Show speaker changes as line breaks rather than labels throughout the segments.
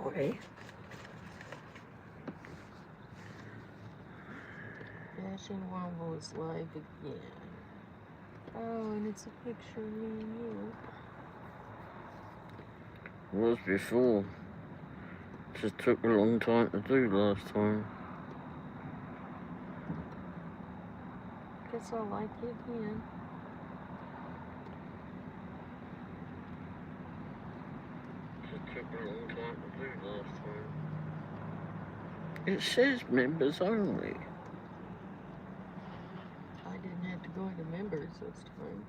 way.
Dashing Womble is live again. Oh, and it's a picture of me and you.
It was before. Just took a long time to do last time.
Guess I'll like it again.
Just took a long time to do last time. It says members only.
I didn't have to go into members this time.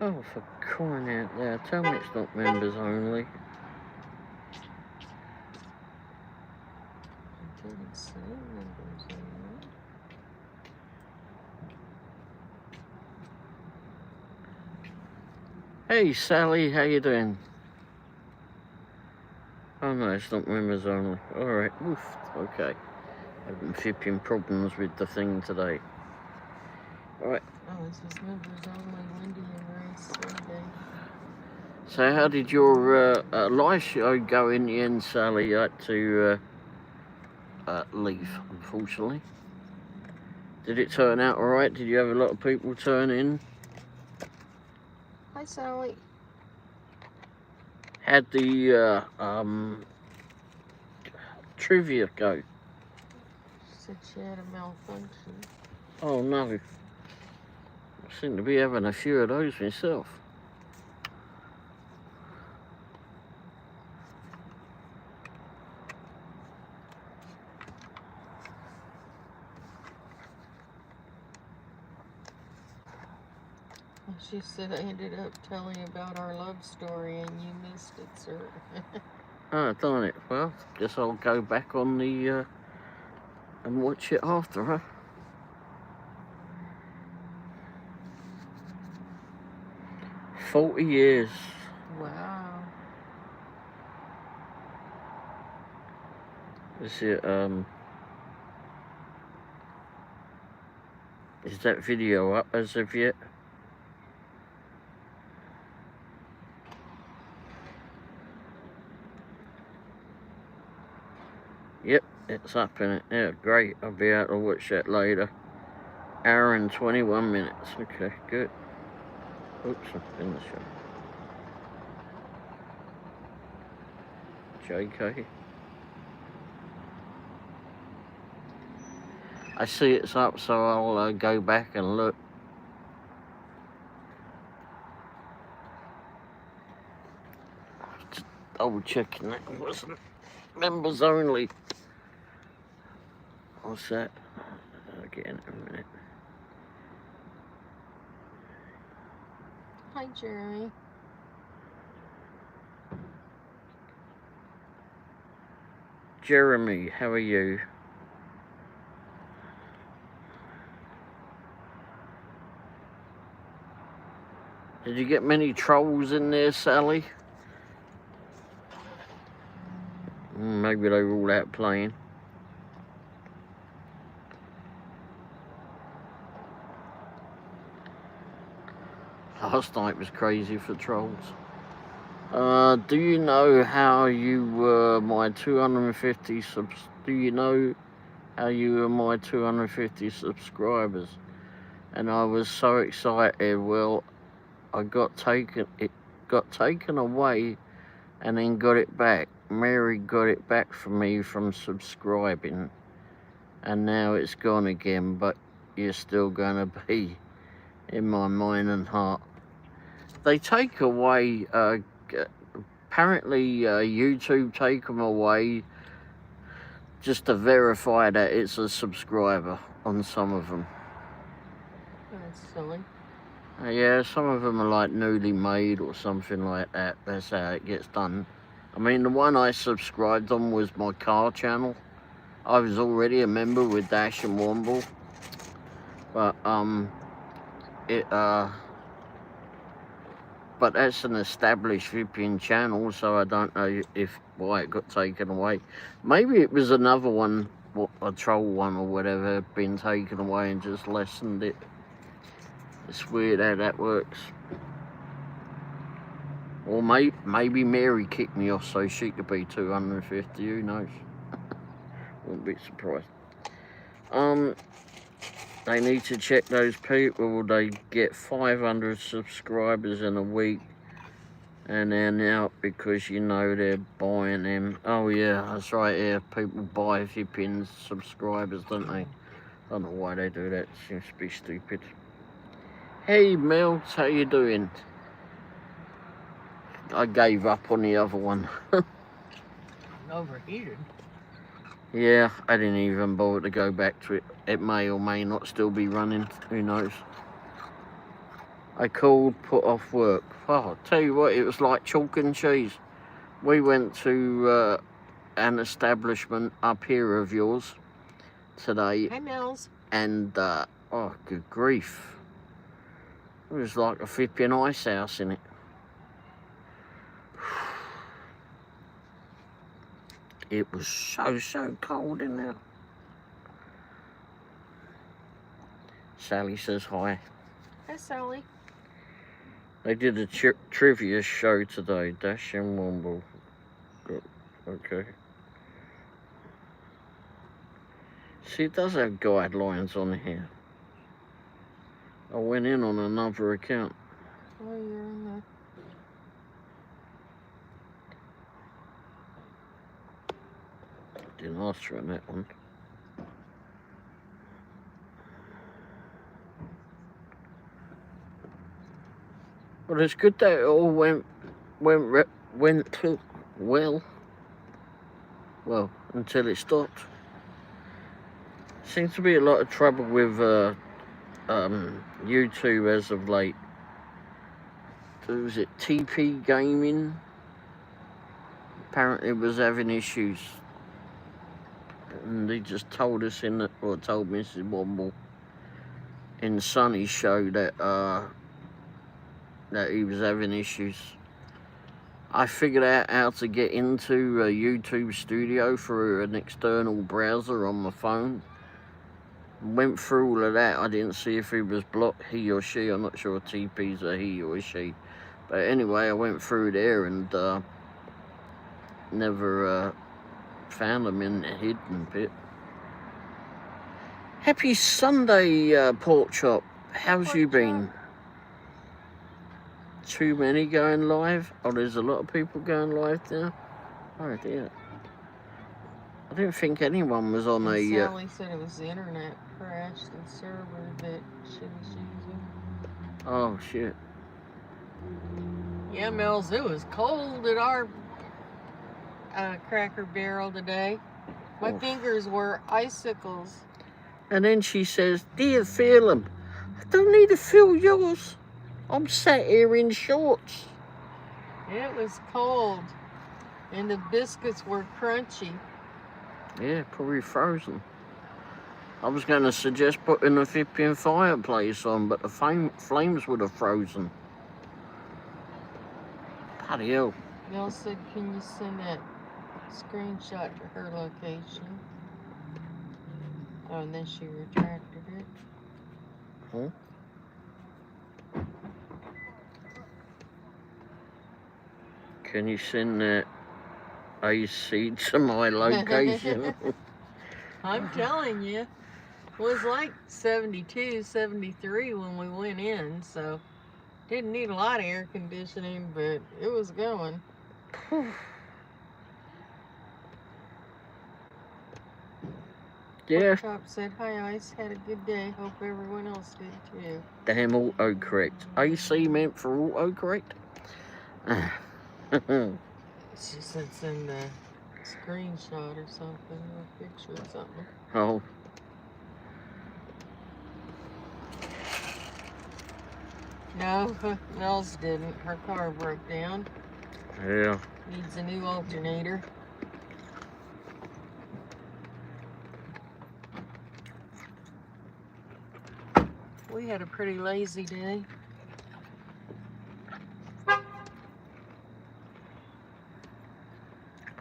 Oh, for crying out loud. Tell me it's not members only.
It didn't say members only.
Hey Sally, how you doing? Oh no, it's not members only. Alright, oof, okay. Having flipping problems with the thing today. Alright.
Oh, this was members only Wendy and Race Sunday.
So how did your live show go in the end, Sally? You had to leave, unfortunately. Did it turn out alright? Did you have a lot of people turn in?
Hi, Sally.
How'd the trivia go?
She said she had a malfunction.
Oh no. I seem to be having a few of those myself.
She said I ended up telling you about our love story and you missed it, sir.
Oh, darn it. Well, guess I'll go back on the and watch it after, huh? $40
Wow.
Is it is that video up as of yet? Yep, it's up in it. Yeah, great. I'll be able to watch that later. Hour and 21 minutes. Okay, good. Oops, I'm in the show. JK. I see it's up, so I'll go back and look. Just double checking that it wasn't members only. What's that? Again, a minute.
Hi, Jeremy.
Jeremy, how are you? Did you get many trolls in there, Sally? Maybe they were all out playing. Last night was crazy for trolls. Do you know how you were my 250 subs? Do you know how you were my 250 subscribers? And I was so excited. Well, it got taken away, and then got it back. Mary got it back from me from subscribing, and now it's gone again. But you're still gonna be in my mind and heart. They take away. Apparently, YouTube take them away just to verify that it's a subscriber on some of them.
That's silly.
Yeah, some of them are like newly made or something like that. That's how it gets done. I mean, the one I subscribed on was my car channel. I was already a member with Dash and Womble, but but that's an established VPN channel, so I don't know why it got taken away. Maybe it was another one, a troll one or whatever, been taken away and just lessened it. It's weird how that works. Or maybe Mary kicked me off so she could be 250, who knows? Wouldn't be surprised. They need to check those people. They get 500 subscribers in a week, and they're out because you know they're buying them. Oh yeah, that's right. Yeah, people buy flipping subscribers, don't they? I don't know why they do that. Seems to be stupid. Hey Mel, how you doing? I gave up on the other one.
Overheated.
Yeah, I didn't even bother to go back to it. It may or may not still be running. Who knows? I called, put off work. Oh, I'll tell you what, it was like chalk and cheese. We went to an establishment up here of yours today.
Hi, Nels.
And, oh, good grief. It was like a flipping ice house in it. It was so cold in there. Sally says hi.
Hi, Sally.
They did a trivia show today. Dash and Womble. Good. Okay. See, it does have guidelines on here. I went in on another account.
Oh, you're in the...
Didn't ask for that one. Well, it's good that it all went to well, until it stopped. Seems to be a lot of trouble with YouTube as of late. Was it TP Gaming? Apparently was having issues. And they just told us told Mrs. Womble in Sunny's show that that he was having issues. I figured out how to get into a YouTube studio through an external browser on my phone. Went through all of that. I didn't see if he was blocked, he or she. I'm not sure if TP's a he or a she. But anyway, I went through there and never found him in the hidden bit. Happy Sunday, Pork Chop. How's you been? Too many going live? Oh, there's a lot of people going live now? Oh dear. I didn't think anyone was on a...
Sally said it was the internet crashed the server that she was using.
Oh, shit.
Yeah, Mel's, it was cold at our Cracker Barrel today. My fingers were icicles.
And then she says, do you feel them? I don't need to feel yours. I'm sat here in shorts.
It was cold. And the biscuits were crunchy.
Yeah, probably frozen. I was going to suggest putting a flipping fireplace on, but the flames would have frozen. Bloody hell.
Mel said, can you send that screenshot to her location? Oh, and then she retracted it.
Huh? Can you send that AC to my location?
I'm telling you. It was like 72, 73 when we went in, so didn't need a lot of air conditioning, but it was going.
Yeah.
Chop said, hi Ice, had a good day. Hope everyone else did too.
Damn autocorrect. AC meant for autocorrect?
She said send a screenshot or something, or a picture or something.
Oh.
No, Nels didn't. Her car broke down.
Yeah.
Needs a new alternator. We had a pretty lazy day.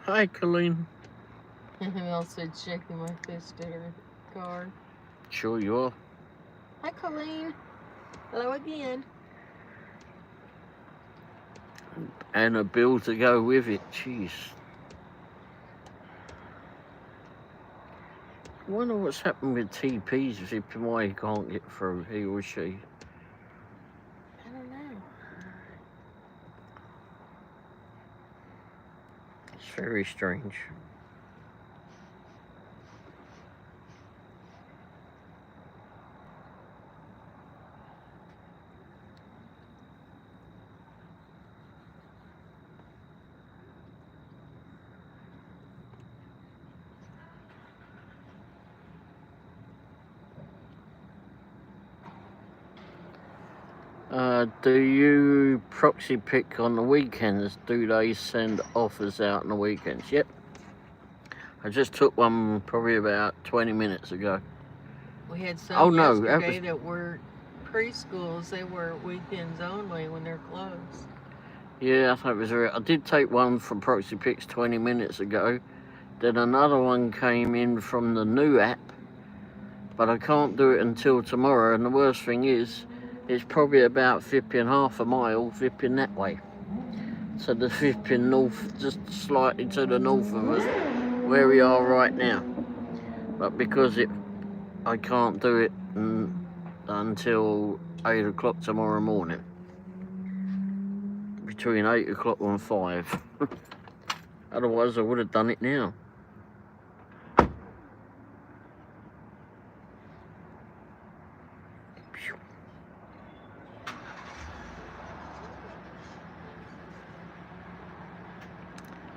Hi, Colleen.
Mel said shaking my fist at her car.
Sure you are.
Hi, Colleen. Hello again.
and a bill to go with it. Jeez. I wonder what's happened with TP's zipping why he can't get through, he or she.
I don't know.
It's very strange. Do you proxy pick on the weekends? Do they send offers out on the weekends? Yep. I just took one probably about 20 minutes ago.
We had some
Oh, no,
yesterday that were preschools. They were weekends only when they're closed.
Yeah, I thought it was I did take one from Proxy Picks 20 minutes ago. Then another one came in from the new app, but I can't do it until tomorrow. And the worst thing is, it's probably about flipping half a mile flipping that way. So the flipping north, just slightly to the north of us, where we are right now. But because I can't do it until 8 o'clock tomorrow morning. Between 8 o'clock and 5. Otherwise I would have done it now.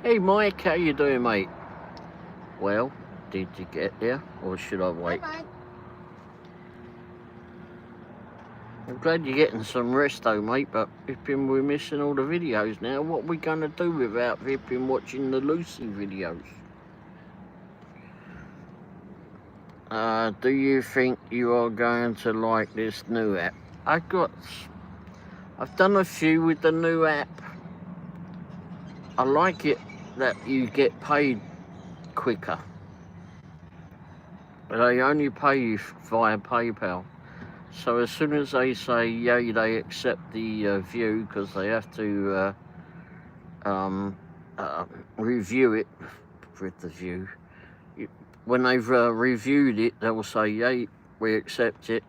Hey Mike, how you doing, mate? Well, did you get there, or should I wait?
Hi, Mike.
I'm glad you're getting some rest though, mate, but we're missing all the videos now. What are we going to do without watching the Lucy videos? Do you think you are going to like this new app? I've done a few with the new app. I like it that you get paid quicker. But they only pay you via PayPal. So as soon as they say, yay, they accept the view, because they have to review it with the view. When they've reviewed it, they will say, yay, we accept it.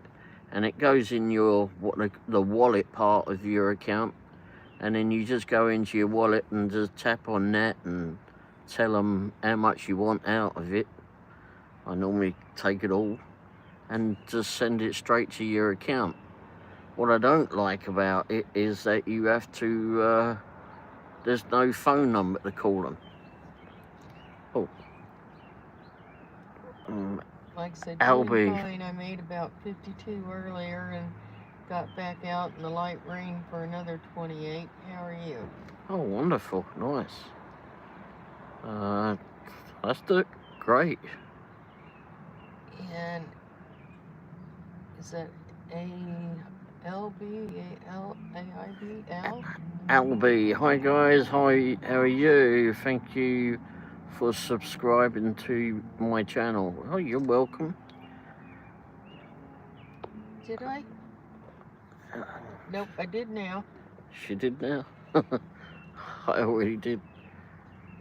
And it goes in your the wallet part of your account. And then you just go into your wallet and just tap on that and tell them how much you want out of it. I normally take it all and just send it straight to your account. What I don't like about it is that you have to, there's no phone number to call them. Oh.
Like I said,
Albie.
fine. I made about 52 earlier and got back out in the light rain for another 28. How are you?
Oh, wonderful. Nice. That's great.
And is that A-L-B-A-L-A-I-B-L?
Albie. Hi, guys. Hi, how are you? Thank you for subscribing to my channel. Oh, you're welcome.
Did I? Nope, I did now.
She did now. I already did.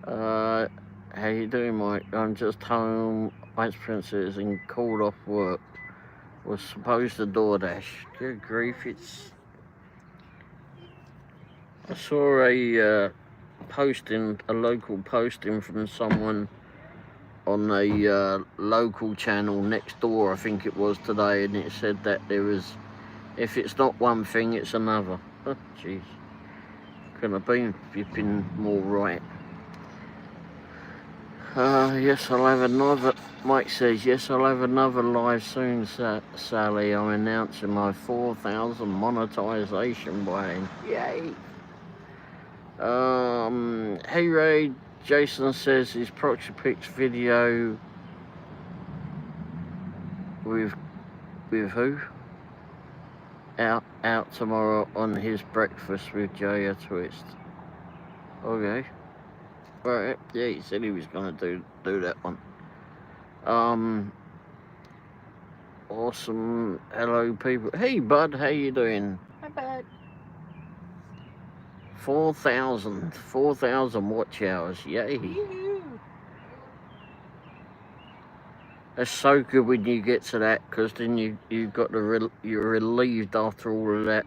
How you doing, Mike? I'm just home, Ice Princess, and called off work. Was supposed to DoorDash. Good grief, I saw a local posting from someone on a local channel next door, I think it was today, and it said that there was, if it's not one thing, it's another. Jeez. Couldn't have been more right. Yes, I'll have another. Mike says, yes, I'll have another live soon, Sally. I'm announcing my 4,000 monetization plan. Yay! Hey Ray, Jason says his Proxy Picks video with who? Out tomorrow on his Breakfast with Jaya Twist. Okay. Right, yeah, he said he was gonna do that one. Awesome. Hello, people. Hey, bud, how you doing?
Hi, bud.
4,000 watch hours. Yay.
Yoo-hoo.
That's so good when you get to that, because then you got the you're relieved after all of that.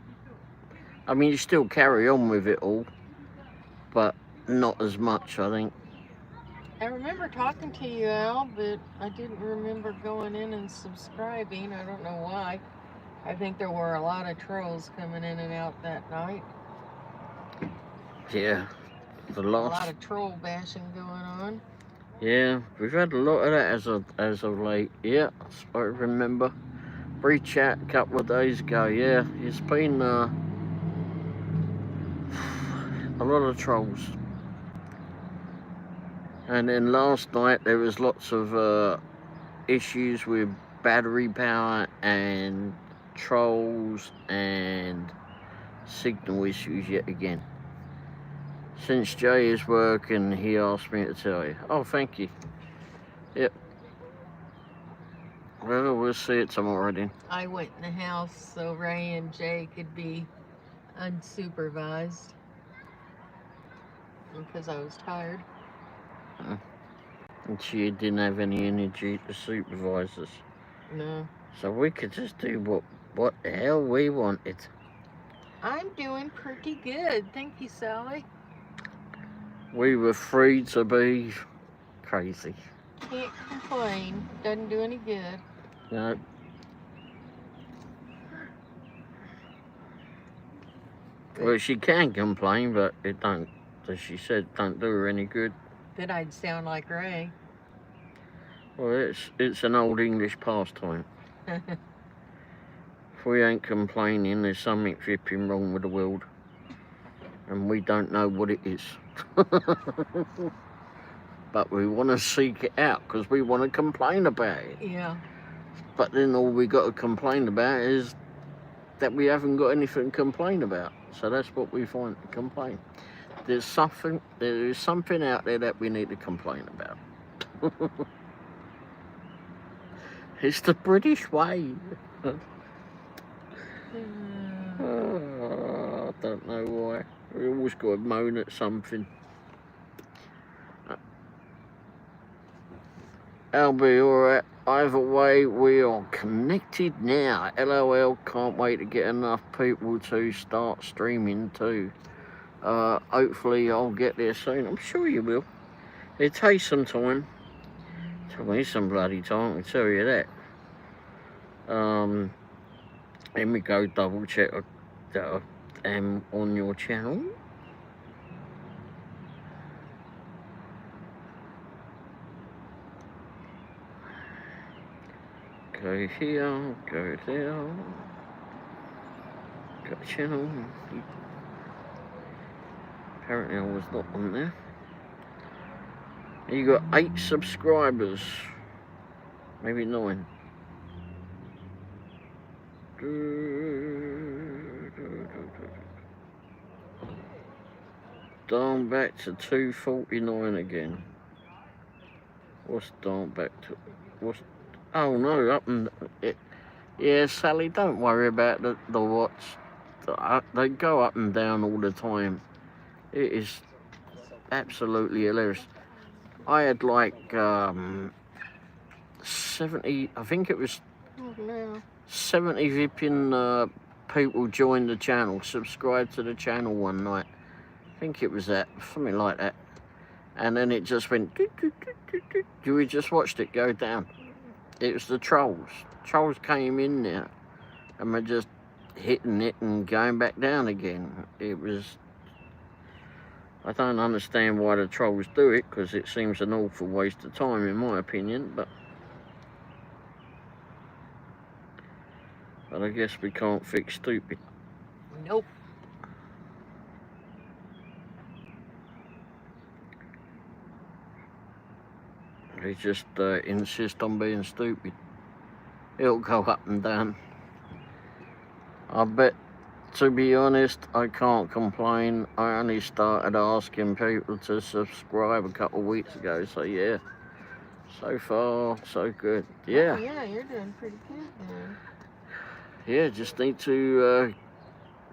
I mean, you still carry on with it all, but not as much, I think.
I remember talking to you, Al, but I didn't remember going in and subscribing. I don't know why. I think there were a lot of trolls coming in and out that night.
Yeah,
A lot of troll bashing going on.
Yeah, we've had a lot of that as of late. Yeah, I remember. Brief chat a couple of days ago. Yeah, it's been a lot of trolls. And then last night there was lots of issues with battery power and trolls and signal issues yet again. Since Jay is working, he asked me to tell you. Oh, thank you. Yep. Well, we'll see it tomorrow then.
I went in the house so Ray and Jay could be unsupervised because I was tired.
And she didn't have any energy to supervise us.
No.
So we could just do what the hell we wanted.
I'm doing pretty good. Thank you, Sally.
We were free to be crazy.
Can't complain. Doesn't do any good.
No. Well, she can complain, but it don't, as she said, don't do her any good.
Then I'd sound like Ray.
Well, it's an old English pastime. If we ain't complaining, there's something flipping wrong with the world. And we don't know what it is. But we want to seek it out because we want to complain about it.
Yeah.
But then all we got to complain about is that we haven't got anything to complain about. So that's what we find to complain. There is something out there that we need to complain about. It's the British way. Oh, I don't know why. We always got to moan at something. I'll be alright. Either way, we are connected now. LOL, can't wait to get enough people to start streaming too. Hopefully I'll get there soon. I'm sure you will. It takes some time. It took me some bloody time, I can tell you that. Let me go double check that I am on your channel. Go here, go there. Got a channel. Apparently I was not on there. You got 8 subscribers. Maybe 9. Down back to 249 again. What's down back to? What's? Oh no, up and it. Yeah, Sally, don't worry about the watch. They go up and down all the time. It is absolutely hilarious. I had like 70. I think it was 70 vipping people joined the channel, subscribed to the channel one night. I think it was that, something like that. And then it just went, we just watched it go down. It was the trolls. Trolls came in there and were just hitting it and going back down again. It was, I don't understand why the trolls do it, because it seems an awful waste of time in my opinion, but I guess we can't fix stupid.
Nope.
They just insist on being stupid. It'll go up and down. I bet, to be honest, I can't complain. I only started asking people to subscribe a couple of weeks ago, so yeah. So far, so good. Yeah.
Oh, yeah, you're doing pretty good man.
Yeah, just need to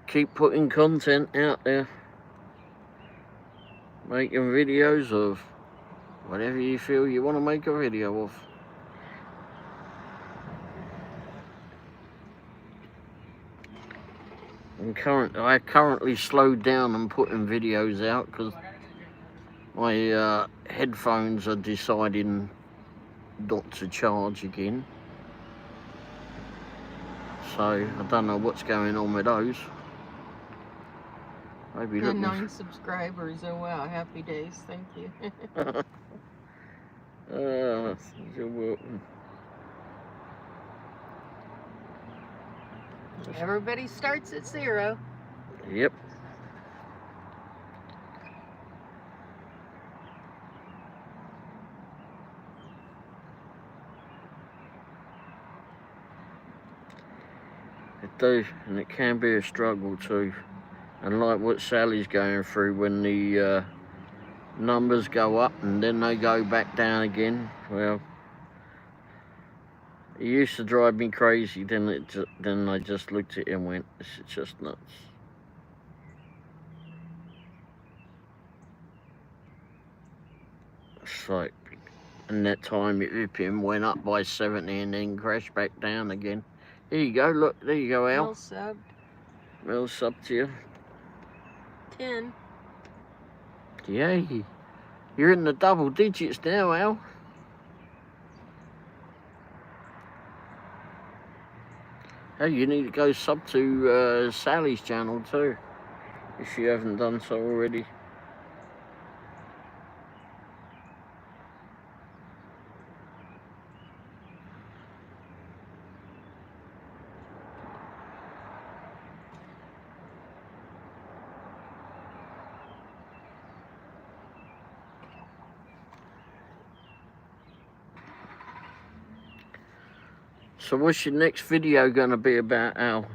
keep putting content out there. making videos of whatever you feel you want to make a video of. I currently slowed down and putting videos out because my headphones are deciding not to charge again. So I don't know what's going on with those. Maybe
The
look.
9 subscribers. Oh wow, happy days. Thank you.
You're welcome.
Everybody starts at 0.
Yep. It does, and it can be a struggle too. And like what Sally's going through when the numbers go up and then they go back down again. Well, it used to drive me crazy. Then I just looked at it and went, "This is just nuts." It's like, and that time it went up by 70 and then crashed back down again. Here you go. Look, there you go, Al.
Well subbed.
Well subbed to you.
10.
Yay. You're in the double digits now, Al. Hey, you need to go sub to Sally's channel too, if you haven't done so already. So what's your next video going to be about, Al?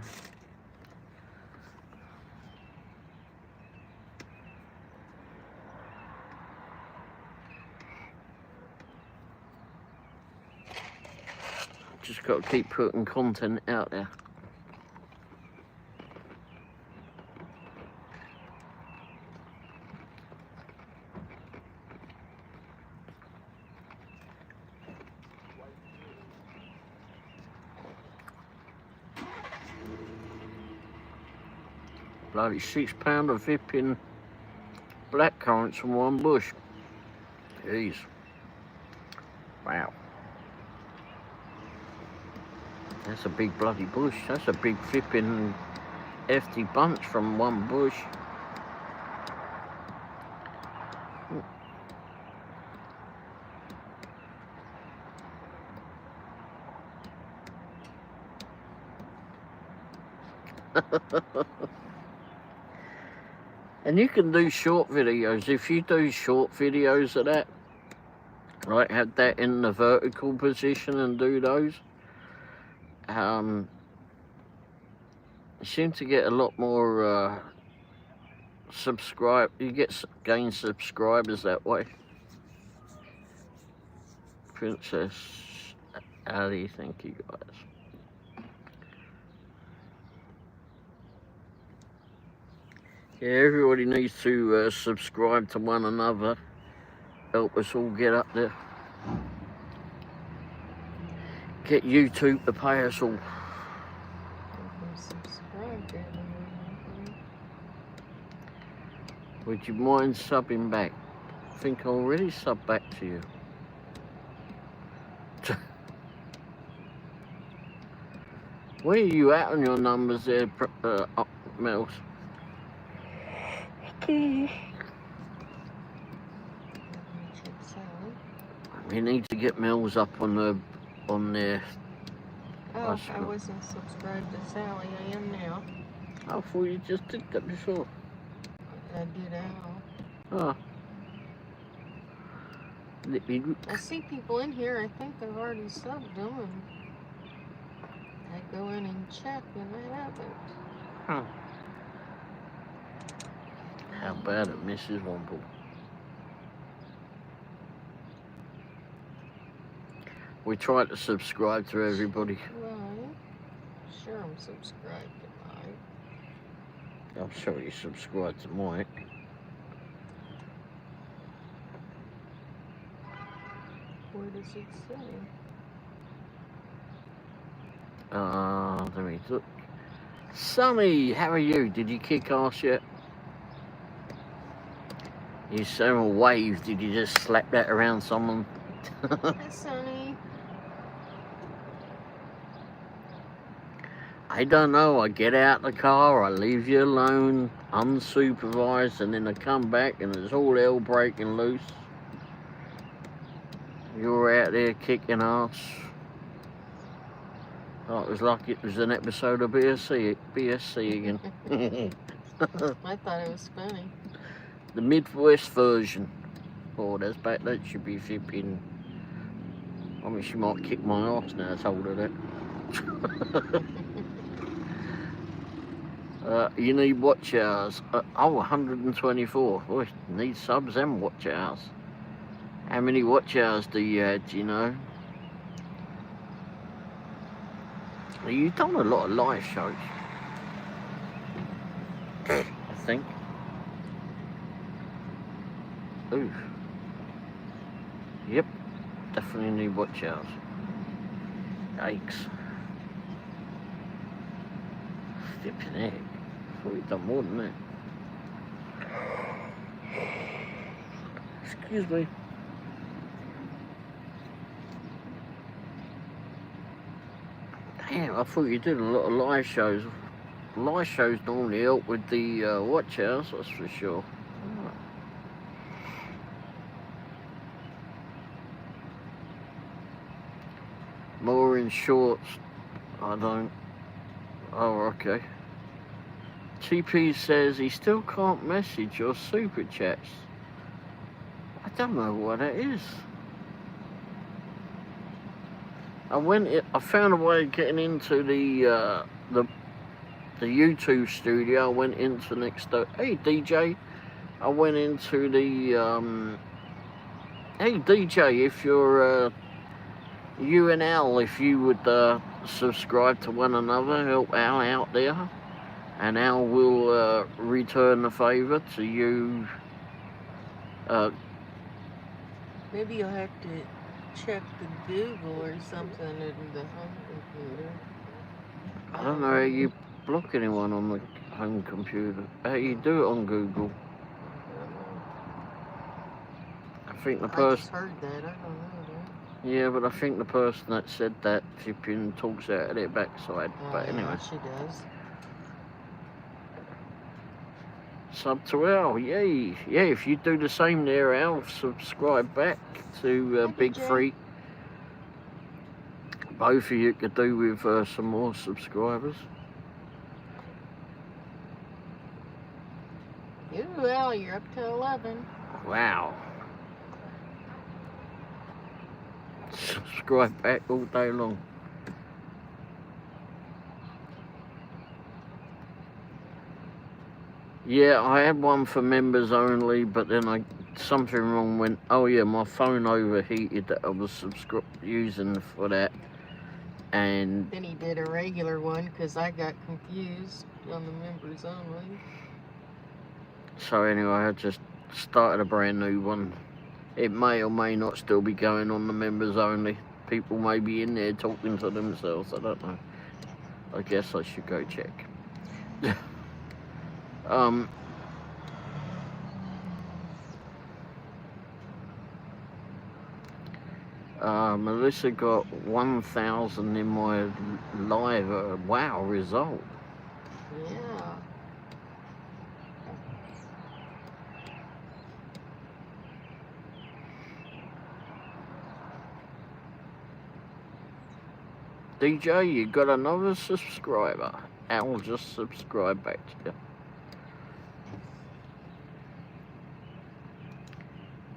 Just got to keep putting content out there. Bloody 6 pound of vipping blackcurrants from one bush. Jeez. Wow. That's a big bloody bush. That's a big flipping hefty bunch from one bush. And you can do short videos. If you do short videos of that, right, have that in the vertical position and do those, you seem to get a lot more gain subscribers that way. Princess Ali, thank you guys. Yeah, everybody needs to subscribe to one another. Help us all get up there. Get YouTube to pay us all. Would you mind subbing back? I think I already subbed back to you. Where are you at on your numbers there, Mels? We need to get Mills up on there.
Oh, I wasn't subscribed to Sally. I am now.
I thought you just did that before.
I did Al.
Oh.
I see people in here. I think they've already subbed them, and I go in and check, and I haven't.
Huh. How about it, Mrs. Womble? We try to subscribe to everybody.
Right. Sure, I'm subscribed to Mike.
I'm sure you subscribe to Mike.
does it say?
Let me look. Sonny, how are you? Did you kick ass yet? You saw a wave. Did you just slap that around someone?
Hi, Sonny.
I don't know. I get out the car, I leave you alone, unsupervised, and then I come back and there's all hell breaking loose. You're out there kicking ass. Oh, it was like it was an episode of BSC again.
I thought it was funny.
The Midwest version. Oh, that's back. That should be flipping. I mean, she might kick my ass now. I told her that. You need watch hours. 124. Boy, need subs and watch hours. How many watch hours do you have? Do you know? You've done a lot of live shows, I think. Ooh. Yep, definitely need watch hours. Yikes. Flipping heck. I thought you'd done more than that. Excuse me. Damn, I thought you did a lot of live shows. Live shows normally help with the watch hours, that's for sure. More in shorts. I don't. Oh, okay. TP says he still can't message your super chats. I don't know what that is. I found a way of getting into the YouTube studio. I went into next door. Hey DJ, I went into the hey DJ, if you're you and Al, if you would subscribe to one another, help Al out there, and Al will return the favour to you.
Maybe you'll have to check the Google or something in the home computer.
I don't know how you block anyone on the home computer. How you do it on Google? I think the
I
person.
just heard that. I don't know that.
Yeah, but I think the person that said that flipping talks out of their backside. But anyway.
Yeah, she does.
Sub to Al, yay. Yeah, if you do the same there, Al, subscribe back to Big
DJ.
Free. Both of you could do with some more subscribers.
Well, you're up to 11.
Wow. Subscribe back all day long. Yeah, I had one for members only, but then something wrong went. Oh yeah, my phone overheated that I was using for that, and
Then he did a regular one because I got confused on the members only.
so anyway, I just started a brand new one. It may or may not still be going on the members only. People may be in there talking to themselves. I don't know. I guess I should go check. Melissa got 1,000 in my live. Wow, result.
Yeah.
DJ, you got another subscriber. Al just subscribe back to you.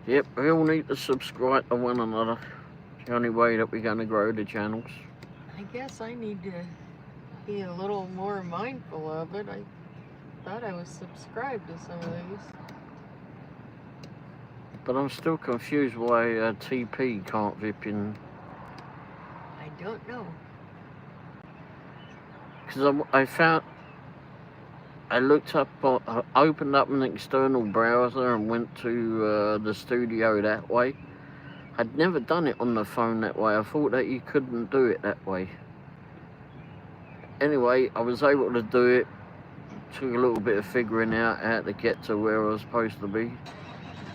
Yep, we all need to subscribe to one another. It's the only way that we're going to grow the channels.
I guess I need to be a little more mindful of it. I thought I was subscribed to some of these.
But I'm still confused why TP can't vip in.
I don't know.
Because I looked up, I opened up an external browser and went to the studio that way. I'd never done it on the phone that way. I thought that you couldn't do it that way. Anyway, I was able to do it. Took a little bit of figuring out how to get to where I was supposed to be.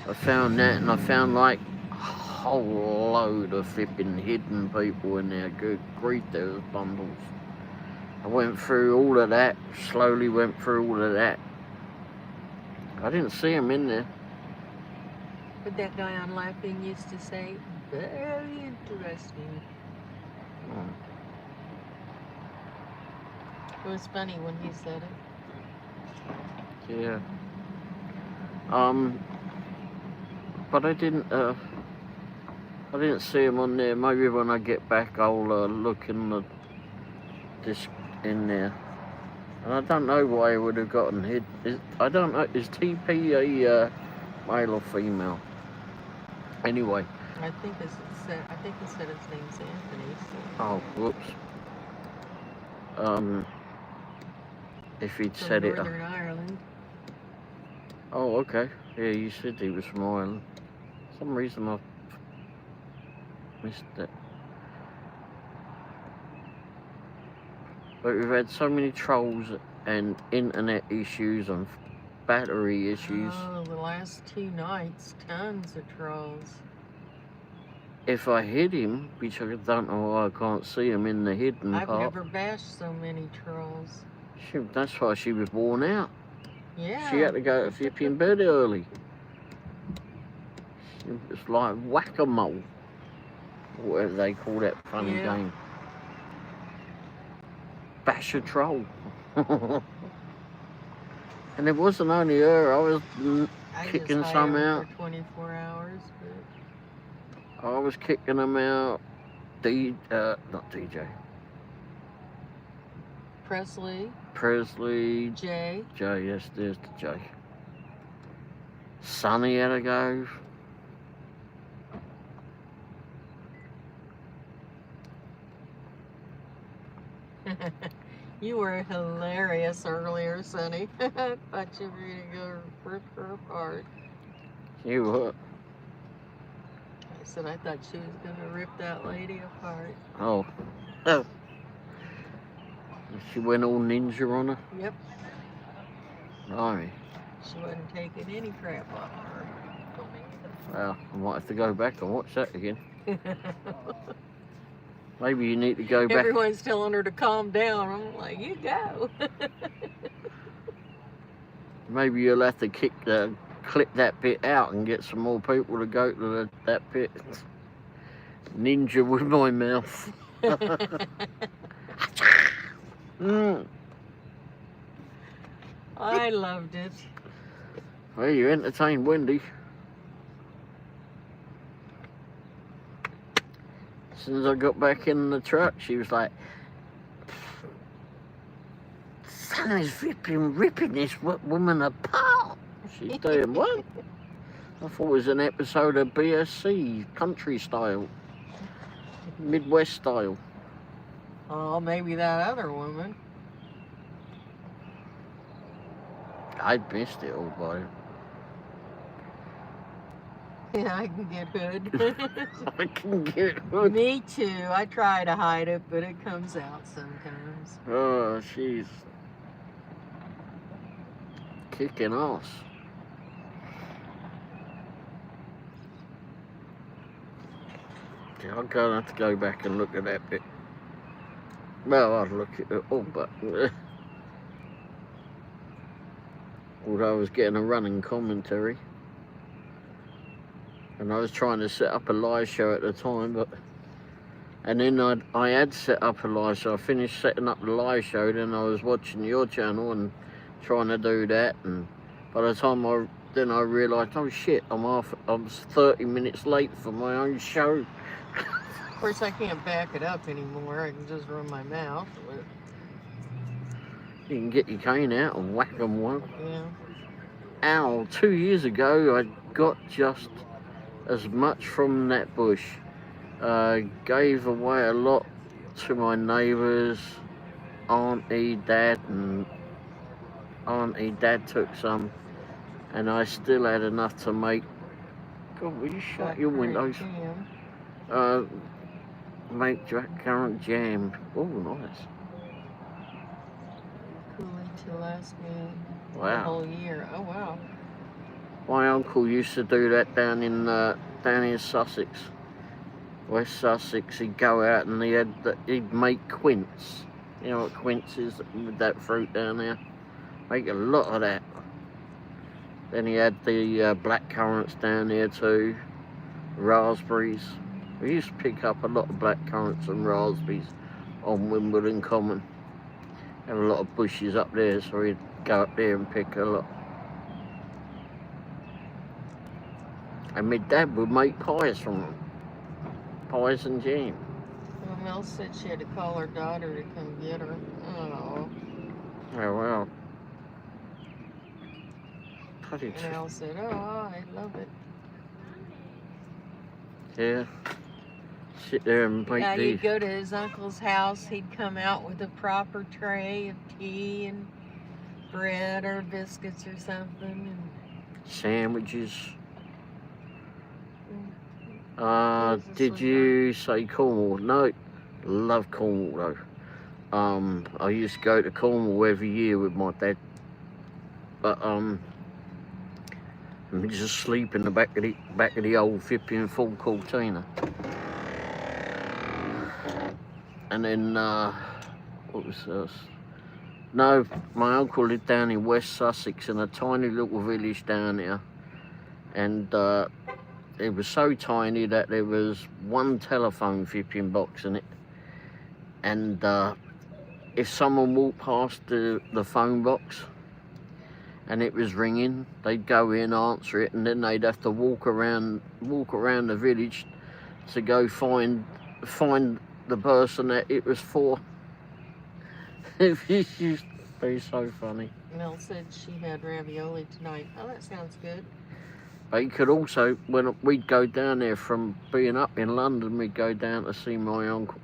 I found that, and I found like a whole load of flipping hidden people in there. Good grief, there was bundles. I went through all of that, slowly went through all of that. I didn't see him in there.
But that guy on Laughing used to say, very interesting.
Oh.
It was funny when he said it.
Yeah. But I didn't see him on there. Maybe when I get back, I'll look in the disc in there. And I don't know why he would have gotten hit. I don't know. Is TP a male or female? Anyway.
I think he said his name's Anthony. So.
Oh, whoops. If he'd
From
said
Northern Ireland.
Oh, okay. Yeah, you said he was from Ireland. For some reason I missed that. But we've had so many trolls and internet issues and battery issues.
Oh, the last 2 nights, tons of trolls.
If I hit him, which I don't know why I can't see him in the hidden
I've
part.
never bashed so many trolls.
That's why she was worn out.
Yeah.
She had to go to flipping bed early. It was like whack-a-mole. Whatever they call that funny game. Bash a troll. And it wasn't only her, I was kicking some out.
For 24 hours, but...
I was kicking them out. Not DJ. Presley.
Jay.
Yes, there's the Jay. Sonny had to go.
You were hilarious earlier, Sonny. Thought you were going to go rip her apart.
You what?
I said I thought she was going to rip that lady apart.
Oh. She went all ninja on her?
Yep.
Blimey.
She wasn't taking any crap off her.
Well, I might have to go back and watch that again. Maybe you need to go back.
Everyone's telling her to calm down. I'm like, you go.
Maybe you'll have to clip that bit out and get some more people to go to that bit. Ninja with my mouth.
I loved it.
Well, you entertained Wendy. As soon as I got back in the truck, she was like, "Sonny's ripping this woman apart." She's doing what? I thought it was an episode of BSC, country style, Midwest style.
Oh, maybe that other woman.
I missed it all by it.
Yeah, I can get hood.
I can get hood.
Me too. I try to hide it, but it comes out sometimes.
Oh, she's kicking ass. Yeah, I'm going to have to go back and look at that bit. Well, I'll look at it all, but although I was getting a running commentary, and I was trying to set up a live show at the time, and then I had set up a live show. I finished setting up the live show, then I was watching your channel and trying to do that, and by the time I realised, oh shit, I was 30 minutes late for my own show.
Of course, I can't back it up anymore. I can just run my mouth. But...
You can get your cane out and whack them one.
Yeah.
Ow, 2 years ago, I got just as much from that bush. Gave away a lot to my neighbours. Auntie, Dad took some, and I still had enough to make. God, will you shut your windows? Uh, make currant jam. Oh, nice.
Coolie to last me the
Wow.
whole year. Oh wow.
My uncle used to do that down in Sussex, West Sussex. He'd go out and he'd make quince. You know what quince is with that fruit down there? Make a lot of that. Then he had the black currants down there too, raspberries. We used to pick up a lot of black currants and raspberries on Wimbledon Common. Had a lot of bushes up there, so we'd go up there and pick a lot. And my dad would make pies from them. Pies and jam.
Well, Mel said she had to call her daughter to come get her. Oh.
Oh, wow.
And Al said, oh, I love it.
Yeah. Sit there and make
Yeah,
these.
you'd go to his uncle's house. He'd come out with a proper tray of tea and bread or biscuits or something. And
Sandwiches.
Mm.
Did you say Cornwall? No. Love Cornwall though. I used to go to Cornwall every year with my dad. But we just sleep in the back of the old flipping full Cortina. And then what was this? No, my uncle lived down in West Sussex in a tiny little village down there, and it was so tiny that there was one telephone flipping box in it, and if someone walked past the phone box and it was ringing, they'd go in, answer it, and then they'd have to walk around the village to go find the person that it was for. It used to be so funny.
Mel said she had ravioli tonight. Oh, that sounds good.
But you could also, when we'd go down there from being up in London, we'd go down to see my uncle,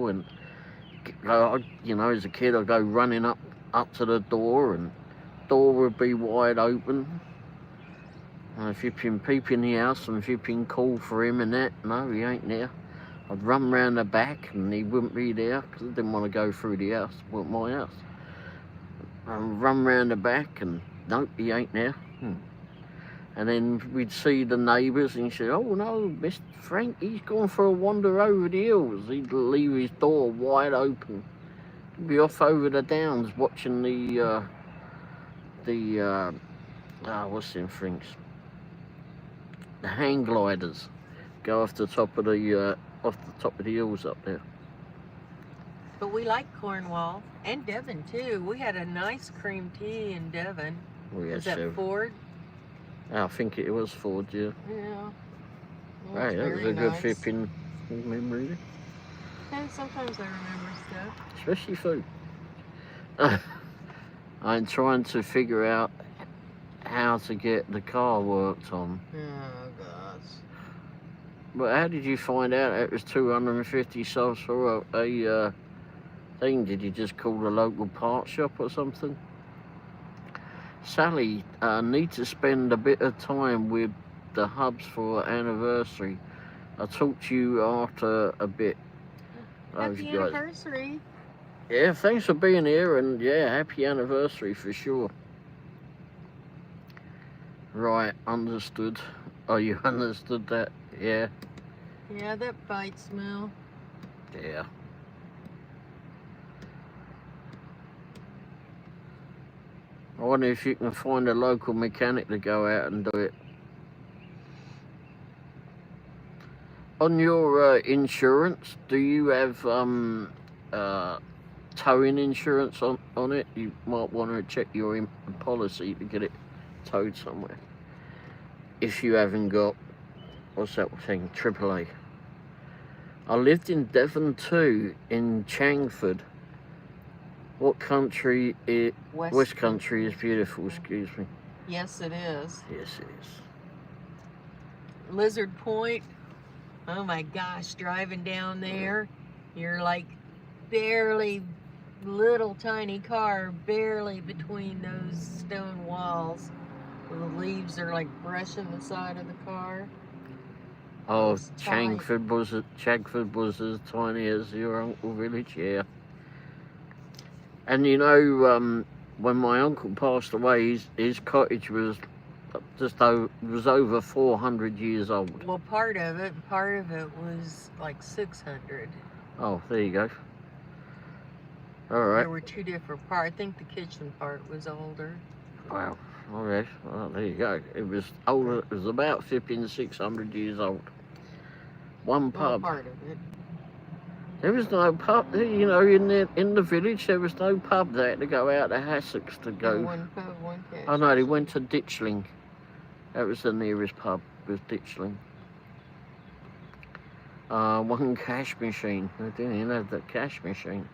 and you know, as a kid, I'd go running up to the door, and door would be wide open. And if you'd been peeping in the house, and if you'd been called for him and that, no, he ain't there. I'd run round the back and he wouldn't be there because I didn't want to go through the house. It wasn't my house. I'd run round the back and nope, he ain't there. And then we'd see the neighbours and he'd say, oh no, Mr. Frank, he's gone for a wander over the hills. He'd leave his door wide open. He'd be off over the downs watching what's them things? The hang gliders go off the top of the hills up there.
But we like Cornwall and Devon too. We had a nice cream tea in Devon. Was that Ford?
I think it was Ford, yeah.
Yeah.
Right, that was a good flipping memory.
And sometimes I remember stuff.
Especially food. I'm trying to figure out how to get the car worked on.
Oh gosh.
But how did you find out it was 250 subs for a thing? Did you just call the local part shop or something? Sally, need to spend a bit of time with the hubs for anniversary. I'll talk to you after a bit.
Happy anniversary.
Yeah, thanks for being here, and yeah, happy anniversary for sure. Right, understood. Oh, you understood that? Yeah.
Yeah, that bites, Mel.
Yeah. I wonder if you can find a local mechanic to go out and do it. On your insurance, do you have towing insurance on it? You might want to check your policy to get it towed somewhere. If you haven't got, what's that thing, AAA. I lived in Devon too, in Changford. What country is... West Country is beautiful, excuse me.
Yes, it is.
Yes, it is.
Lizard Point. Oh my gosh, driving down there, you're like barely, little tiny car, barely between those stone walls. The leaves are like brushing the side of the car.
Oh,
was tight.
Chagford was as tiny as your uncle village, yeah. And you know, when my uncle passed away, his cottage was was over 400 years old.
Well, part of it was like 600.
Oh, there you go. All right.
There were two different parts. I think the kitchen part was older.
Wow. Okay. Well, there you go. It was older. It was about flipping 600 years old. One
Well,
pub.
part of it.
There was no pub. You know, in the village, there was no pub. They had to go out to Hassocks to
No,
go.
one pub, one cash.
Oh no, they went to Ditchling. That was the nearest pub. Was Ditchling. One cash machine. They didn't even have the cash machine.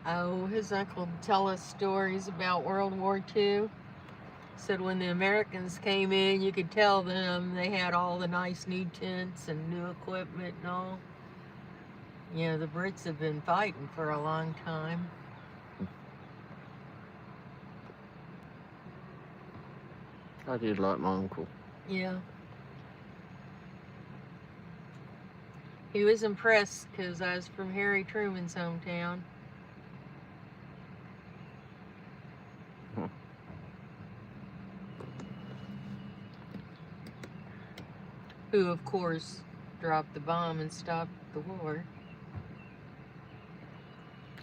Oh, his uncle would tell us stories about World War II. Said when the Americans came in, you could tell them they had all the nice new tents and new equipment and all. You know, the Brits have been fighting for a long time.
I did like my uncle.
Yeah. He was impressed because I was from Harry Truman's hometown. Who, of course, dropped the bomb and stopped the war.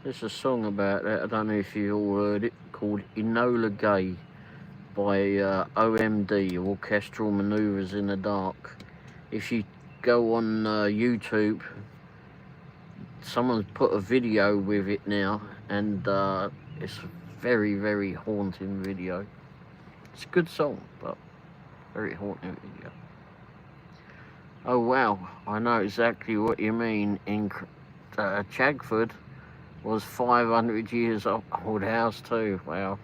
There's a song about that. I don't know if you all heard it, called Enola Gay by OMD, Orchestral Manoeuvres in the Dark. If you go on YouTube, someone's put a video with it now, and it's a very, very haunting video. It's a good song, but very haunting video. Oh wow, I know exactly what you mean. In Chagford was 500 years old house too. Wow.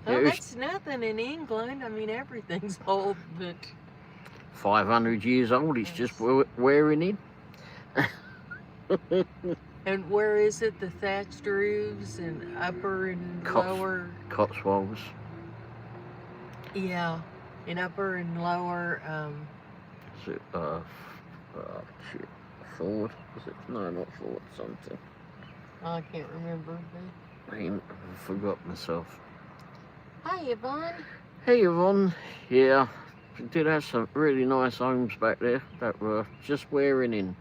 Oh, that's nothing in England. I mean, everything's old, but
500 years old. It's just wearing in.
And where is it? The thatched roofs and upper and lower
Cotswolds.
Yeah, in upper and lower.
Is it shit, Ford? Was it? No, not Ford. Something.
I can't remember.
I forgot myself.
Hi, Yvonne.
Hey, Yvonne. Yeah, we did have some really nice homes back there that were just wearing in.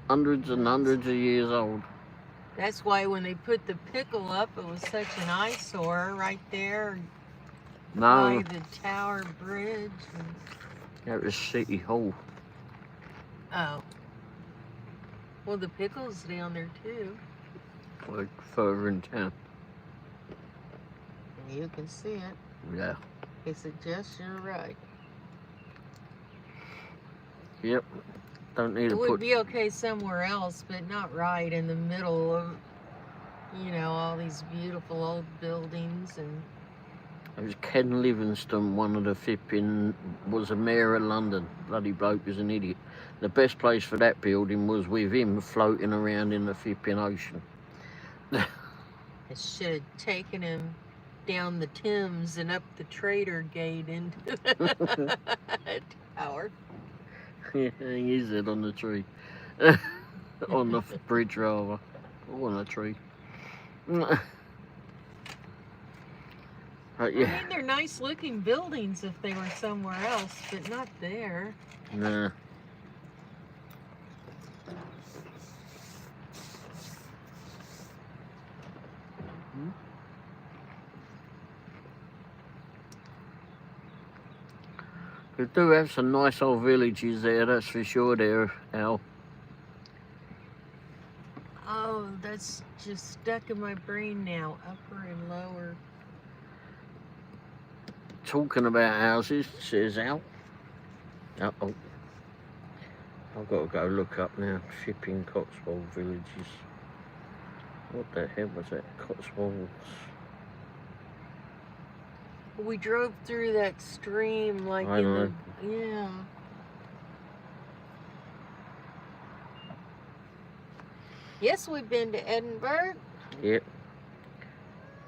Hundreds and hundreds of years old.
That's why when they put the pickle up, it was such an eyesore right there by the Tower Bridge.
That was City Hall.
Oh. Well, the pickle's down there too.
Like further in town.
You can see it.
Yeah.
It suggests you're right.
Yep. Don't need to put...
It would be okay somewhere else, but not right in the middle of, you know, all these beautiful old buildings. And
it was Ken Livingstone, one of the flipping, was a mayor of London. Bloody bloke was an idiot. The best place for that building was with him floating around in the flipping ocean.
It should have taken him down the Thames and up the Trader Gate into the tower.
Yeah, he is it on the tree. On the bridge, rather. Or on a tree.
Yeah. I mean, they're nice looking buildings if they were somewhere else, but not there.
Nah. We do have some nice old villages there, that's for sure there, Al.
Oh, that's just stuck in my brain now. Upper and lower.
Talking about houses, says Al. Uh-oh. I've got to go look up now. Shipping Cotswold villages. What the hell was that? Cotswolds.
We drove through that stream like
I know.
Yeah. Yes, we've been to Edinburgh.
Yep.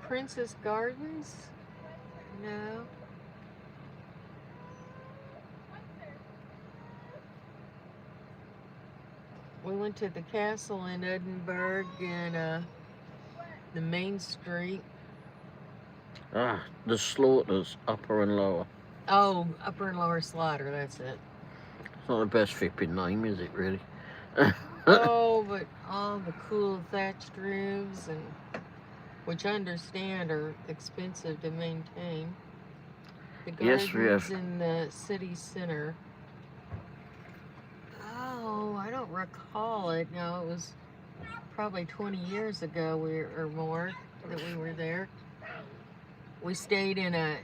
Princess Gardens? No. We went to the castle in Edinburgh and the main street.
Ah, the slaughters, upper and lower.
Oh, Upper and Lower Slaughter, that's it.
It's not the best flipping name, is it really?
Oh, but all the cool thatched roofs, and which I understand are expensive to maintain. The
Yes, we
gardens
have.
in the city center. Oh, I don't recall it. No, it was probably 20 years ago or more that we were there. We stayed in a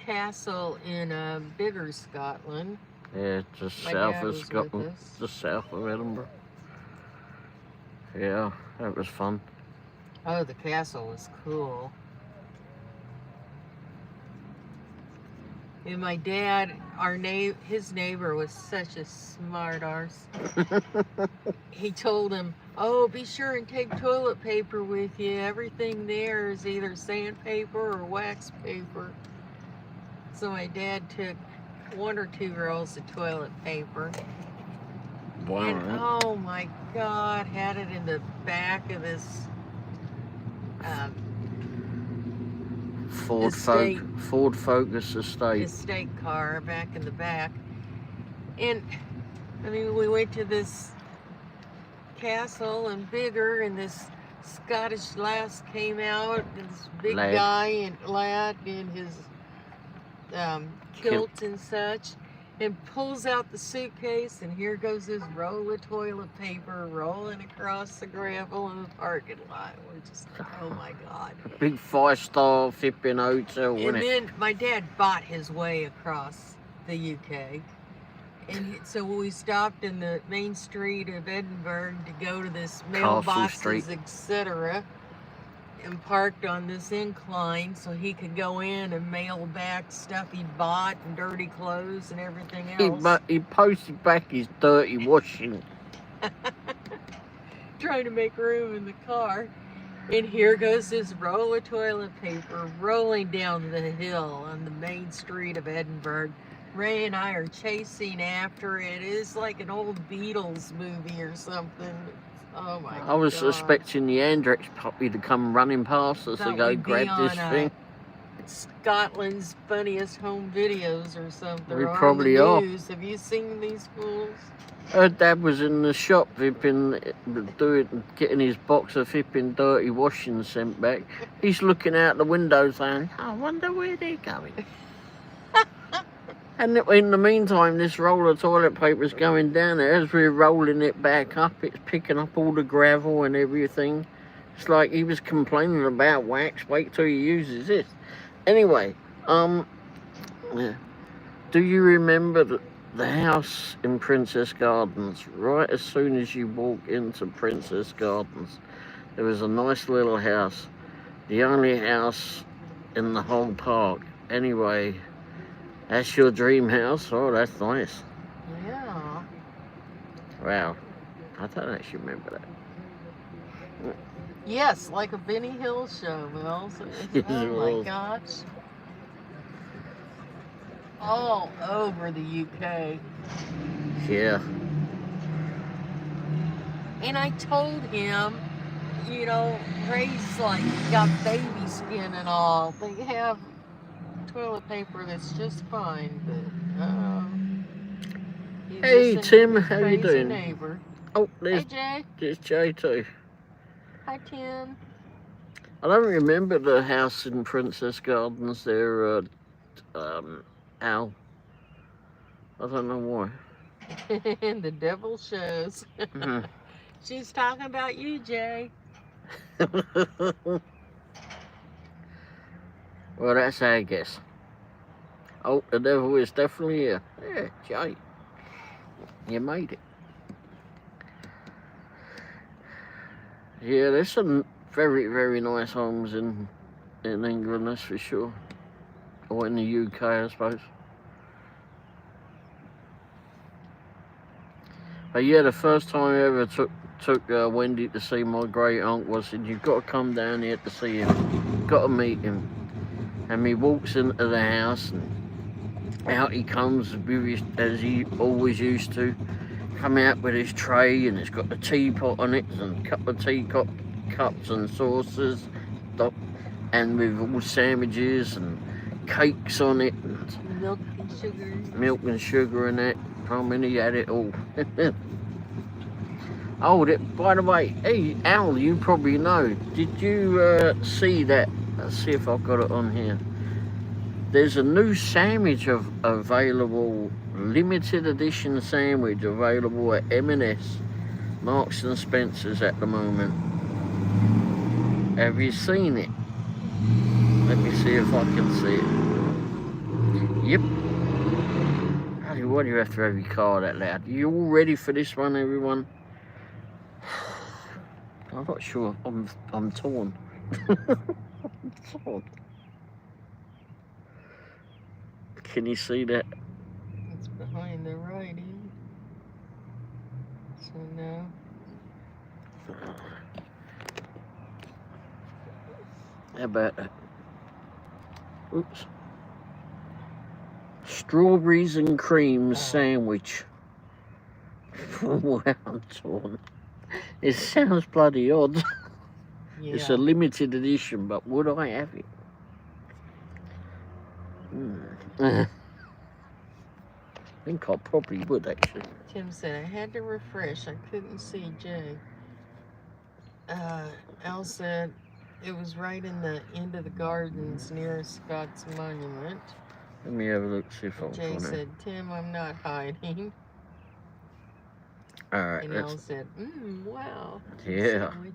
castle in bigger Scotland.
Yeah, just
My
south
dad
of
was with
Scotland,
us.
just south of Edinburgh. Yeah, that was fun.
Oh, the castle was cool. And my dad, his neighbor was such a smart arse. He told him, "Oh, be sure and take toilet paper with you. Everything there is either sandpaper or wax paper." So my dad took 1 or 2 rolls of toilet paper.
Wow.
And oh my God, had it in the back of this
Ford Focus estate
car back in the back. And I mean, we went to this castle and bigger, and this Scottish lass came out, and this big guy and lad in his kilt and such, and pulls out the suitcase, and here goes this roll of toilet paper rolling across the gravel in the parking lot. We're just like, oh my God.
Big 5-star flipping hotel,
And
wasn't it?
then my dad bought his way across the UK. And so we stopped in the main street of Edinburgh to go to this mailboxes, etc., and parked on this incline so he could go in and mail back stuff he bought and dirty clothes and everything else.
He posted back his dirty washing.
Trying to make room in the car. And here goes this roll of toilet paper rolling down the hill on the main street of Edinburgh. Ray and I are chasing after it. It is like an old Beatles movie or something. Oh my God.
I was expecting the Andrex puppy to come running past us and go grab this thing.
Scotland's Funniest Home Videos or something.
We probably are.
Have you seen these fools?
Her dad was in the shop getting his box of flipping dirty washing sent back. He's looking out the window saying, I wonder where they're going. And in the meantime, this roll of toilet paper is going down there. As we're rolling it back up, it's picking up all the gravel and everything. It's like he was complaining about wax. Wait till he uses this. Anyway, yeah. Do you remember the house in Princess Gardens? Right as soon as you walk into Princess Gardens, there was a nice little house. The only house in the whole park. Anyway, that's your dream house? Oh, that's nice.
Yeah.
Wow. I don't actually remember that.
Yes, like a Benny Hill show, Mills. Oh my gosh. All over the UK.
Yeah.
And I told him, you know, Ray's like got baby skin and all. They have toilet paper that's just fine, but
hey Tim, how you doing?
Neighbor.
Oh, there's
Jay.
There's Jay too.
Hi Tim.
I don't remember the house in Princess Gardens there, Al. I don't know why.
The devil shows.
Mm-hmm.
She's talking about you, Jay.
Well, that's how I guess. Oh, the devil is definitely here. Yeah, Jay. You made it. Yeah, there's some very, very nice homes in England, that's for sure. Or in the UK, I suppose. But yeah, the first time I ever took Wendy to see my great uncle, I said, you've got to come down here to see him. Got to meet him. And he walks into the house and out he comes as he always used to. come out with his tray, and it's got the teapot on it, and a couple of cups and saucers, and with all sandwiches and cakes on it, and milk and sugar and that. I mean, he had it all. Oh, by the way, hey Al, you probably know. Did you see that? Let's see if I've got it on here. There's a new sandwich available, limited edition sandwich available at M&S, Marks and Spencer's at the moment. Have you seen it? Let me see if I can see it. Yep. Why do you have to have your car that loud? You all ready for this one, everyone? I'm not sure. I'm torn. I'm torn. Can you see that?
It's behind the writing. So no.
How about that? Oops. Strawberries and cream sandwich. Wow, I'm torn. It sounds bloody odd. Yeah. It's a limited edition, but would I have it? I think I probably would, actually.
Tim said, I had to refresh. I couldn't see Jay. Al said, it was right in the end of the gardens near Scott's Monument.
Let me have a look, see if I can
Jay said, Tim, I'm not hiding.
Alright,
and Al said, wow.
Yeah.
Sandwich.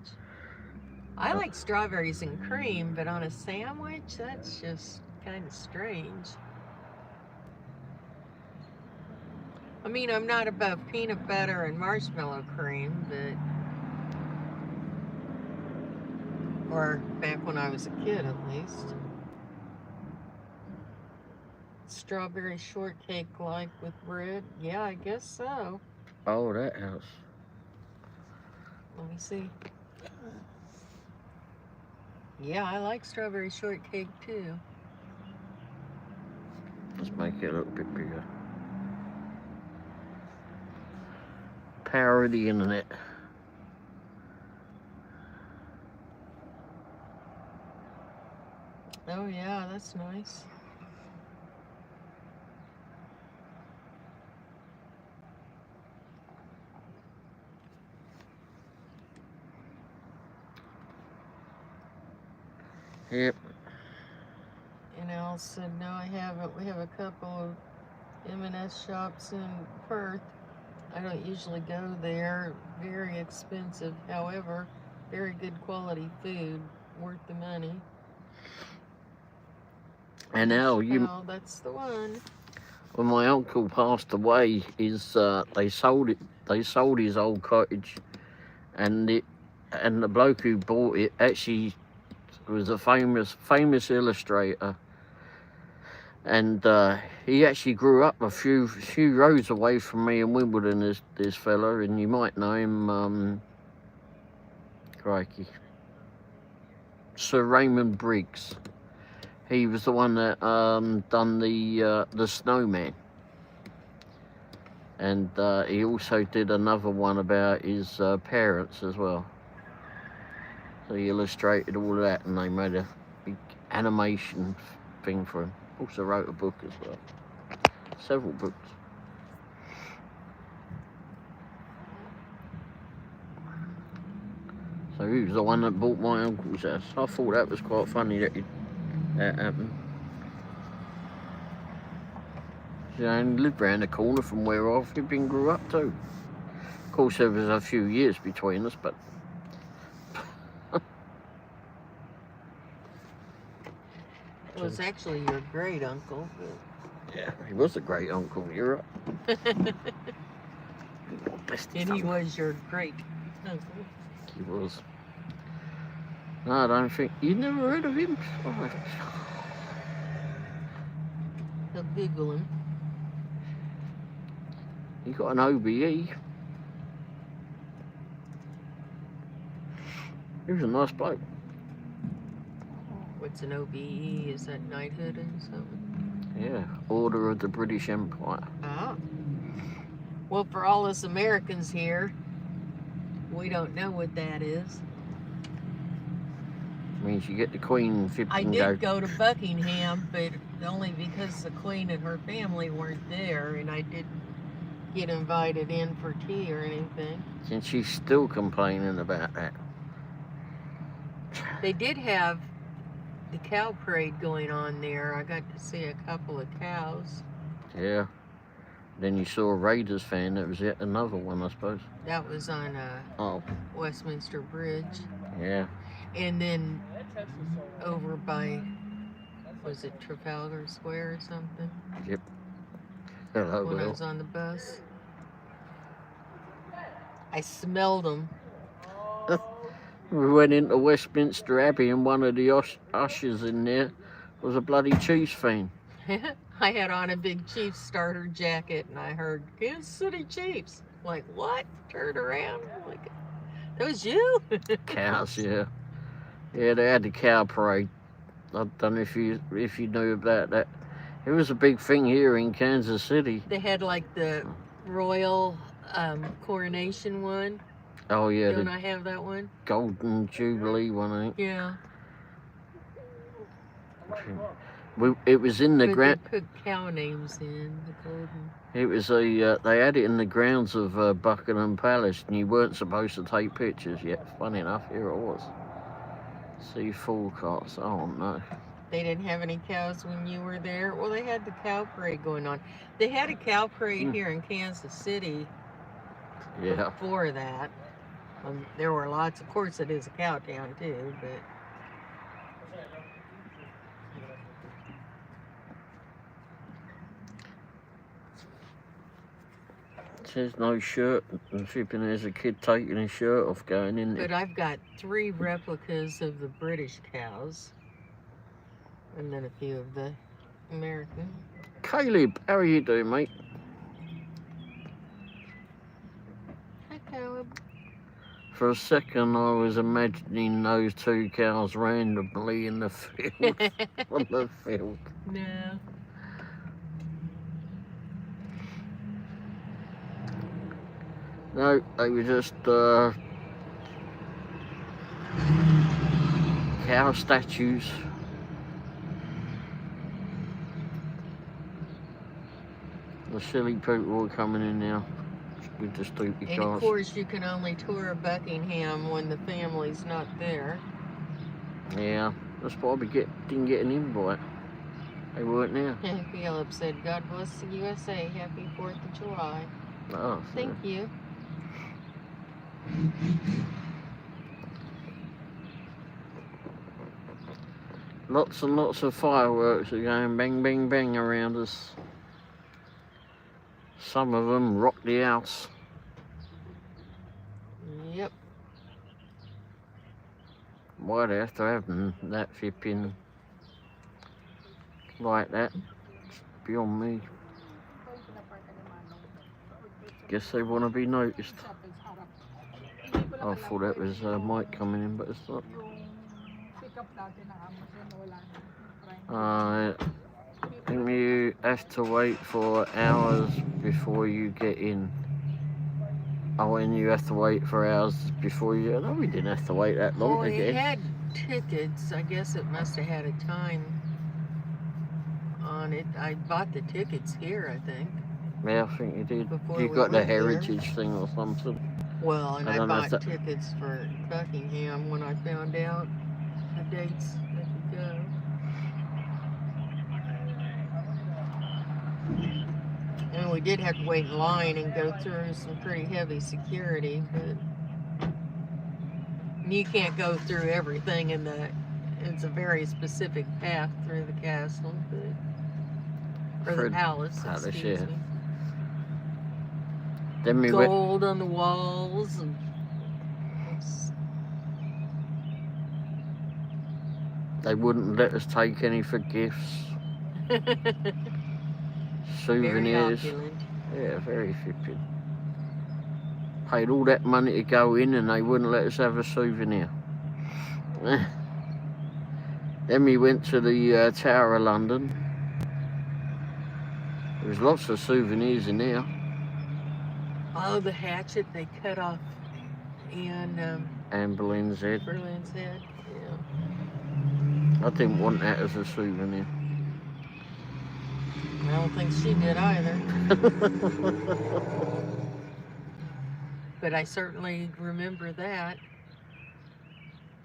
I like strawberries and cream, but on a sandwich, that's just kind of strange. I mean, I'm not above peanut butter and marshmallow cream, but... Or back when I was a kid, at least. Strawberry shortcake like with bread? Yeah, I guess so.
Oh, that house.
Let me see. Yeah, I like strawberry shortcake too.
Let's make it a little bit bigger. Power of the internet.
Oh yeah, that's nice.
Yep.
And Al said, no, I haven't. We have a couple of M&S shops in Perth. I don't usually go there. Very expensive. However, very good quality food. Worth the money.
And now
that's the one.
When my uncle passed away, they sold it. They sold his old cottage, and the bloke who bought it actually was a famous illustrator, and he actually grew up a few roads away from me in Wimbledon. This fella, and you might know him, crikey, Sir Raymond Briggs. He was the one that done the Snowman, and he also did another one about his parents as well. So he illustrated all of that, and they made a big animation thing for him. Also wrote a book as well, several books. So he was the one that bought my uncle's house. I thought that was quite funny that happened. He only lived round the corner from where I've been grew up too. Of course, there was a few years between us, but
it was actually your great uncle. But...
yeah, he was a great uncle. You're right.
And he was your great uncle.
He was. No, I don't think you never heard of him. Oh.
He'll Google him.
He got an OBE. He was a nice bloke.
What's an OBE? Is that knighthood or something?
Yeah, Order of the British Empire.
Ah. Well, for all us Americans here, we don't know what that is.
Means you get the Queen
I
flipping
did go to Buckingham, but only because the Queen and her family weren't there, and I didn't get invited in for tea or anything.
And she's still complaining about that.
They did have the cow parade going on there. I got to see a couple of cows.
Yeah. Then you saw a Raiders fan. That was yet another one, I suppose.
That was on Westminster Bridge.
Yeah.
And then over by, was it Trafalgar Square or something?
Yep. Hello,
when I
Will.
was on the bus. I smelled them.
We went into Westminster Abbey and one of the ushers in there was a bloody Chiefs fan.
I had on a big Chiefs starter jacket and I heard Kansas City Chiefs. Like, what? Turned around. I'm like, that was you?
Cows, yeah. Yeah, they had the cow parade. I don't know if you knew about that. It was a big thing here in Kansas City.
They had like the royal coronation one.
Oh yeah.
Don't I have that one?
Golden Jubilee one, I think.
Yeah.
It was in the ground.
They put cow names in the golden.
It was they had it in the grounds of Buckingham Palace, and you weren't supposed to take pictures yet. Funny enough, here it was. See full carts. Oh no.
They didn't have any cows when you were there. Well, they had the cow parade going on. They had a cow parade here in Kansas City.
Yeah.
Before that, there were lots. Of course, it is a cow town too, but.
There's no shirt, and flipping there's a kid taking his shirt off going in there.
But I've got 3 replicas of the British cows, and then a few of the American.
Caleb, how are you doing, mate?
Hi, Caleb.
For a second, I was imagining those 2 cows randomly in the field. On the field.
No.
No, they were just cow statues. The silly people are coming in now with the stupid cars.
And of course, you can only tour Buckingham when the family's not there.
Yeah, that's why we didn't get an invite. They weren't there.
Caleb said, "God bless the USA. Happy 4th of July."
Oh,
Thank you.
Lots and lots of fireworks are going bang, bang, bang around us. Some of them rock the house.
Yep.
Why they have to have them that flipping like that? It's beyond me. Guess they want to be noticed. I thought that was Mike coming in, but it's not. I think you have to wait for hours before you get in. Oh, and you have to wait for hours before you... No, we didn't have to wait that long
to
get in.
It had tickets. I guess it must have had a time on it. I bought the tickets here, I think.
Yeah, I think you did.
Before
You
we
got the
went there.
heritage thing or something.
Well, and I bought
that...
tickets for Buckingham when I found out the dates I could go. And we did have to wait in line and go through some pretty heavy security, but you can't go through everything in the... It's a very specific path through the castle, but... Or the palace, excuse me.
Then we
gold on the walls and
they wouldn't let us take any for gifts. Souvenirs.
Very opulent.
Yeah, very flipping. Paid all that money to go in and they wouldn't let us have a souvenir. Then we went to the Tower of London. There was lots of souvenirs in there.
Oh, the hatchet they cut off
Anne Boleyn's head.
Berlin's head. Yeah.
I didn't want that as a souvenir.
I don't think she did either. But I certainly remember that.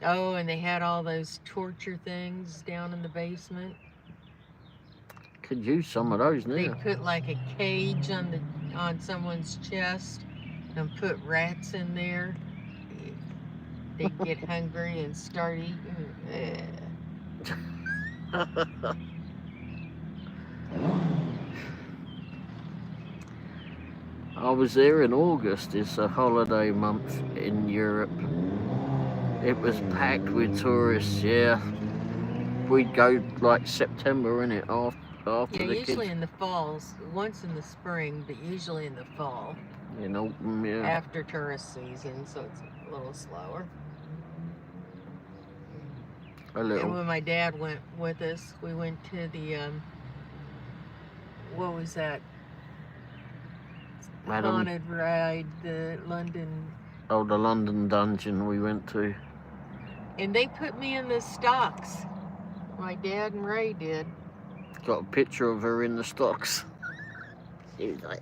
Oh, and they had all those torture things down in the basement.
Could use some of those now.
They put like a cage on someone's chest and put rats in there. They'd get hungry and start eating.
I was there in August. It's a holiday month in Europe. It was packed with tourists, yeah. We'd go like September, innit, after the
usually
kids.
in the falls, once in the spring, but usually in the fall.
In autumn, yeah.
After tourist season, so it's a little slower.
A little.
And when my dad went with us, we went to the, what was that? Haunted ride, the London.
Oh, the London Dungeon we went to.
And they put me in the stocks. My dad and Ray did.
Got a picture of her in the stocks. She was like,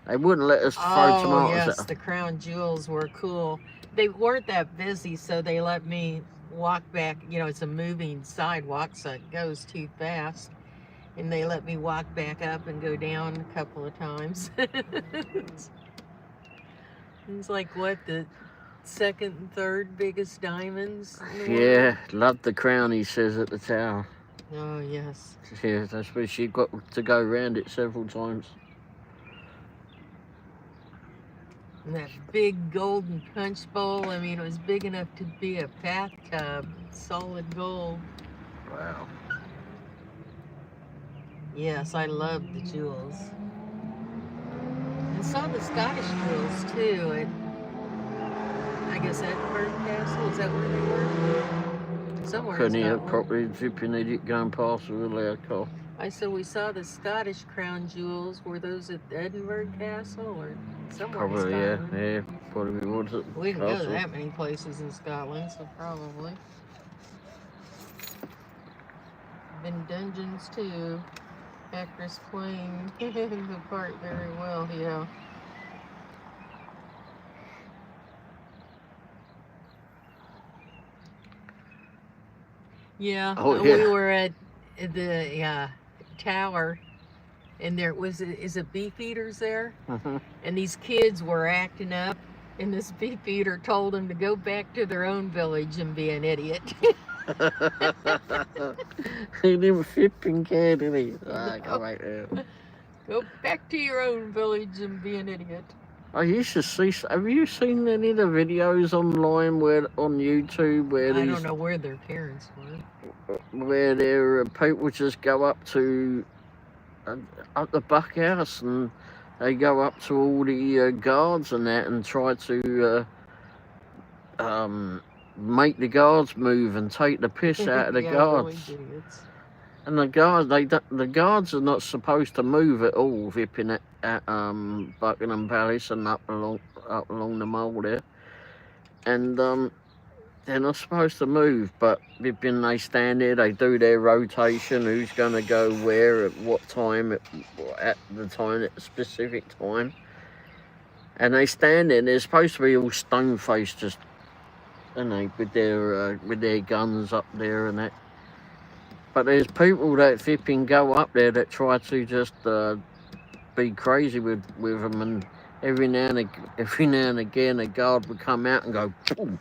they wouldn't let us throw tomatoes at
yes,
her.
the crown jewels were cool. They weren't that busy, so they let me walk back. You know, it's a moving sidewalk, so it goes too fast. And they let me walk back up and go down a couple of times. It's like, what, the second and third biggest diamonds in the world?
Yeah, loved the crown, he says, at the tower.
Oh, yes.
Yeah, that's where she got to go around it several times.
And that big golden punch bowl, I mean, it was big enough to be a bathtub, solid gold.
Wow.
Yes, I loved the jewels. And saw the Scottish jewels, too, at, I guess, Edinburgh Castle. Is that where they were? Somewhere
Couldn't
in
hear
Scotland.
properly, zipping idiot going past with a loud car.
I said we saw the Scottish crown jewels. Were those at Edinburgh Castle or somewhere
Probably,
in Scotland?
yeah, probably was at
We didn't go to
castle.
that many places in Scotland, so probably. Been dungeons too. Actress playing the part very well, yeah. Yeah,
Oh,
we
yeah.
were at the tower, and there was is it beefeaters there?
Mm-hmm.
And these kids were acting up, and this beefeater told them to go back to their own village and be an idiot.
He didn't flipping care, did he? Ah, go right there.
Go back to your own village and be an idiot.
I used to see. Have you seen any of the videos online on YouTube where
I
these,
don't know where their parents were.
where their people just go up to up the buckhouse and they go up to all the guards and that and try to make the guards move and take the piss out of the
Yeah,
guards.
really idiots.
And the guards are not supposed to move at all, vipping at Buckingham Palace and up along the mole there. And they're not supposed to move, but vipping, they stand there, they do their rotation, who's going to go where, at what time, at the specific time. And they stand there, and they're supposed to be all stone-faced, just, with their guns up there and that. But there's people that flipping go up there that try to just be crazy with them, and every now and again a guard would come out and go boom.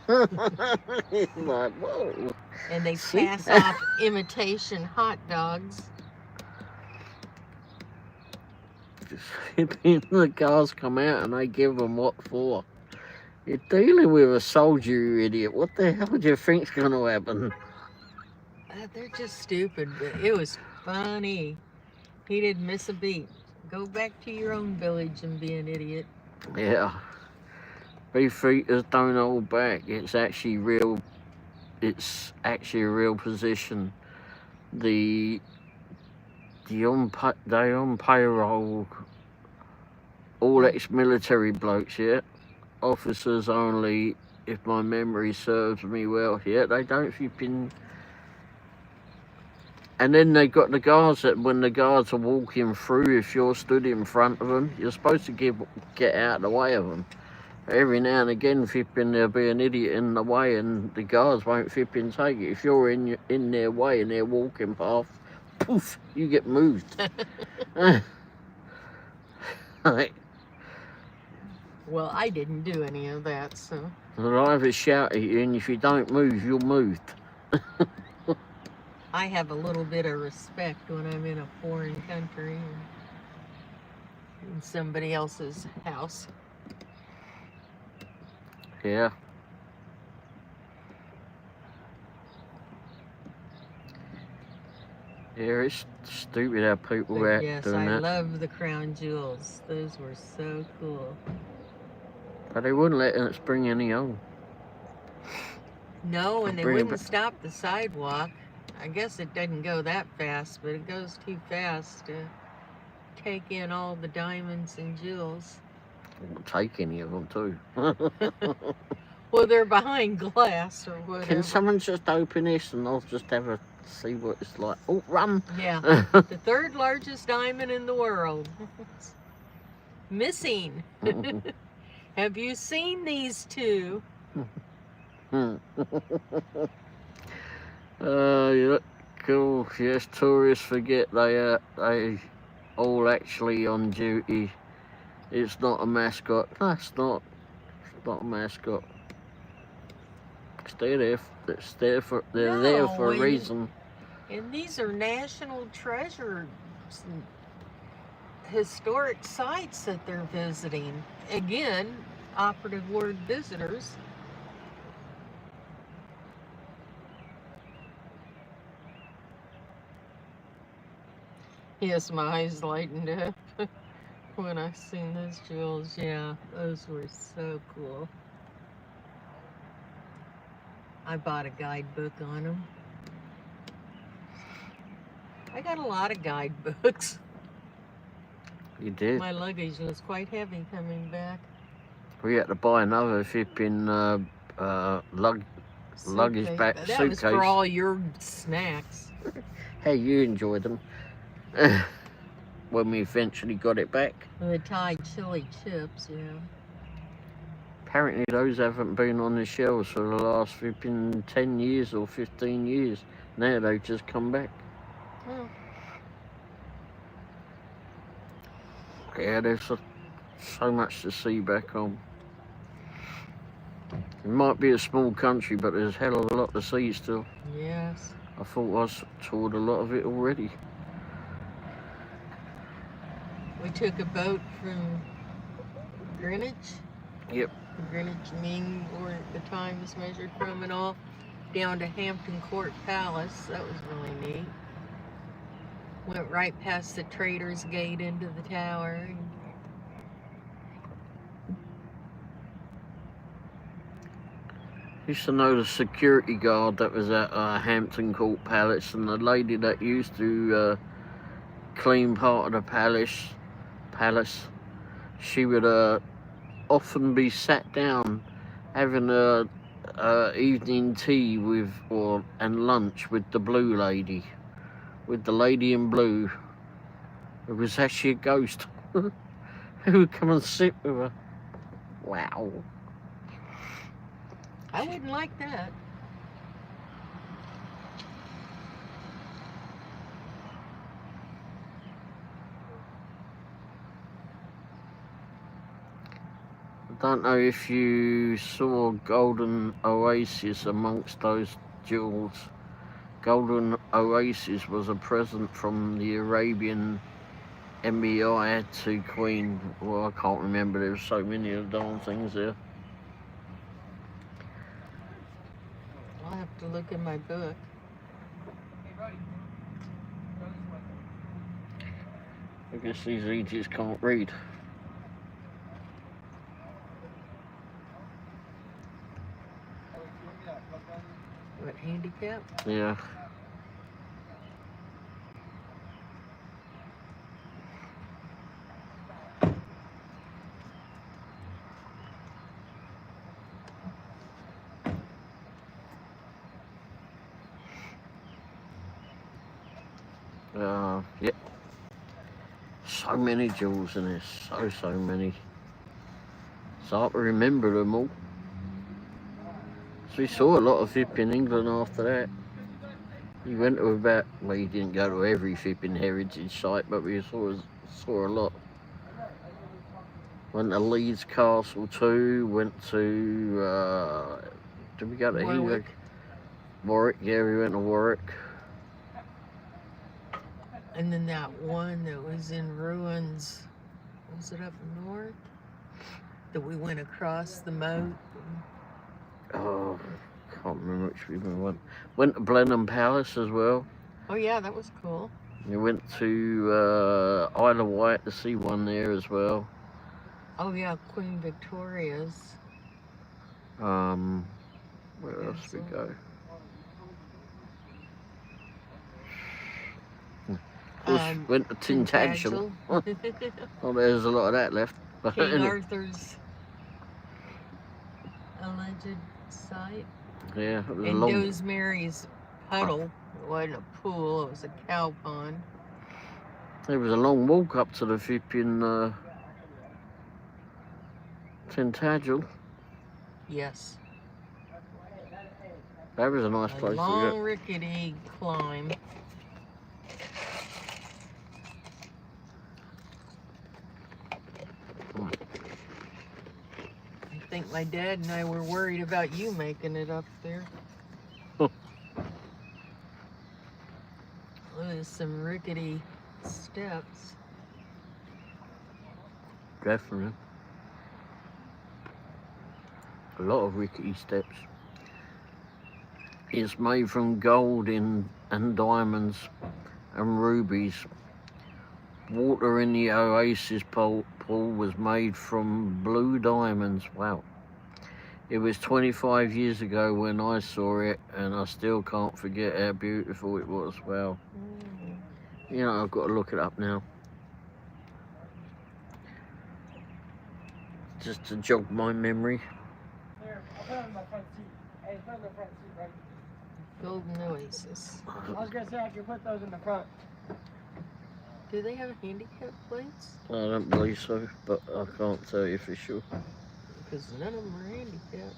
It's like, whoa.
And they pass off imitation hot dogs.
The guards come out and they give them what for. You're dealing with a soldier, you idiot. What the hell do you think's going to happen?
They're just stupid, but it was funny. He didn't miss a beat. Go back to your own village and be an idiot.
Yeah. Beefeaters don't hold back. It's actually real. It's actually a real position. They on payroll all ex-military blokes, yeah. Officers only, if my memory serves me well. Yeah, they don't flipping. And then they got the guards that when the guards are walking through, if you're stood in front of them, you're supposed to get out of the way of them. Every now and again, flipping, there'll be an idiot in the way, and the guards won't flipping take it. If you're in their way and they're walking past, poof, you get moved. Like,
Well, I didn't do any of that, so.
they'll either shout at you, and if you don't move, you're moved.
I have a little bit of respect when I'm in a foreign country and in somebody else's house.
Yeah. Yeah, it's stupid how people
But
act
yes,
doing
I
that.
love the crown jewels. Those were so cool.
But they wouldn't let us bring any home.
No, and they
Bring it
wouldn't
back.
stop the sidewalk. I guess it doesn't go that fast, but it goes too fast to take in all the diamonds and jewels.
Won't take any of them too.
Well, they're behind glass or whatever.
Can someone just open this and I'll just have a see what it's like? Oh, rum.
Yeah, the third largest diamond in the world. Missing. Have you seen these two?
Yeah, cool. Yes, tourists forget they all actually on duty. It's not a mascot. No, it's not. It's not a mascot. They're there. They're there for a reason.
And these are national treasures, historic sites that they're visiting. Again, operative word, visitors. Yes, my eyes lightened up when I seen those jewels. Yeah, those were so cool. I bought a guidebook on them. I got a lot of guidebooks.
You did.
My luggage was quite heavy coming back.
We had to buy another flipping luggage back
That
suitcase.
was for all your snacks.
Hey, you enjoyed them. When we eventually got it back.
The Thai chili chips, yeah.
Apparently those haven't been on the shelves for the last flipping 10 years or 15 years. Now they've just come back.
Oh.
Yeah, there's so much to see back home. It might be a small country, but there's a hell of a lot to see still.
Yes.
I thought I toured a lot of it already.
We took a boat from Greenwich.
Yep.
The Greenwich Mean, where the time is measured from and all, down to Hampton Court Palace. That was really neat. Went right past the Trader's Gate into the tower.
Used to know the security guard that was at Hampton Court Palace, and the lady that used to clean part of the palace, she would often be sat down having a evening tea and lunch with the blue lady, with the lady in blue. It was actually a ghost who would come and sit with her. Wow.
I wouldn't like that.
I don't know if you saw Golden Oasis amongst those jewels. Golden Oasis was a present from the Arabian Emir to Queen. Well, I can't remember, there's so many of the darn things there.
I'll have to look in my book.
I guess these idiots can't read.
What, handicap?
Yeah. Yep. So many jewels in this. So many. It's hard to remember them all. So we saw a lot of FIP in England after that. We went to about, well, you didn't go to every FIP heritage site, but we saw a lot. Went to Leeds Castle too, went to, did we go to
Warwick.
Warwick, yeah, we went to Warwick.
And then that one that was in ruins, was it up north? That we went across the moat.
Oh, can't remember which we went. Went to Blenheim Palace as well.
Oh yeah, that was cool.
We went to Isle of Wight to see one there as well.
Oh yeah, Queen Victoria's.
Where else we go? Went to Tintagel. Oh, there's a lot of that left.
King Arthur's alleged site.
Yeah, it was
and
long.
Rosemary's Puddle. It wasn't a pool, it was a cow pond.
It was a long walk up to the FIP in Tintagel.
Yes.
That was a nice place to go.
Long rickety climb. I think my dad and I were worried about you making it up there. There's some rickety steps.
Definitely. A lot of rickety steps. It's made from gold and diamonds and rubies. Water in the oasis pool was made from blue diamonds. Wow. It was 25 years ago when I saw it, and I still can't forget how beautiful it was. Wow. You know, I've got to look it up now. Just to jog my memory.
Here, I'll put it on my front seat. Hey, put it on the front seat, right?
Golden Oasis.
I was gonna say I can put those in the front.
Do they have handicap plates?
I don't believe so, but I can't tell you for sure.
Because none of them are handicapped.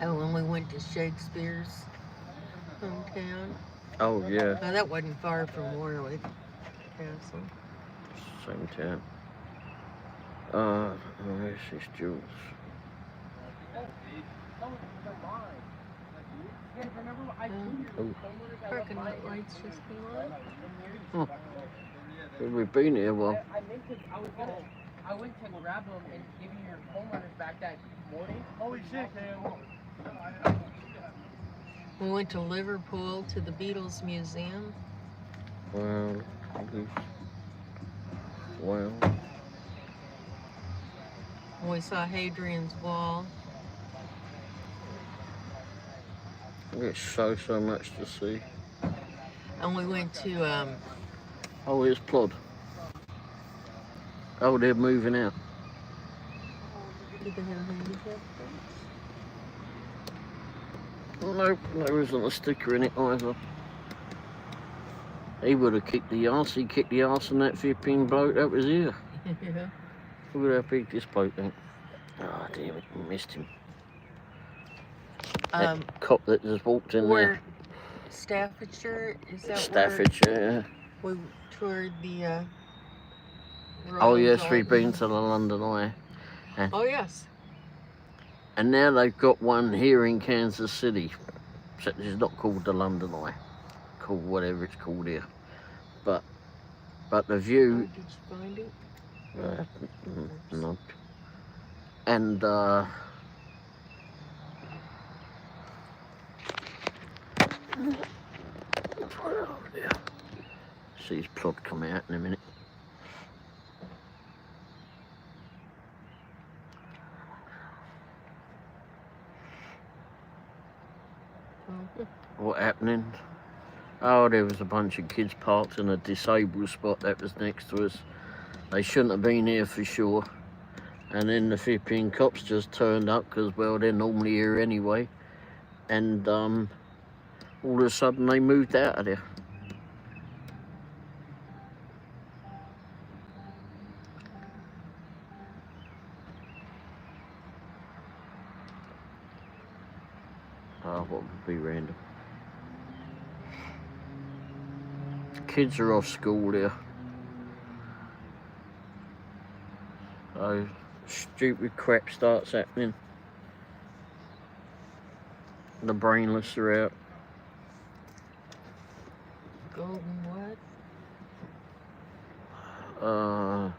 Oh, when we went to Shakespeare's hometown.
Oh, yeah.
No, that wasn't far from Warwick Castle.
Same town. Oasis Jewels.
Parking lot lights just came on.
Huh. Well, we've been here, well.
I went to grab them and give you your home runners back that morning. Holy shit, man.
We went to Liverpool to the Beatles Museum.
Wow. Wow.
We saw Hadrian's Wall.
There's so much to see.
And we went to,
Oh, here's Plod. Oh, they're moving out.
did they have handicap plates?
Nope, there isn't a sticker in it either. He would have kicked the arse. He kicked the arse on that flipping bloke that was here.
Yeah.
Look at how big this bloke is. Oh, damn it, I missed him. That cop that just walked in there.
Staffordshire, is that
Staffordshire,
where we toured the
Oh yes,
Royal
we've been
Garden?
to the London Eye.
Oh yes.
And now they've got one here in Kansas City. Except it's not called the London Eye. Called whatever it's called here. But the view...
Did you find it?
No. And see his plot come out in a minute. What happening? Oh, there was a bunch of kids parked in a disabled spot that was next to us. They shouldn't have been here for sure. And then the flipping cops just turned up because, well, they're normally here anyway. And all of a sudden they moved out of there. Oh, what would be random? Kids are off school there. So stupid crap starts happening. The brainless are out.
Golden what?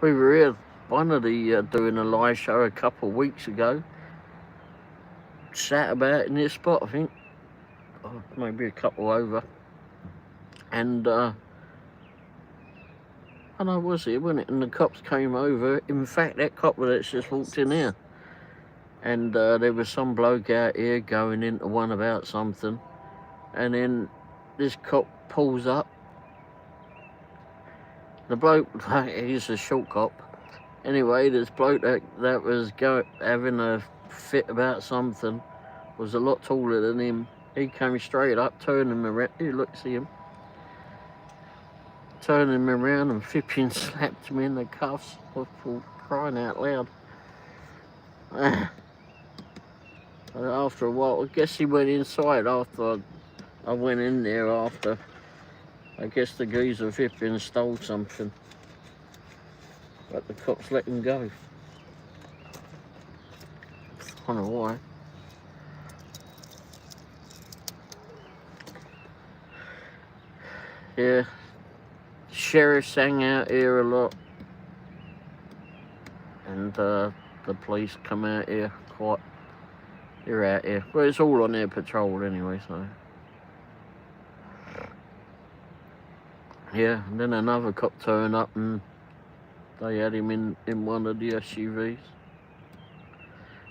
We were here, one of the doing a live show a couple of weeks ago. Sat about in this spot, I think. Oh, maybe a couple over. And I know it was here, wasn't it? And the cops came over. In fact, that cop that's just walked in here. And there was some bloke out here going into one about something. And then this cop pulls up. The bloke, he's a short cop. Anyway, this bloke that was having a fit about something was a lot taller than him. He came straight up, turning him around. Hey, look, see him. Turning him around and flipping slapped him in the cuffs for crying out loud. After a while, I guess he went inside after I went in there after. I guess the geezer flipping stole something. But the cops let him go. I don't know why. Yeah. Sheriffs hang out here a lot. And the police come out here quite. They're out here. Well, it's all on their patrol anyway, so. Yeah, and then another cop turned up and they had him in one of the SUVs.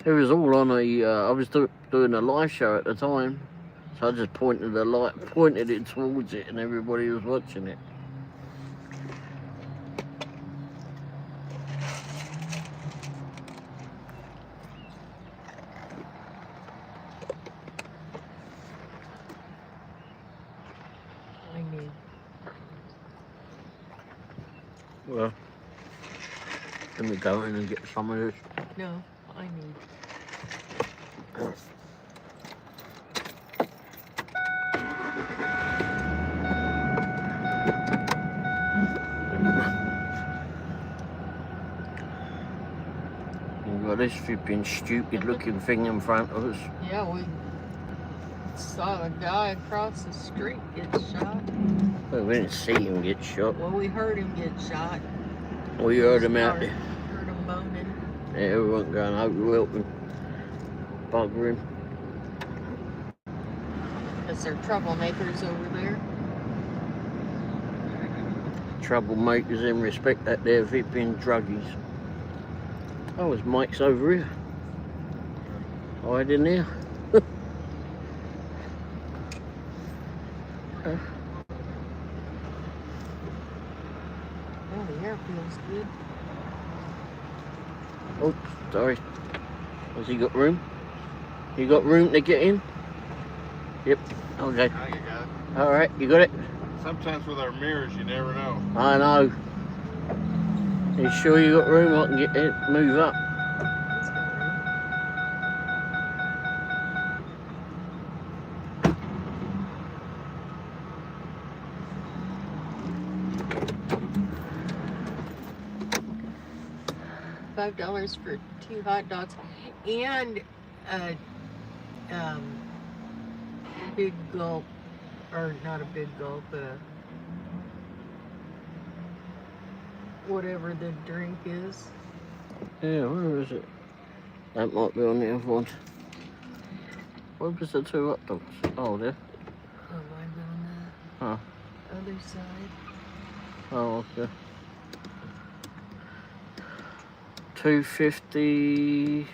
It was all on I was doing a live show at the time, so I just pointed it towards it, and everybody was watching it.
I need.
Well, let me go in and get some of this.
No, I need.
You've got this flipping stupid looking thing in front of us.
Yeah, we saw a guy across the street get shot.
Well, we didn't see him get shot.
Well, we heard him get shot.
We heard him out there.
Heard him moaning.
Yeah, we weren't going over to help him. Bugger him.
Is there troublemakers over there?
Troublemakers in respect that they're flipping druggies. Oh, his Mike's over here. Hide in there.
Oh, the air feels good.
Oh, sorry. Has he got room? You got room to get in? Yep. Okay.
Now you got it.
All right, you got it?
Sometimes with our mirrors, you never know.
I know. You sure you got room? I can get in, move up.
He's got room. $5 for 2 hot dogs and a big gulp, or not a big gulp, whatever the drink is.
Yeah, where is it? That might be on the other one. Where was the 2 hot dogs? Oh, there.
Oh, I'm on
Huh.
the other side.
Oh, okay. $2.50.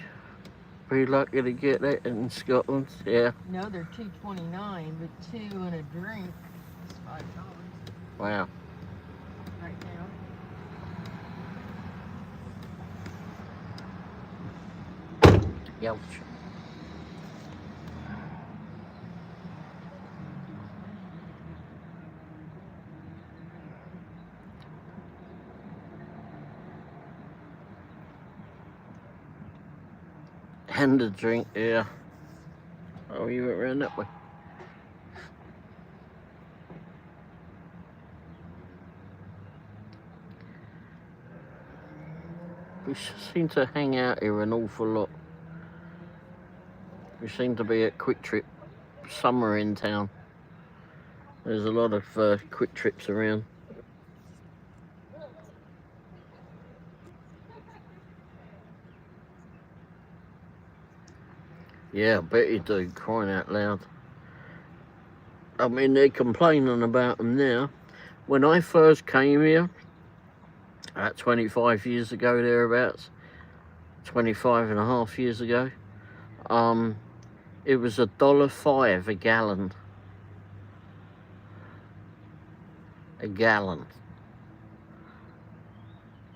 be lucky to get that in Scotland. Yeah.
No, they're $2.29, but 2 and a drink is $5
Wow.
right now.
Ouch. And a drink, yeah. Oh, you went round that way. We seem to hang out here an awful lot. We seem to be at Quick Trip somewhere in town. There's a lot of Quick Trips around. Yeah, I bet you do, crying out loud. I mean, they're complaining about them now. When I first came here, about 25 years ago, thereabouts, 25 and a half years ago, it was $1.05 a gallon. A gallon.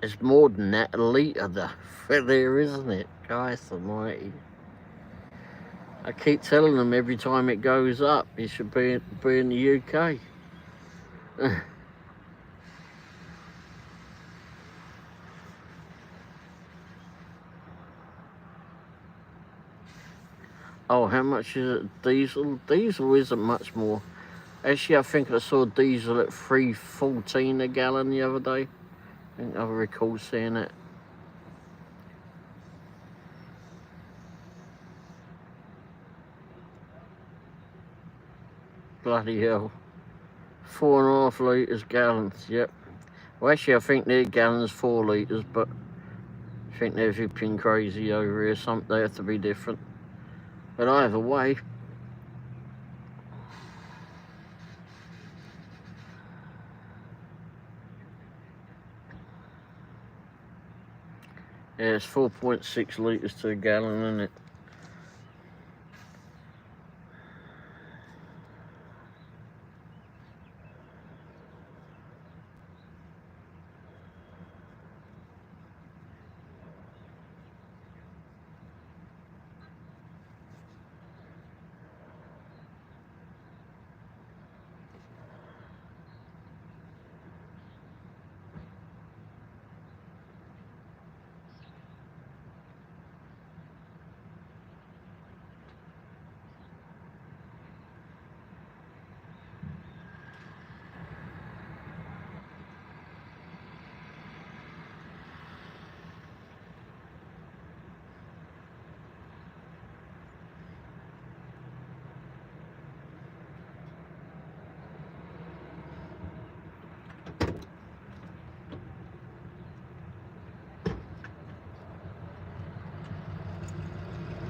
It's more than that, a litre though, for there, isn't it? Christ almighty. I keep telling them every time it goes up, it should be in the UK. Oh, how much is it? Diesel? Diesel isn't much more. Actually, I think I saw diesel at $3.14 a gallon the other day. I think I recall seeing it. Bloody hell. 4.5 litres gallons, yep. Well, actually, I think their gallon's 4 litres, but I think they're flipping crazy over here. They have to be different. But either way, yeah, it's 4.6 litres to a gallon, isn't it?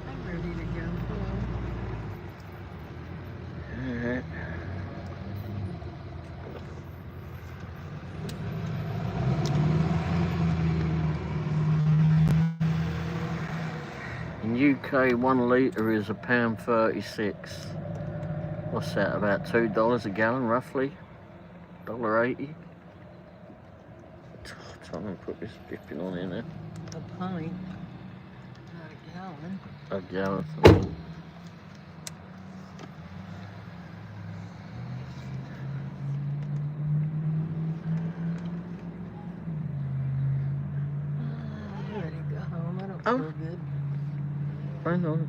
I'm ready to go.
Alright. In UK, 1 litre is £1.36. What's that, about $2 a gallon, roughly? $1.80. Trying to put this flipping on here now.
A pint, not a gallon.
A gallon.
I'm ready to go home. I don't
Oh.
feel good.
Hang on.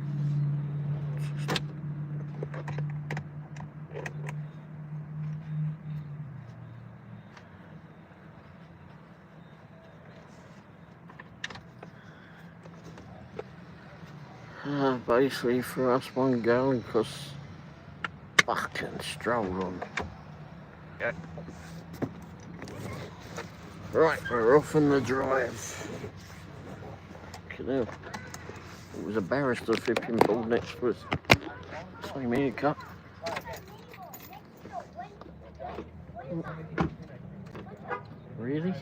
Basically, for us, 1 gallon costs fucking stroll on. Yeah. Right, we're off on the drive. It was a barrister flipping pulled next to us. Same haircut. Really?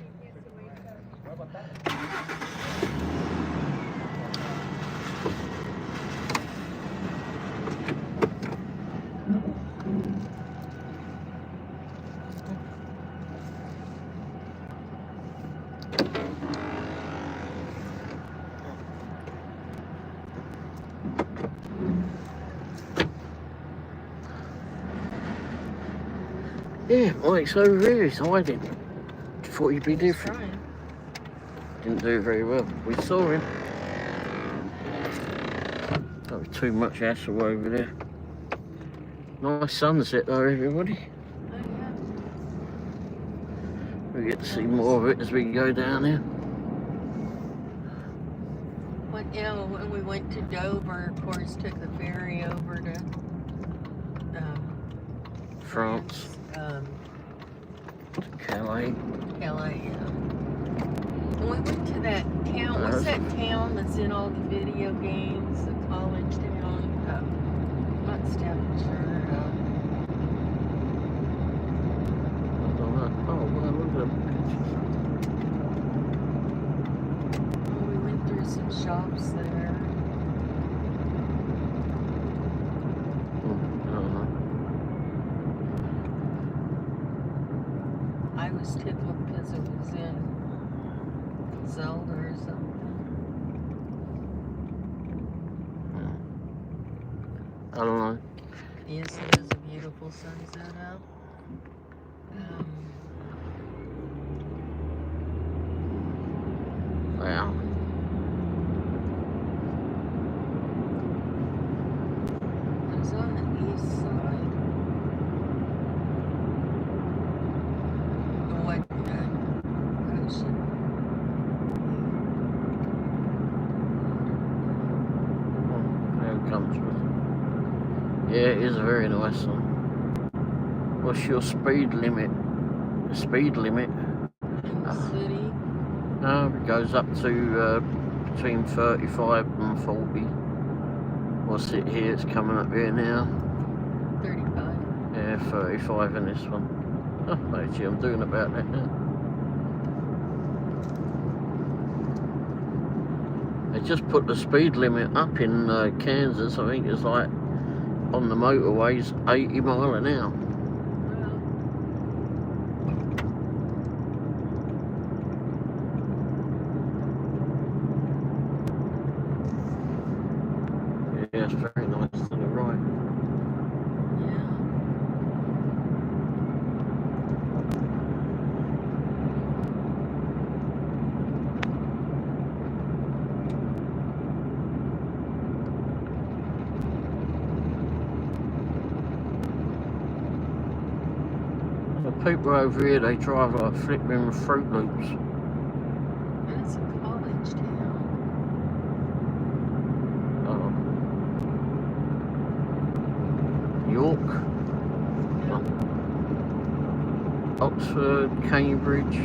Yeah, Mike's over here, he's hiding. Thought he'd be
He's
different.
trying.
Didn't do very well. We saw him. That was too much hassle over there. Nice sunset though, everybody.
Oh, yeah.
We get to see more of it as we go down here.
When we went to Dover, of course, took the ferry over to
France, Calais.
Calais, yeah. And we went to that town. What's that town that's in all the video games? The college town? Not Staffordshire.
Oh, well, look at them.
We went through some shops there. I was tickled because it was in Zelda or something.
I don't know.
Yes, it is a beautiful sunset out.
Yeah.
It was on the east side. What ocean?
There it comes with. Yeah, it is a very nice one. What's your speed limit? The speed limit?
In the city.
It goes up to between 35 and 40. What's it here? It's coming up here now.
35.
Yeah, 35 in this one. Oh, actually, I'm doing about that now. They just put the speed limit up in Kansas. I think it's like on the motorways 80 mile an hour. Yeah, it's very nice to the right. People over here, they drive like flipping Fruit Loops.
That's a college town.
York, Oxford, Cambridge.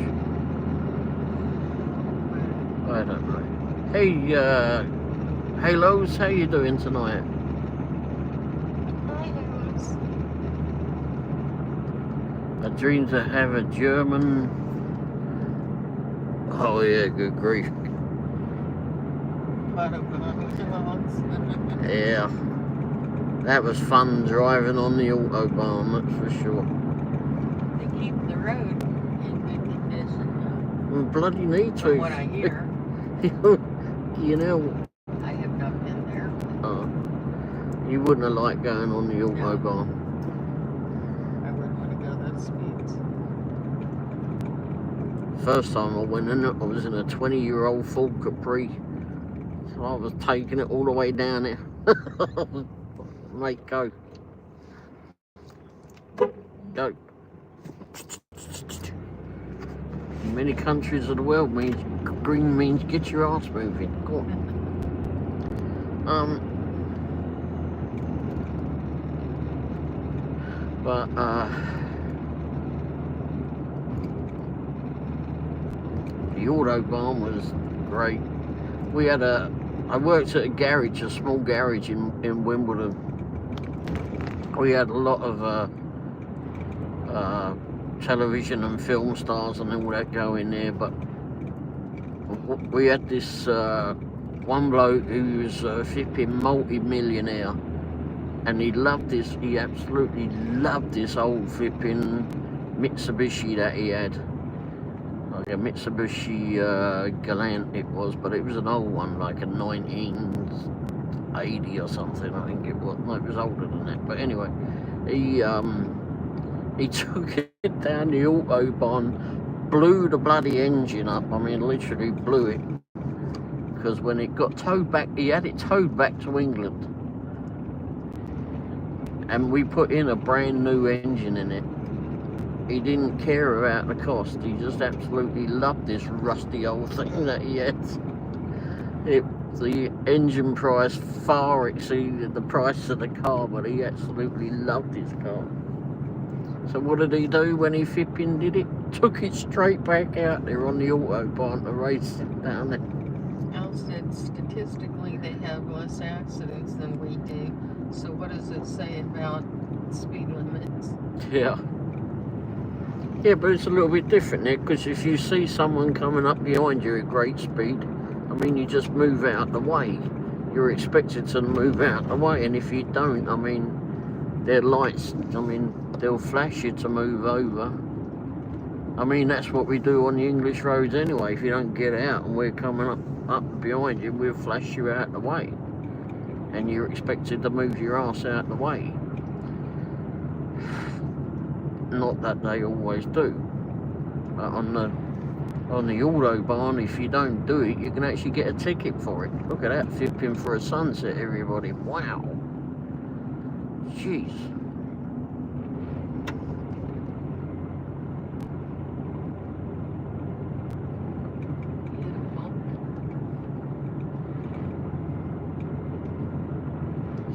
I don't know. Hey, Halos, how you doing tonight? I dream to have a German. Oh yeah, good grief. Yeah, that was fun driving on the Autobahn, that's for sure.
They keep the road in good condition.
We bloody need to.
From what I hear.
You know.
I have not been there.
You wouldn't have liked going on the Autobahn.
I wouldn't want to go those speeds.
First time I went in it, I was in a 20-year-old Ford Capri. So I was taking it all the way down there. Mate, go. Go. In many countries of the world means green means get your ass moving. Go on. But the Autobahn was great. We had I worked at a garage, a small garage in Wimbledon. We had a lot of television and film stars and all that go in there, but we had this one bloke who was a flipping multi-millionaire, and he absolutely loved this old flipping Mitsubishi that he had. Like a Mitsubishi Galant it was, but it was an old one, like a 1980 or something, I think it was. No, it was older than that. But anyway, He took it down the Autobahn, blew the bloody engine up. I mean, literally blew it. Because when it got towed back, he had it towed back to England. And we put in a brand new engine in it. He didn't care about the cost. He just absolutely loved this rusty old thing that he had. The engine price far exceeded the price of the car, but he absolutely loved his car. So what did he do when he flipping did it? Took it straight back out there on the Autobahn to race it down there.
Al said statistically they have less accidents than we do. So what does it say about speed limits?
Yeah. Yeah, but it's a little bit different there, because if you see someone coming up behind you at great speed, I mean, you just move out the way. You're expected to move out the way, and if you don't, I mean, their lights, I mean, they'll flash you to move over. I mean, that's what we do on the English roads anyway. If you don't get out and we're coming up behind you, we'll flash you out the way. And you're expected to move your ass out the way. Not that they always do, but on the Autobahn, if you don't do it, you can actually get a ticket for it. Look at that, flipping for a sunset, everybody. Wow. Jeez.
Beautiful.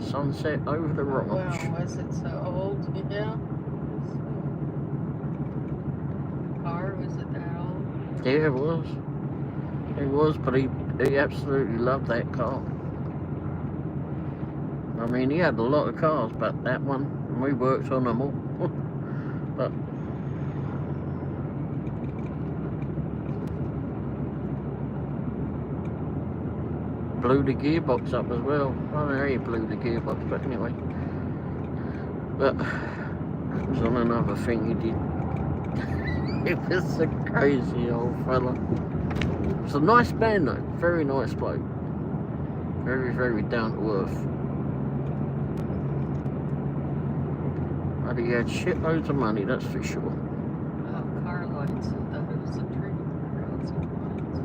Sunset over the rocks.
Wow, was it so old? Yeah. Car, was it that old?
Yeah, it was. It was, but he absolutely loved that car. I mean, he had a lot of cars, but that one, and we worked on them all. But blew the gearbox up as well. I don't know how he blew the gearbox, but anyway. But that was on another thing he did. He was a crazy old fella. It's a nice man though, very nice bloke. Very, very down to earth. But he had shitloads of money, that's for sure.
Oh, car lights. I thought it was a tree. Roads and lights.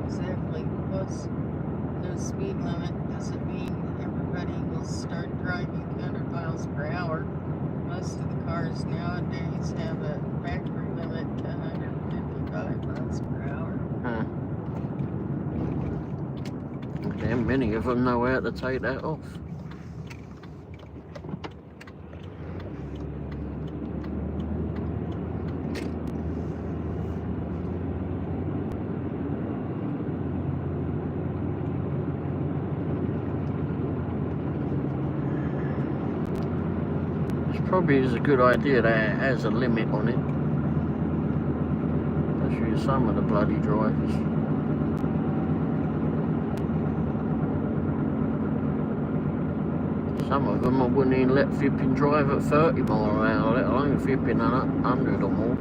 Exactly. Plus, no speed limit doesn't mean everybody will start driving 200 miles per hour. Most of the cars nowadays have a factory limit to 155 miles per hour.
Damn, many of them know how to take that off. Probably is a good idea that it has a limit on it. Especially some of the bloody drivers. Some of them I wouldn't even let flipping drive at 30 mile an hour, let alone flipping 100 or more.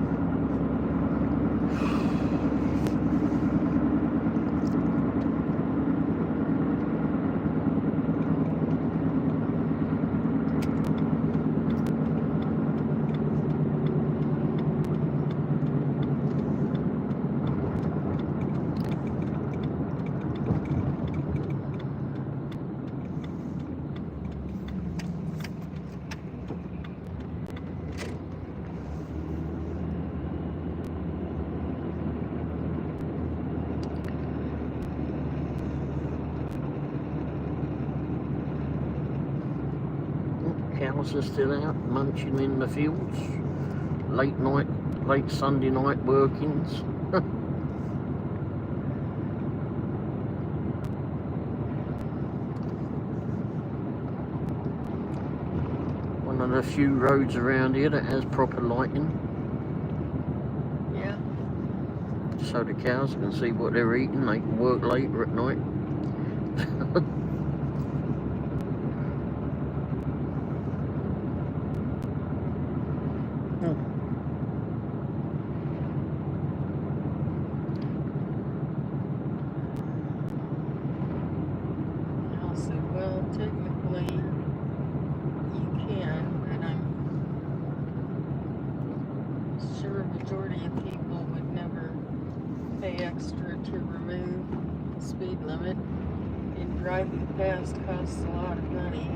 Cows are still out munching in the fields. Late Sunday night workings. One of the few roads around here that has proper lighting.
Yeah.
So the cows can see what they're eating. They can work later at night.
technically you can, but I'm sure a majority of people would never pay extra to remove the speed limit. And driving fast costs a lot of money.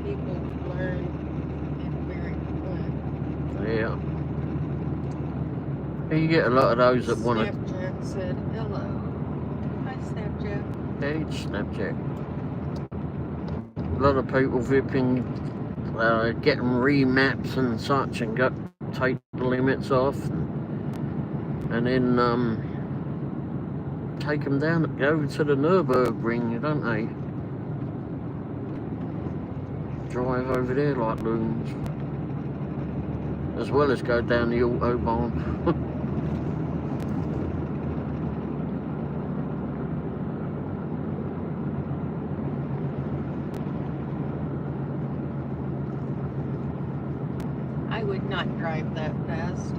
People learn it very quick.
Yeah. You get a lot of those that want to.
Snapchat said hello. Hi, Snapchat.
Hey, Snapchat. A lot of people vipping, getting remaps and such, and take the limits off, and then take them down over to the Nürburgring, don't they? Drive over there like loons, as well as go down the Autobahn.
I would not drive that fast.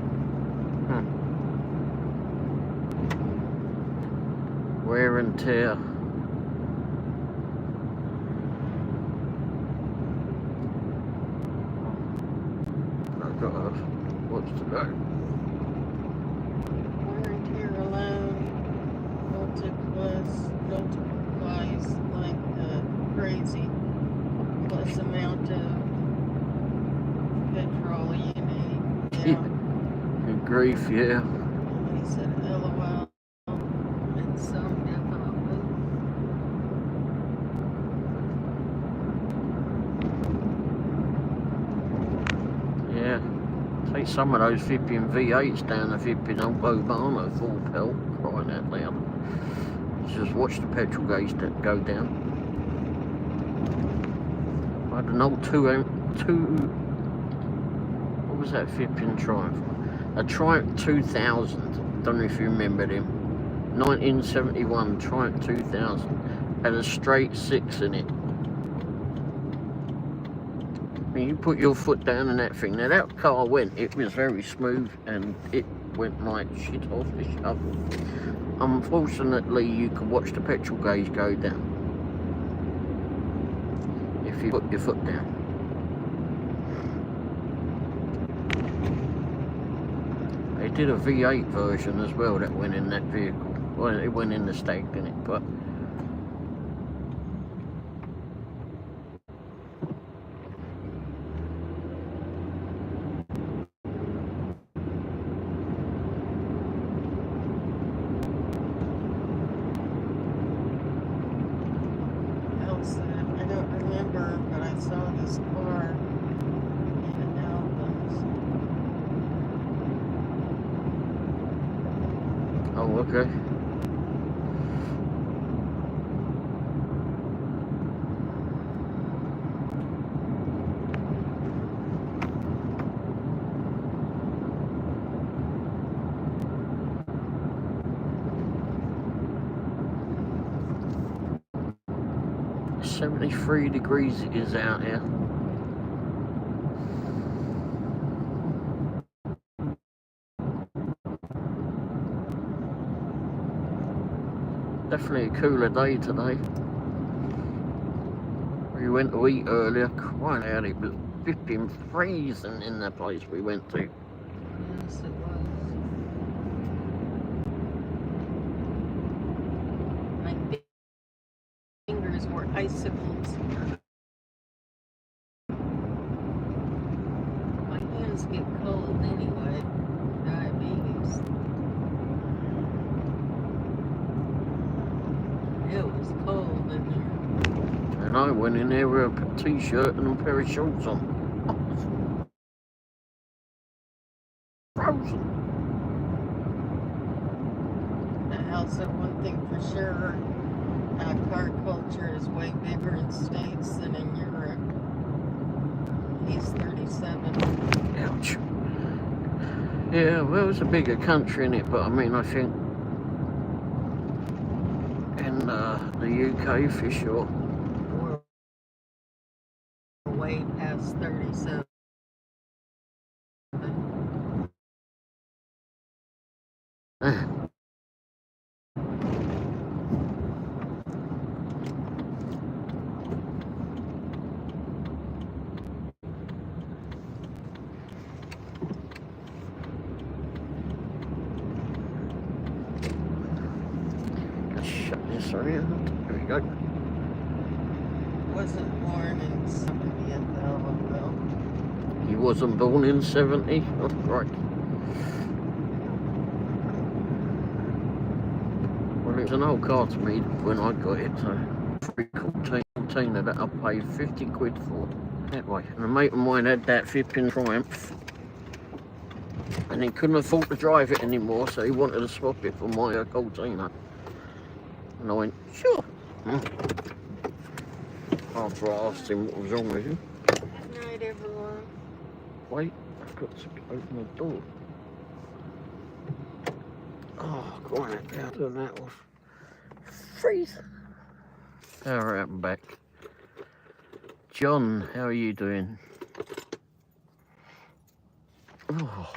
Wear and tear. I've got what's to go.
Wear and tear alone multiplies like crazy, plus amount of petrol you need. Yeah.
Good grief, yeah.
He said LOL. And some definitely.
Yeah. Take some of those flipping V8s down the flipping Autobahn at full pelt, crying out loud. Just watch the petrol gauge go down. I had an old what was that flipping Triumph? A Triumph 2000. Don't know if you remember them. 1971 Triumph 2000. Had a straight 6 in it. You put your foot down in that thing. Now that car went, it was very smooth and it went like shit off the shovel. Unfortunately, you can watch the petrol gauge go down if you put your foot down. They did a V8 version as well that went in that vehicle. Well, it went in the Stag, didn't it? But
I don't remember, but I saw this car in albums.
oh, okay. .73 degrees it is out here. Definitely a cooler day today. We went to eat earlier, crying out, it was flipping freezing in the place we went to.
Yes, it was. My fingers were icicles. My hands get cold anyway. Diabetes. It was cold in there.
And I went in there with a t-shirt and a pair of shorts on. Frozen.
Also, one thing for sure, car culture is way bigger in States than in Europe. He's 37.
Ouch. Yeah, well, it's a bigger country in it, but I mean, I think in the UK for sure.
We're way past 37.
this around. There we go.
Wasn't born in 70 at the Womble.
He wasn't born in 70. Oh, right. Well, it was an old car to me when I got it, so 314 that I paid 50 quid for that way. And a mate of mine had that flipping Triumph, and he couldn't afford to drive it anymore, so he wanted to swap it for my Cortina. And I went, sure. After I asked him what was wrong with him.
Good night, everyone.
Wait, I've got to open the door. Oh, quiet down. Turn that off. Freeze. Power out and back. John, how are you doing? Oh.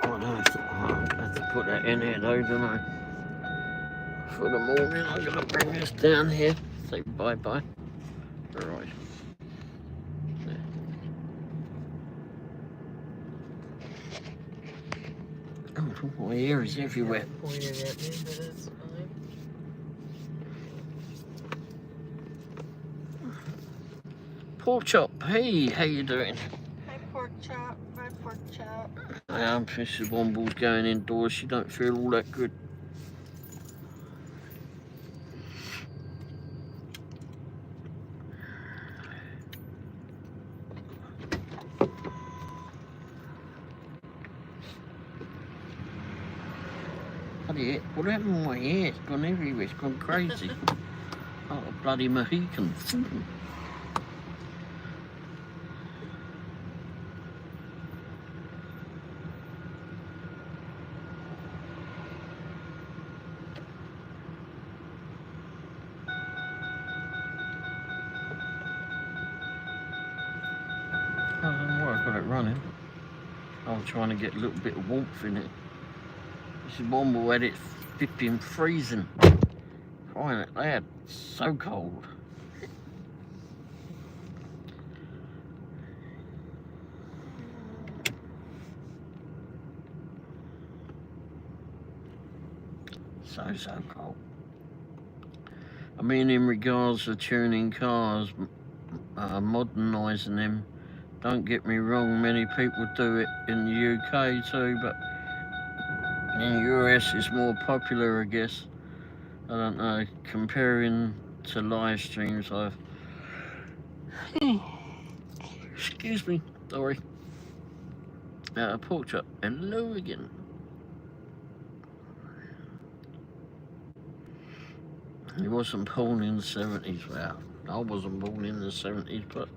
I have to put that in here though, don't I? For the morning, I'm going to bring this down here. Say bye-bye. Right. There. Oh, my hair is everywhere.
Pointed at me, but it's fine.
Pork chop, hey, how you doing?
Hi, pork chop. Hi, pork chop.
Mrs. Womble's going indoors. She don't feel all that good. Bloody heck, what happened to my hair? It's gone everywhere. It's gone crazy. Oh, a bloody Mohican. I don't know why I got it running. I was trying to get a little bit of warmth in it. This Womble had it flipping freezing. Crying it loud. So cold. So cold. I mean, in regards to tuning cars, modernising them, don't get me wrong, many people do it in the UK too, but in the US it's more popular, I guess. I don't know, comparing to live streams, I've... Excuse me, sorry. Pork chop, hello again. He wasn't born in the 70s, well, I wasn't born in the 70s, but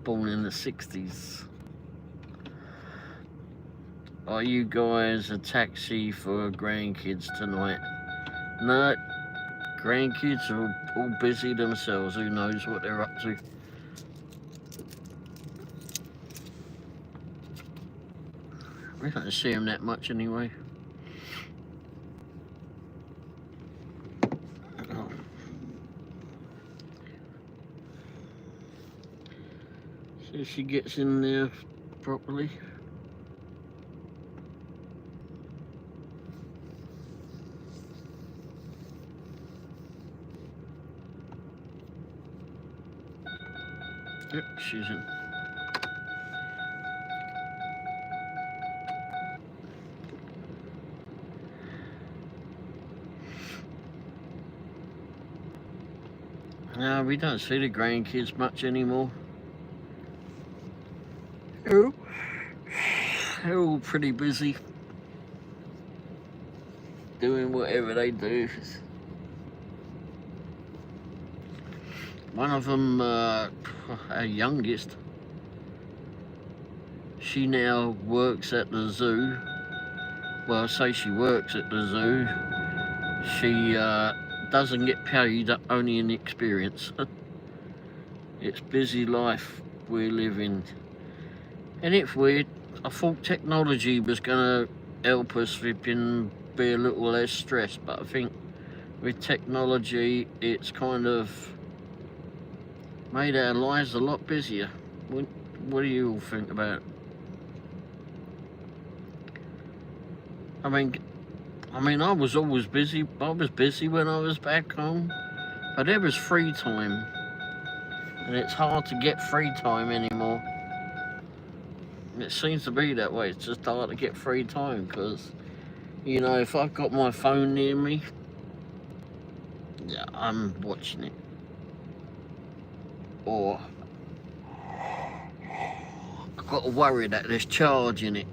born in the 60s. Are you guys a taxi for grandkids tonight? No, grandkids are all busy themselves. Who knows what they're up to? We don't see them that much anyway. Oh. See if she gets in there properly. Yep, she's in. No, we don't see the grandkids much anymore. They're all pretty busy doing whatever they do. One of them, our youngest, she now works at the zoo. Well, I say she works at the zoo. She doesn't get paid, only in experience. It's busy life we live in. And it's weird. I thought technology was going to help us flipping be a little less stressed, but I think with technology, it's kind of made our lives a lot busier. What do you all think about it? I mean, I was always busy. I was busy when I was back home, but there was free time, and it's hard to get free time anymore. It seems to be that way. It's just hard to get free time because, you know, if I've got my phone near me, yeah, I'm watching it. Or I've got to worry that there's charge in it.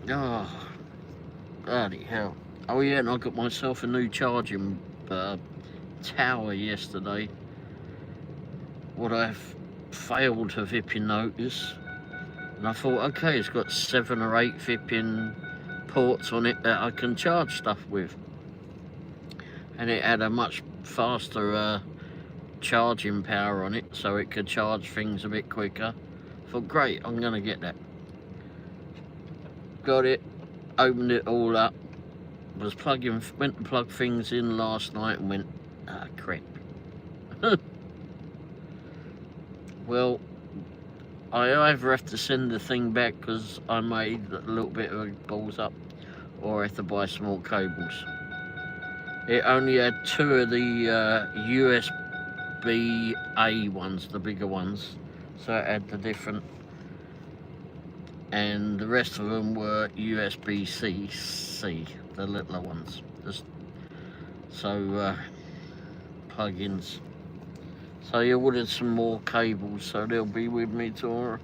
Oh, bloody hell. Oh yeah, and I got myself a new charging tower yesterday. What I've failed to flipping notice. And I thought, okay, it's got 7 or 8 flipping ports on it that I can charge stuff with. And it had a much faster charging power on it, so it could charge things a bit quicker. I thought, great, I'm gonna get that. Got it, opened it all up, went to plug things in last night and went, ah, crap. Well, I either have to send the thing back because I made a little bit of balls up, or I have to buy some more cables. It only had 2 of the USB-A ones, the bigger ones, so it had the different, and the rest of them were USB-C, the littler ones. So plug-ins. So you ordered some more cables, so they'll be with me tomorrow.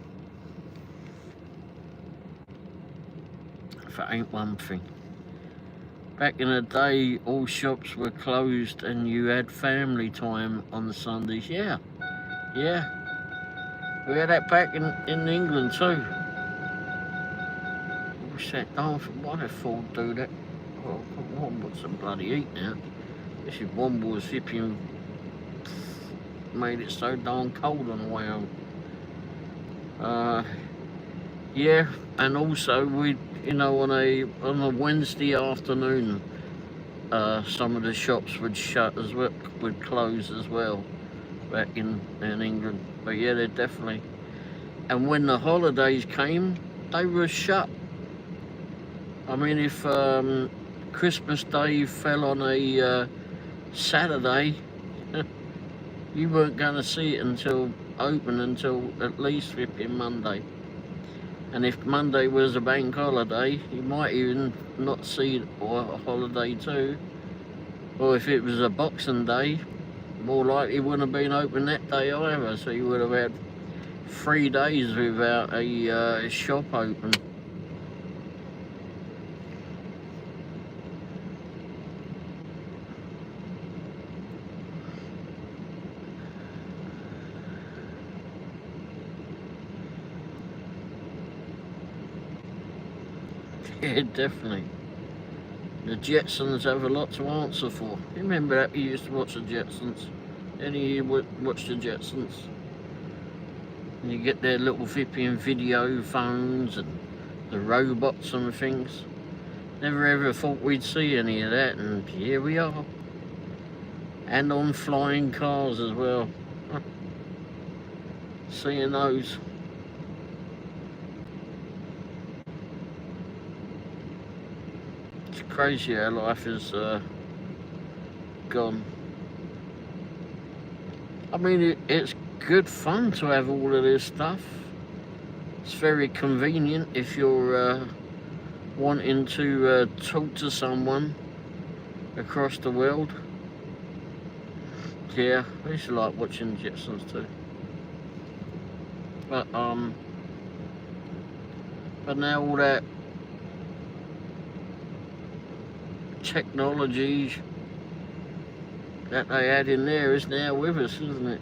If it ain't one thing. Back in the day, all shops were closed and you had family time on the Sundays. Yeah. We had that back in England too. We sat down for why the fool do that? Well, Womble's some bloody eat now. This is Womble's flipping made it so darn cold on the way home. Yeah, and also we, you know, on a Wednesday afternoon, some of the shops would shut as well, would close as well, back in England. But yeah, they're definitely. And when the holidays came, they were shut. I mean, if Christmas Day fell on a Saturday, you weren't going to see it until at least flipping Monday. And if Monday was a bank holiday, you might even not see it, or a holiday too. Or if it was a Boxing Day, more likely it wouldn't have been open that day either. So you would have had 3 days without a shop open. Yeah, definitely. The Jetsons have a lot to answer for. You remember that you used to watch the Jetsons? Any of you watch the Jetsons? And you get their little flipping video phones and the robots and things. Never ever thought we'd see any of that, and here we are. And on flying cars as well. Seeing those. It's crazy how life is gone. I mean, it's good fun to have all of this stuff. It's very convenient if you're wanting to talk to someone across the world. Yeah, I used to like watching Jetsons too. But now all that technology that they had in there is now with us, isn't it?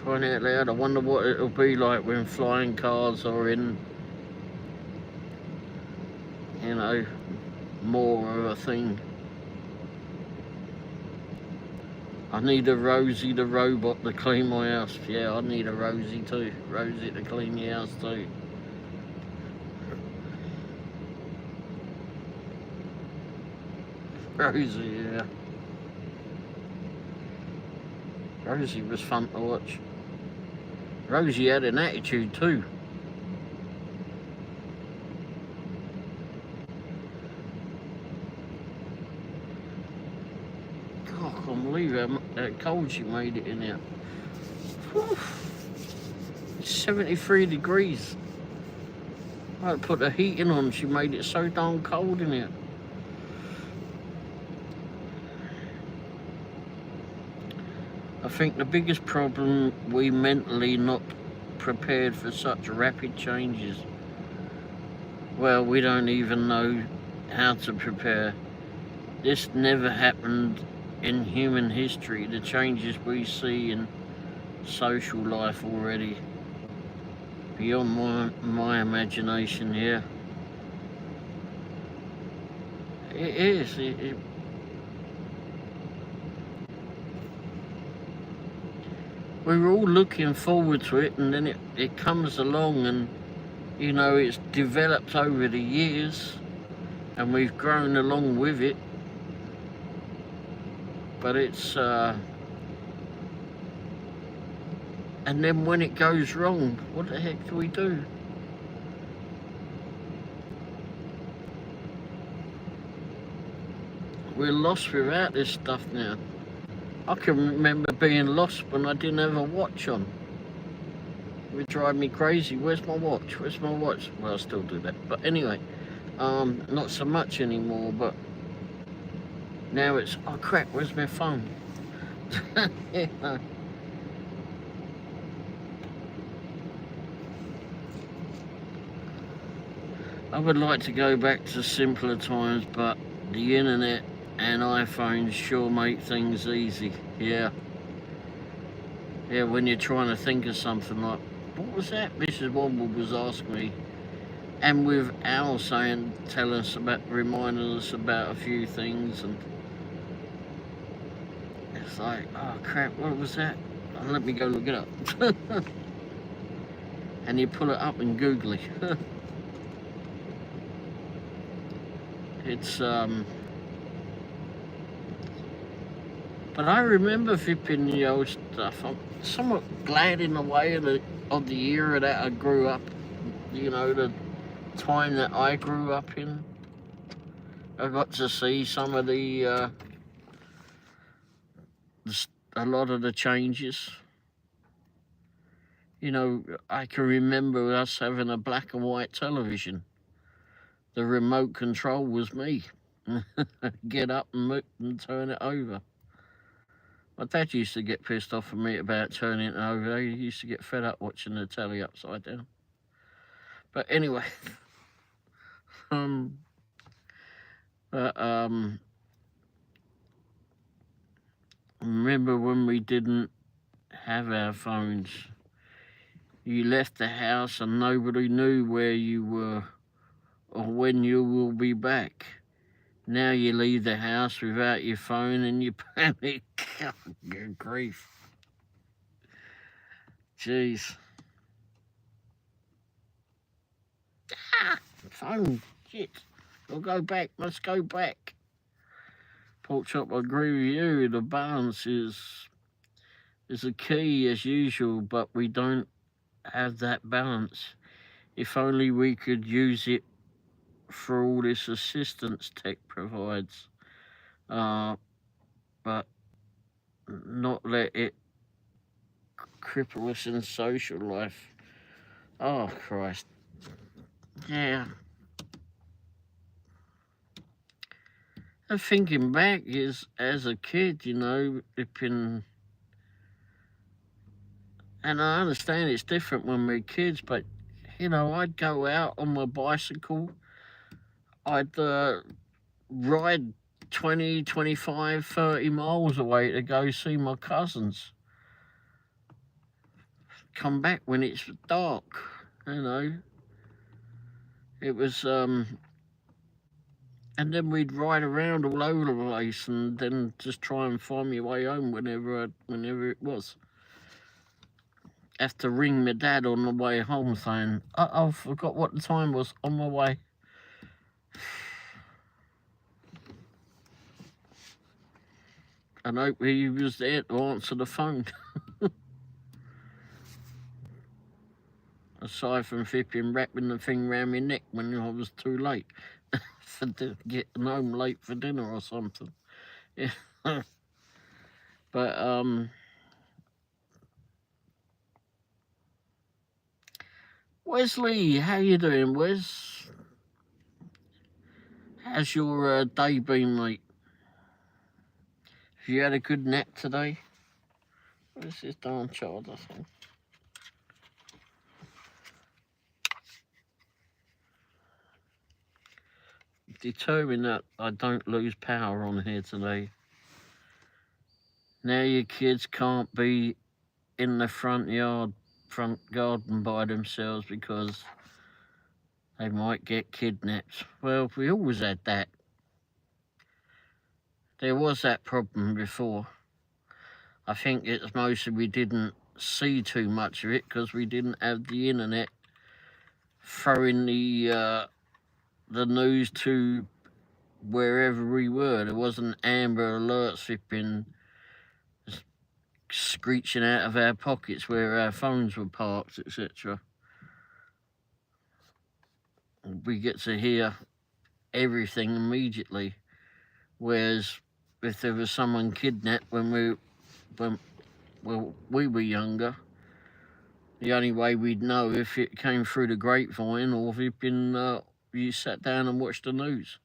Crying out loud, I wonder what it'll be like when flying cars are in, you know, more of a thing. I need a Rosie the robot to clean my house. Yeah, I need a Rosie too. Rosie to clean your house too. Rosie, yeah. Rosie was fun to watch. Rosie had an attitude too. can't believe how cold she made it in here. Whew. It's 73 degrees. I had to put the heating on. She made it so darn cold in here. I think the biggest problem, we mentally not prepared for such rapid changes. Well, we don't even know how to prepare. This never happened in human history, the changes we see in social life already. Beyond my imagination here. It is. We were all looking forward to it, and then it comes along, and you know, it's developed over the years and we've grown along with it, but it's and then when it goes wrong, what the heck do we do? We're lost without this stuff now. I can remember being lost when I didn't have a watch on. It would drive me crazy. Where's my watch? Where's my watch? Well, I still do that. But anyway, not so much anymore, but now it's, oh crap, where's my phone? Yeah. I would like to go back to simpler times, but the internet and iPhones sure make things easy. Yeah. Yeah, when you're trying to think of something like, what was that? Mrs. Womble was asking me. And with Al saying, reminding us about a few things, and it's like, oh crap, what was that? Oh, let me go look it up. And you pull it up in Googly. It's but I remember flipping the old stuff. I'm somewhat glad in a way of the era that I grew up, you know, the time that I grew up in. I got to see some of a lot of the changes. You know, I can remember us having a black and white television. The remote control was me. Get up and move and turn it over. My dad used to get pissed off at me about turning it over. He used to get fed up watching the telly upside down. But anyway, remember when we didn't have our phones? You left the house and nobody knew where you were or when you will be back. Now you leave the house without your phone and you panic. Good grief. Jeez. Phone, shit. We'll go back, let's go back. Pork chop, I agree with you. The balance is a key as usual, but we don't have that balance. If only we could use it for all this assistance tech provides, but not let it cripple us in social life. Oh Christ. Yeah. And thinking back is, as a kid, you know, and I understand it's different when we're kids, but you know, I'd go out on my bicycle, I'd ride 20, 25, 30 miles away to go see my cousins. Come back when it's dark, you know. It was, and then we'd ride around all over the place and then just try and find my way home whenever it was. Have to ring my dad on the way home saying, I forgot what the time was, on my way. And hope he was there to answer the phone. Aside from flipping, wrapping the thing round my neck when I was too late for getting home late for dinner or something. Yeah. But Wesley, how you doing, Wes? How's your day been, mate? Have you had a good nap today? Where's this darn child, I think? Determined that I don't lose power on here today. Now your kids can't be in the front garden by themselves because they might get kidnapped. Well, we always had that. There was that problem before. I think it's mostly we didn't see too much of it because we didn't have the internet throwing the news to wherever we were. There wasn't Amber Alerts flipping screeching out of our pockets where our phones were parked, etc. We get to hear everything immediately. Whereas if there was someone kidnapped when we were younger, the only way we'd know if it came through the grapevine or if it'd been you sat down and watched the news.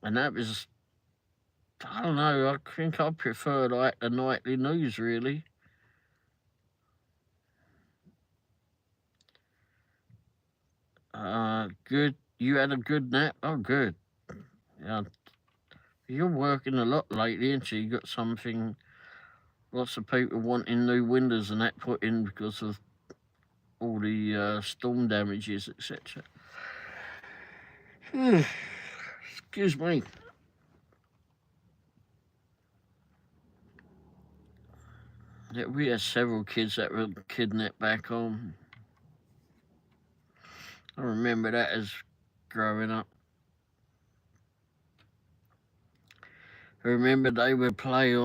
And that was, I don't know, I think I preferred like the nightly news really. Good. You had a good nap? Oh, good. Yeah. You're working a lot lately, ain't you? You got something, lots of people wanting new windows and that put in because of all the storm damages, etc. Excuse me. Yeah, we had several kids that were kidnapped back home. I remember that as growing up. I remember they would play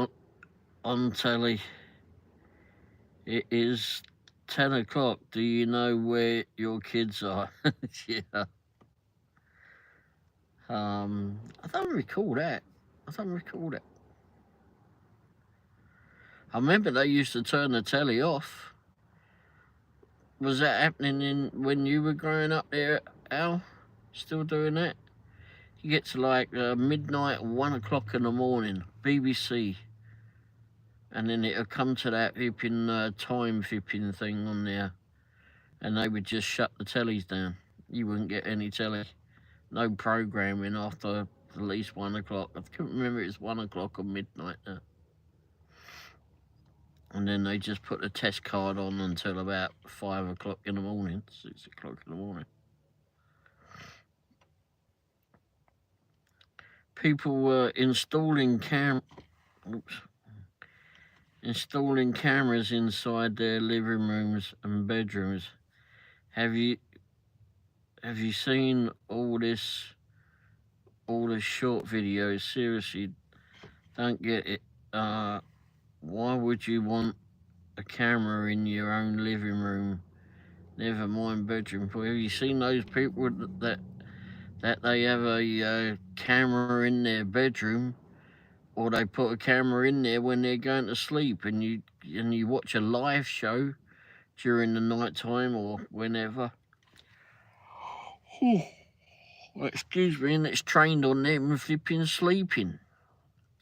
on telly. It is 10 o'clock. Do you know where your kids are? Yeah. I don't recall that. I remember they used to turn the telly off. Was that happening when you were growing up there, Al? Still doing that? You get to like midnight, 1 o'clock in the morning, BBC. And then it'll come to that time flipping thing on there. And they would just shut the tellies down. You wouldn't get any telly. No programming after at least 1 o'clock. I can't remember if it was 1 o'clock or midnight now. And then they just put the test card on until about 5 o'clock in the morning, 6 o'clock in the morning. People were installing cameras inside their living rooms and bedrooms. Have you seen all the short videos? Seriously, don't get it. Why would you want a camera in your own living room? Never mind bedroom. Have you seen those people that they have a camera in their bedroom, or they put a camera in there when they're going to sleep, and you watch a live show during the night time or whenever? Excuse me, and it's trained on them flipping sleeping,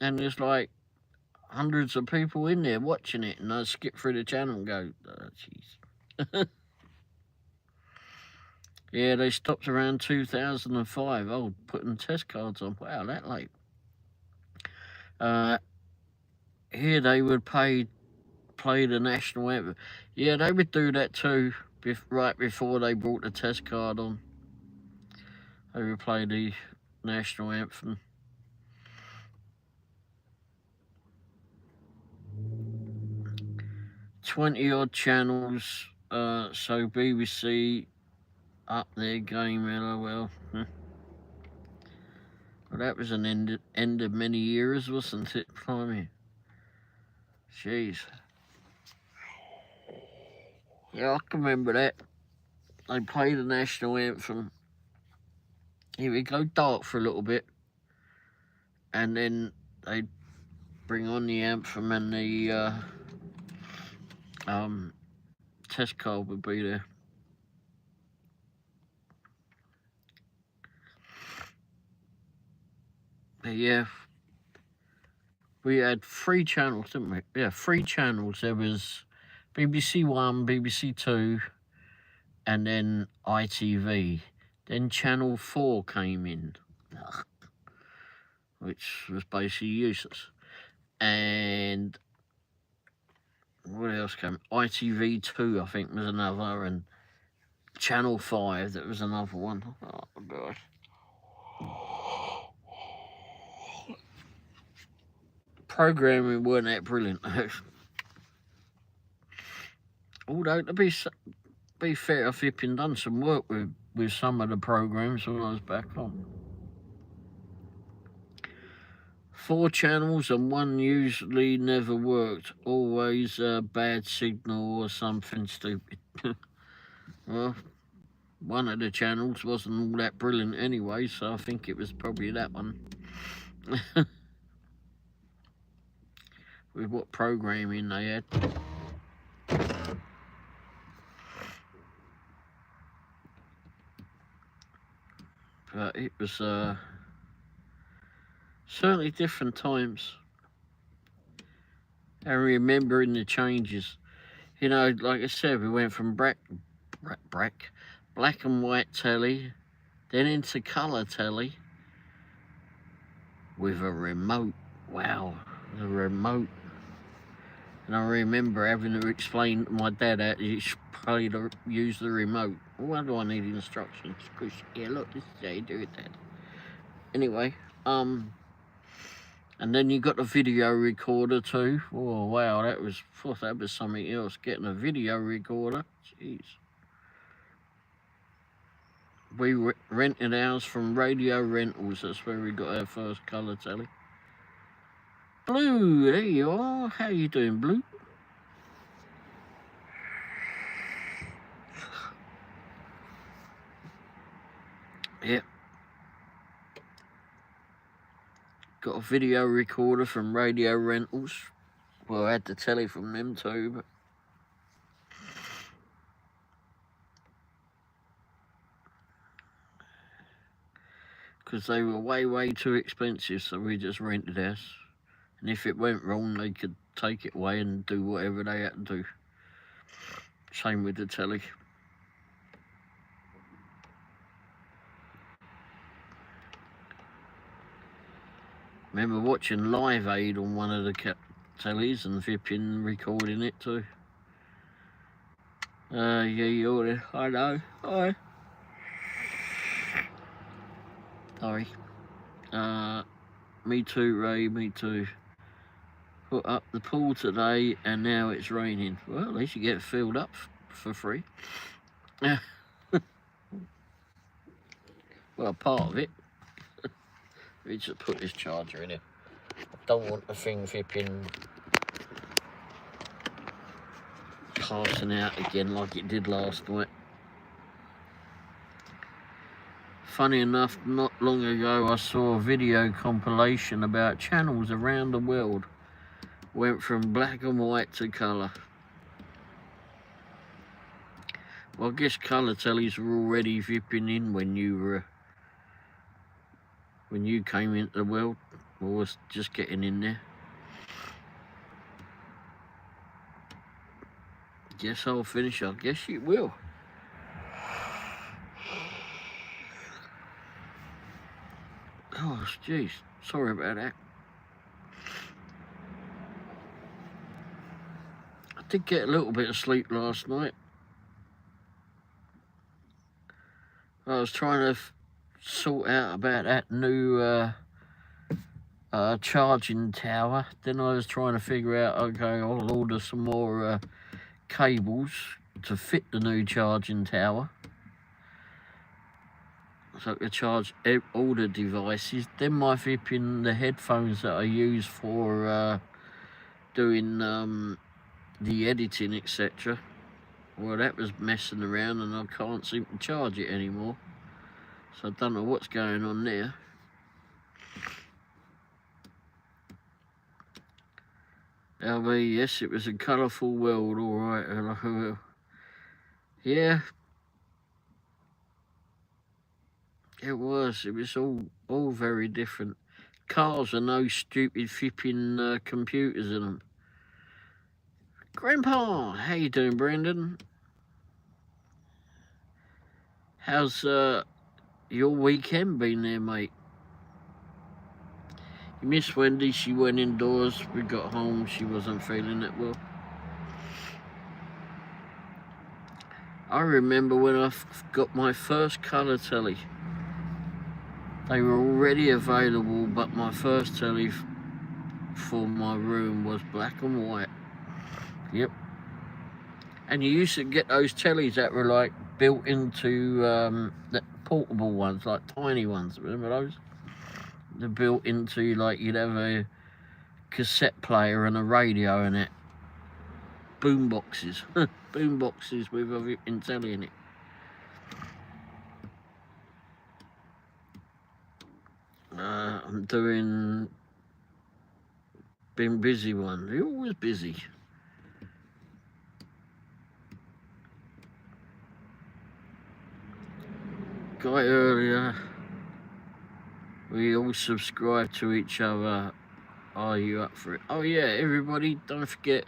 and there's like hundreds of people in there watching it, and I skip through the channel and go, oh, jeez. Yeah, they stopped around 2005. Oh, putting test cards on. Wow, that late. Here they would play the national anthem. Yeah, they would do that too, right before they brought the test card on. They would play the national anthem. 20-odd channels, so BBC up their game, LOL. Well, that was an end of many years, wasn't it, Blimey? Jeez. Yeah, I can remember that. They played the national anthem. Here we go dark for a little bit, and then they'd bring on the Anthem and the test card would be there. But yeah, we had 3 channels, didn't we? Yeah, 3 channels. There was BBC One, BBC Two, and then ITV. Then Channel 4 came in, which was basically useless. And what else came? ITV2, I think, was another, and Channel 5, that was another one. Oh, gosh. Programming weren't that brilliant. Although, to be fair, I've flipping done some work with some of the programs when I was back home. 4 channels and one usually never worked. Always a bad signal or something stupid. Well, one of the channels wasn't all that brilliant anyway, so I think it was probably that one. With what programming they had. But it was certainly different times. And remembering the changes. You know, like I said, we went from black and white telly, then into colour telly, with a remote. Wow, the remote. And I remember having to explain to my dad how to use the remote. Why do I need instructions? Because, yeah, look, this is how you do it, Dad. Anyway, and then you got the video recorder too. Oh, wow, that was something else, getting a video recorder. Jeez. We rented ours from Radio Rentals. That's where we got our first colour telly. Blue, there you are. How you doing, Blue? Yep. Got a video recorder from Radio Rentals. Well, I had the telly from them too, but because they were way too expensive, so we just rented ours. And if it went wrong, they could take it away and do whatever they had to do. Same with the telly. Remember watching Live Aid on one of the tellies and flipping recording it too. Yeah, you're there. I know. Hi. Sorry. Me too, Ray. Me too. Put up the pool today and now it's raining. Well, at least you get it filled up for free. Well, part of it. We just put this charger in here. I don't want the thing flipping passing out again like it did last night. Funny enough, not long ago I saw a video compilation about channels around the world. Went from black and white to colour. Well, I guess colour tellies were already flipping in when you came into the world, or was just getting in there. Guess I'll finish. I guess you will. Oh, jeez. Sorry about that. I did get a little bit of sleep last night. I was trying to sort out about that new charging tower. Then I was trying to figure out, okay, I'll order some more cables to fit the new charging tower, so I could charge all the devices. Then my flipping the headphones that I use for doing the editing, etc. Well, that was messing around and I can't seem to charge it anymore. So I don't know what's going on there. LB, yes, it was a colourful world, all right. Yeah, it was. It was all very different. Cars with no stupid flipping computers in them. Grandpa, how you doing, Brandon? How's your weekend been there, mate? You miss Wendy, she went indoors. We got home, she wasn't feeling it well. I remember when I got my first colour telly. They were already available, but my first telly for my room was black and white. Yep. And you used to get those tellies that were like built into the portable ones, like tiny ones. Remember those? They're built into, like, you'd have a cassette player and a radio in it. Boom boxes. Boom boxes with a telly in it. I'm been busy one. You're always busy. Guy earlier, we all subscribe to each other. Are you up for it? Oh yeah, everybody, don't forget,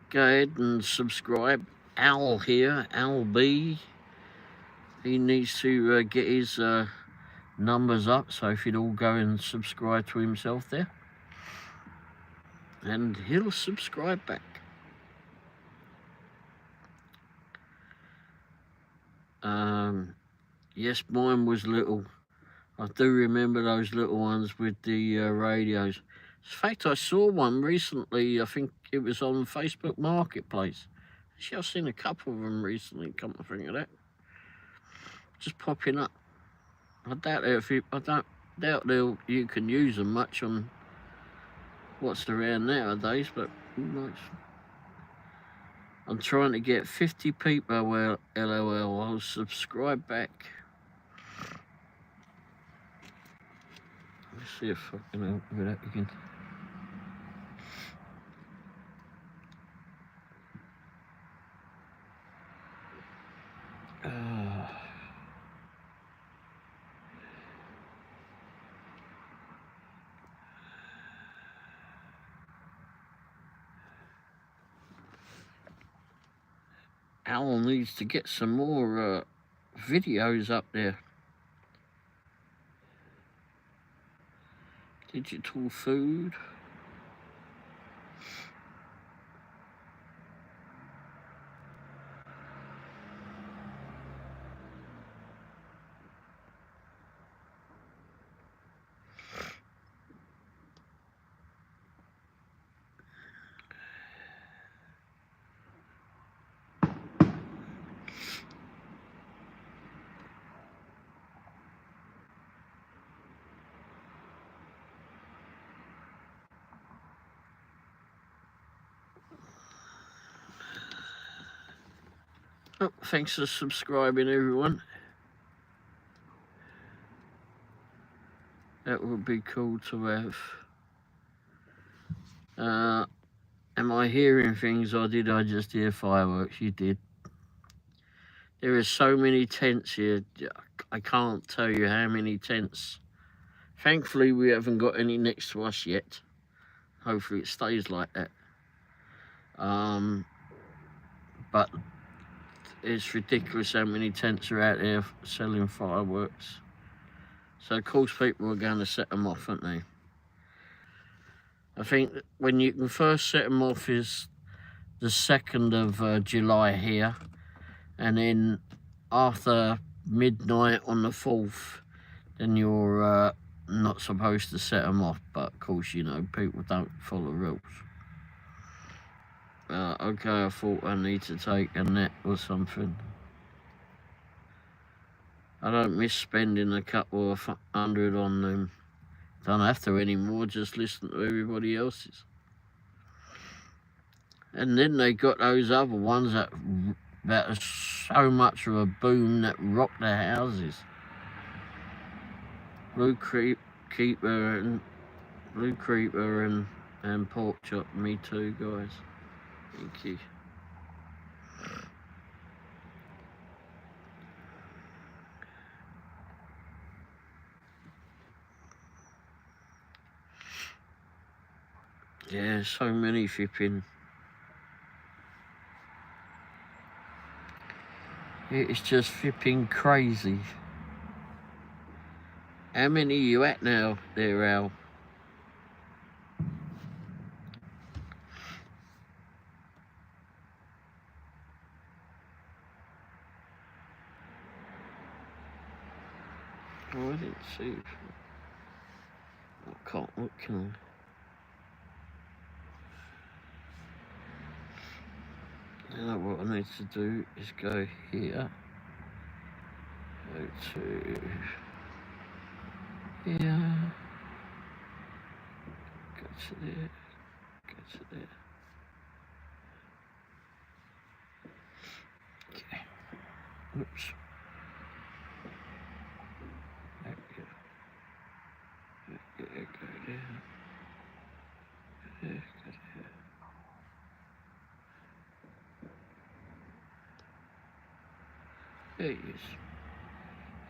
go ahead and subscribe. Al here, Al B. He needs to get his numbers up, so if you'd all go and subscribe to himself there, and he'll subscribe back. Yes, mine was little. I do remember those little ones with the radios. In fact, I saw one recently. I think it was on Facebook Marketplace. Actually, I've seen a couple of them recently. Come to think of that, just popping up. I doubt you can use them much on what's around nowadays, but who knows? I'm trying to get 50 people. Well, LOL. I'll subscribe back. Let's see if I can open it up again. Al needs to get some more videos up there. Digital food. Oh, thanks for subscribing, everyone. That would be cool to have. Am I hearing things, or did I just hear fireworks? You did. There are so many tents here. I can't tell you how many tents. Thankfully, we haven't got any next to us yet. Hopefully it stays like that. But it's ridiculous how many tents are out there selling fireworks. So of course people are going to set them off, aren't they? I think when you can first set them off is the 2nd of July here, and then after midnight on the 4th, then you're not supposed to set them off. But of course, you know, people don't follow rules. Okay, I thought I need to take a net or something. I don't miss spending a couple of $100 on them. Don't have to anymore, just listen to everybody else's. And then they got those other ones that are so much of a boom that rock the houses. Blue Creeper and And pork chop, me too, guys. Thank you. Yeah, so many flipping. It's just flipping crazy. How many are you at now there, Al? Oh, I didn't see it. I can't, what can I? Now what I need to do is go here. Go to here. Go to there. Go to there. Okay. Oops. There we go. Go there. Go there. There he is.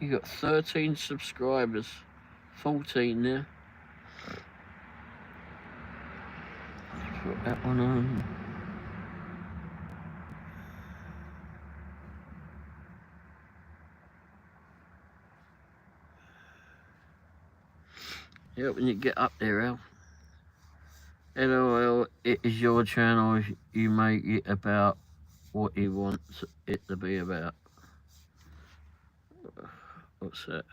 You got 13 subscribers. 14 now. Put that one on. Yeah, when you get up there, Al. LOL, it is your channel. You make it about what you want it to be about. What's that?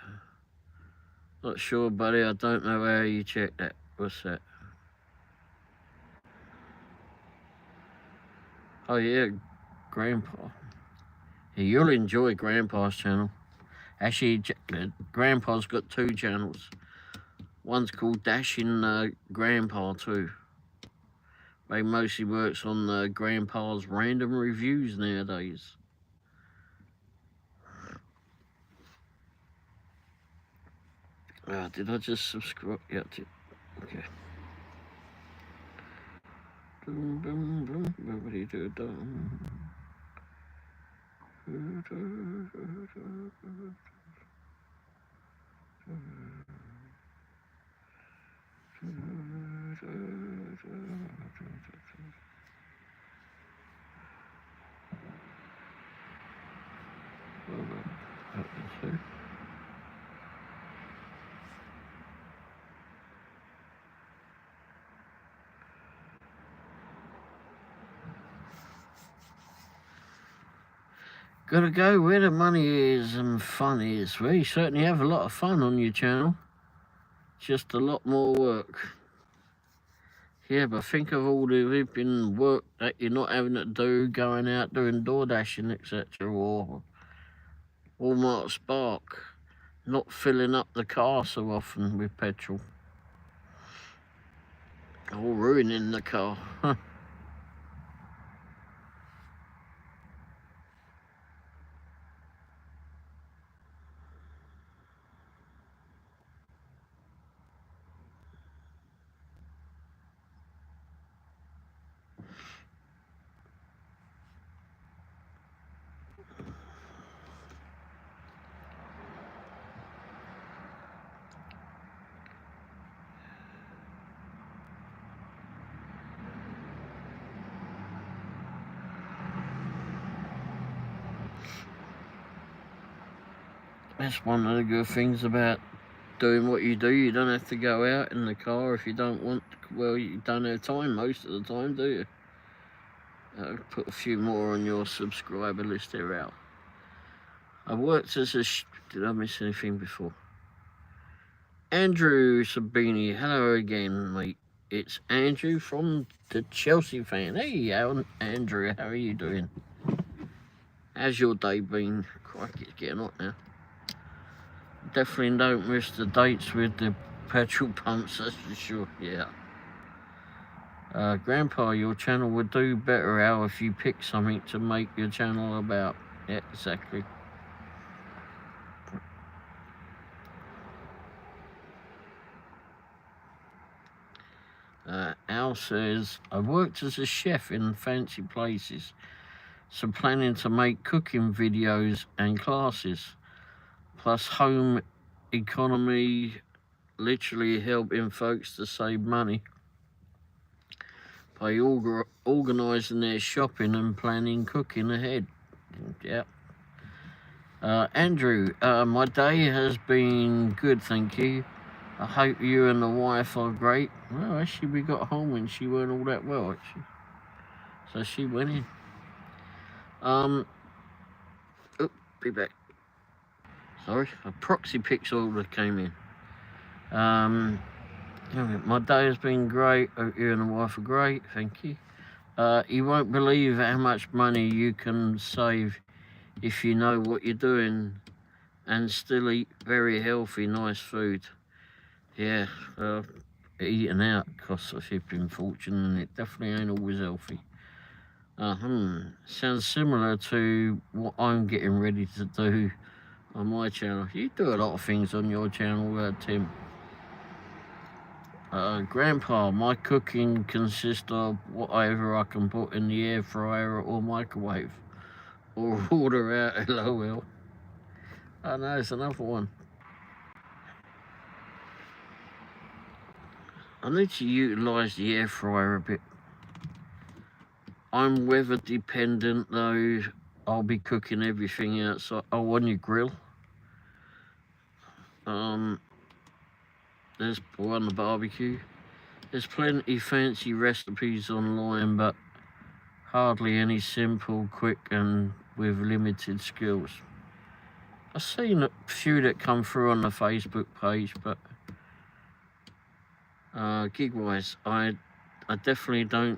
Not sure, buddy. I don't know how you check that. What's that? Oh, yeah, Grandpa. Yeah, you'll enjoy Grandpa's channel. Actually, Grandpa's got 2 channels. One's called Dashing Grandpa too. They mostly works on Grandpa's random reviews nowadays. Did I just subscribe? Yeah, I did. Okay. Dum, dum, dum, boobity doo dum. Gotta go where the money is and fun is. Well, you certainly have a lot of fun on your channel. Just a lot more work. Yeah, but think of all the flipping work that you're not having to do, going out doing door dashing, etc. Or Walmart Spark, not filling up the car so often with petrol. Or ruining the car. That's one of the good things about doing what you do. You don't have to go out in the car if you don't want. Well, you don't have time most of the time, do you? Put a few more on your subscriber list there, Al. I worked as a... Did I miss anything before? Andrew Sabini, hello again, mate. It's Andrew from the Chelsea fan. Hey, Andrew, how are you doing? How's your day been? Crikey, it's getting hot now. Definitely don't miss the dates with the petrol pumps, that's for sure, yeah. Grandpa, your channel would do better, Al, if you pick something to make your channel about. Yeah, exactly. Al Al says, I worked as a chef in fancy places, so planning to make cooking videos and classes, plus home economy, literally helping folks to save money by organising their shopping and planning cooking ahead. Yep. Andrew, my day has been good, thank you. I hope you and the wife are great. Well, actually, we got home and she weren't all that well, actually. So she went in. Oh, be back. Sorry, a proxy picks order came in. My day has been great. Hope you and the wife are great, thank you. You won't believe how much money you can save if you know what you're doing and still eat very healthy, nice food. Yeah, eating out costs a flipping fortune and it definitely ain't always healthy. Sounds similar to what I'm getting ready to do on my channel. You do a lot of things on your channel, Tim. Grandpa, my cooking consists of whatever I can put in the air fryer or microwave. Or order out, LOL. Oh no, it's another one. I need to utilise the air fryer a bit. I'm weather dependent though. I'll be cooking everything outside. Oh, on your grill. There's on the barbecue. There's plenty fancy recipes online, but hardly any simple, quick, and with limited skills. I've seen a few that come through on the Facebook page, but gig-wise, I definitely do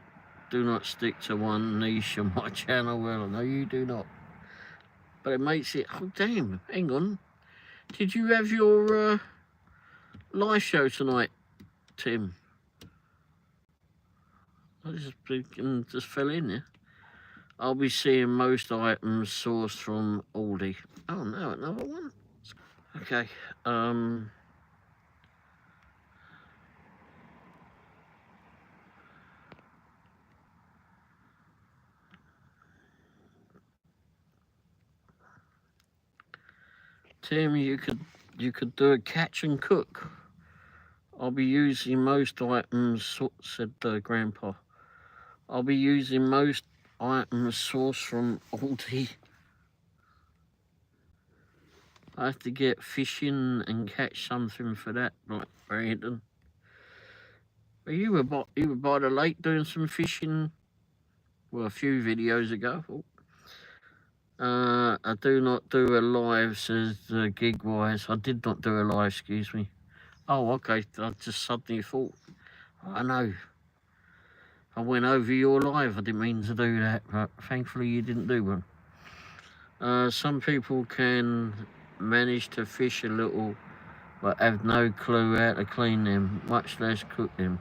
not stick to one niche on my channel. Well, no, you do not. But it makes it. Oh damn! Hang on. Did you have your live show tonight, Tim? I just fell in there. I'll be seeing most items sourced from Aldi. Oh no, another one. Okay. Tim, you could do a catch and cook. I'll be using most items, said Grandpa. I'll be using most items sourced from Aldi. I have to get fishing and catch something for that, like Brandon. You were by the lake doing some fishing, well, a few videos ago. I do not do a live, says Gig-wise. I did not do a live, excuse me. Oh, okay, I just suddenly thought, I know. I went over your live, I didn't mean to do that, but thankfully you didn't do one. Some people can manage to fish a little, but have no clue how to clean them, much less cook them.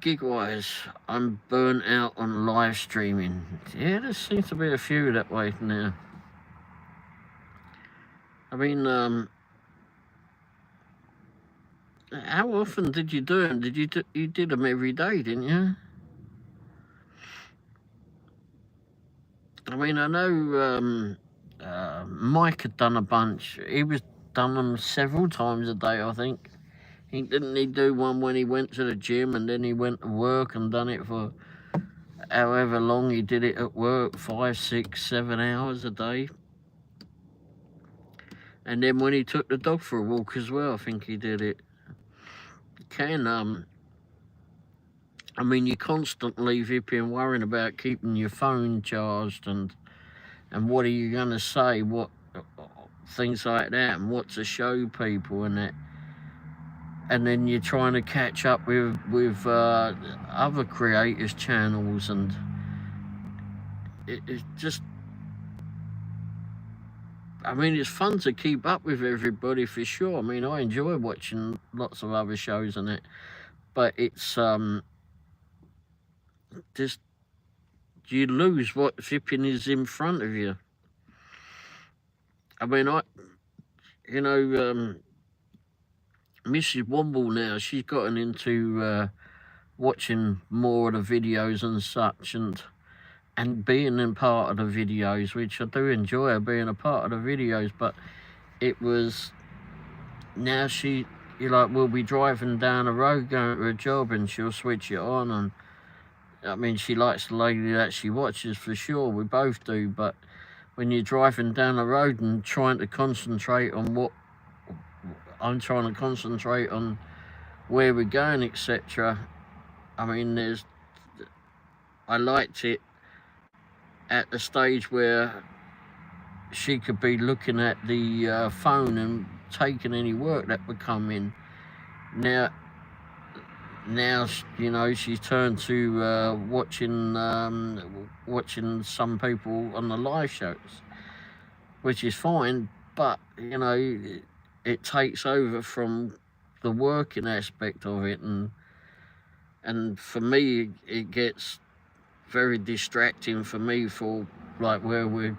Gig-wise, I'm burnt out on live streaming. Yeah, there seems to be a few that way now. I mean, how often did you do them? You did them every day, didn't you? I mean, I know Mike had done a bunch. He was done them several times a day, I think. Didn't he do one when he went to the gym and then he went to work and done it for however long he did it at work, 5, 6, 7 hours a day. And then when he took the dog for a walk as well, I think he did it. I mean, you're constantly vipping, worrying about keeping your phone charged and what are you going to say, what things like that, and what to show people and that. And then you're trying to catch up with other creators' channels, and it's just, I mean, it's fun to keep up with everybody for sure. I mean, I enjoy watching lots of other shows and that, but it's just, you lose what flipping is in front of you. I mean, Mrs. Womble now, she's gotten into watching more of the videos and such, and being in part of the videos, which I do enjoy being a part of the videos, but it was, now we'll be driving down the road going to a job and she'll switch it on, and I mean, she likes the lady that she watches for sure, we both do, but when you're driving down the road and trying to concentrate on what I'm trying to concentrate on, where we're going, etc. I mean, I liked it at the stage where she could be looking at the phone and taking any work that would come in. Now, you know, she's turned to watching some people on the live shows, which is fine, but you know, it takes over from the working aspect of it, and for me, it gets very distracting for me for like where we're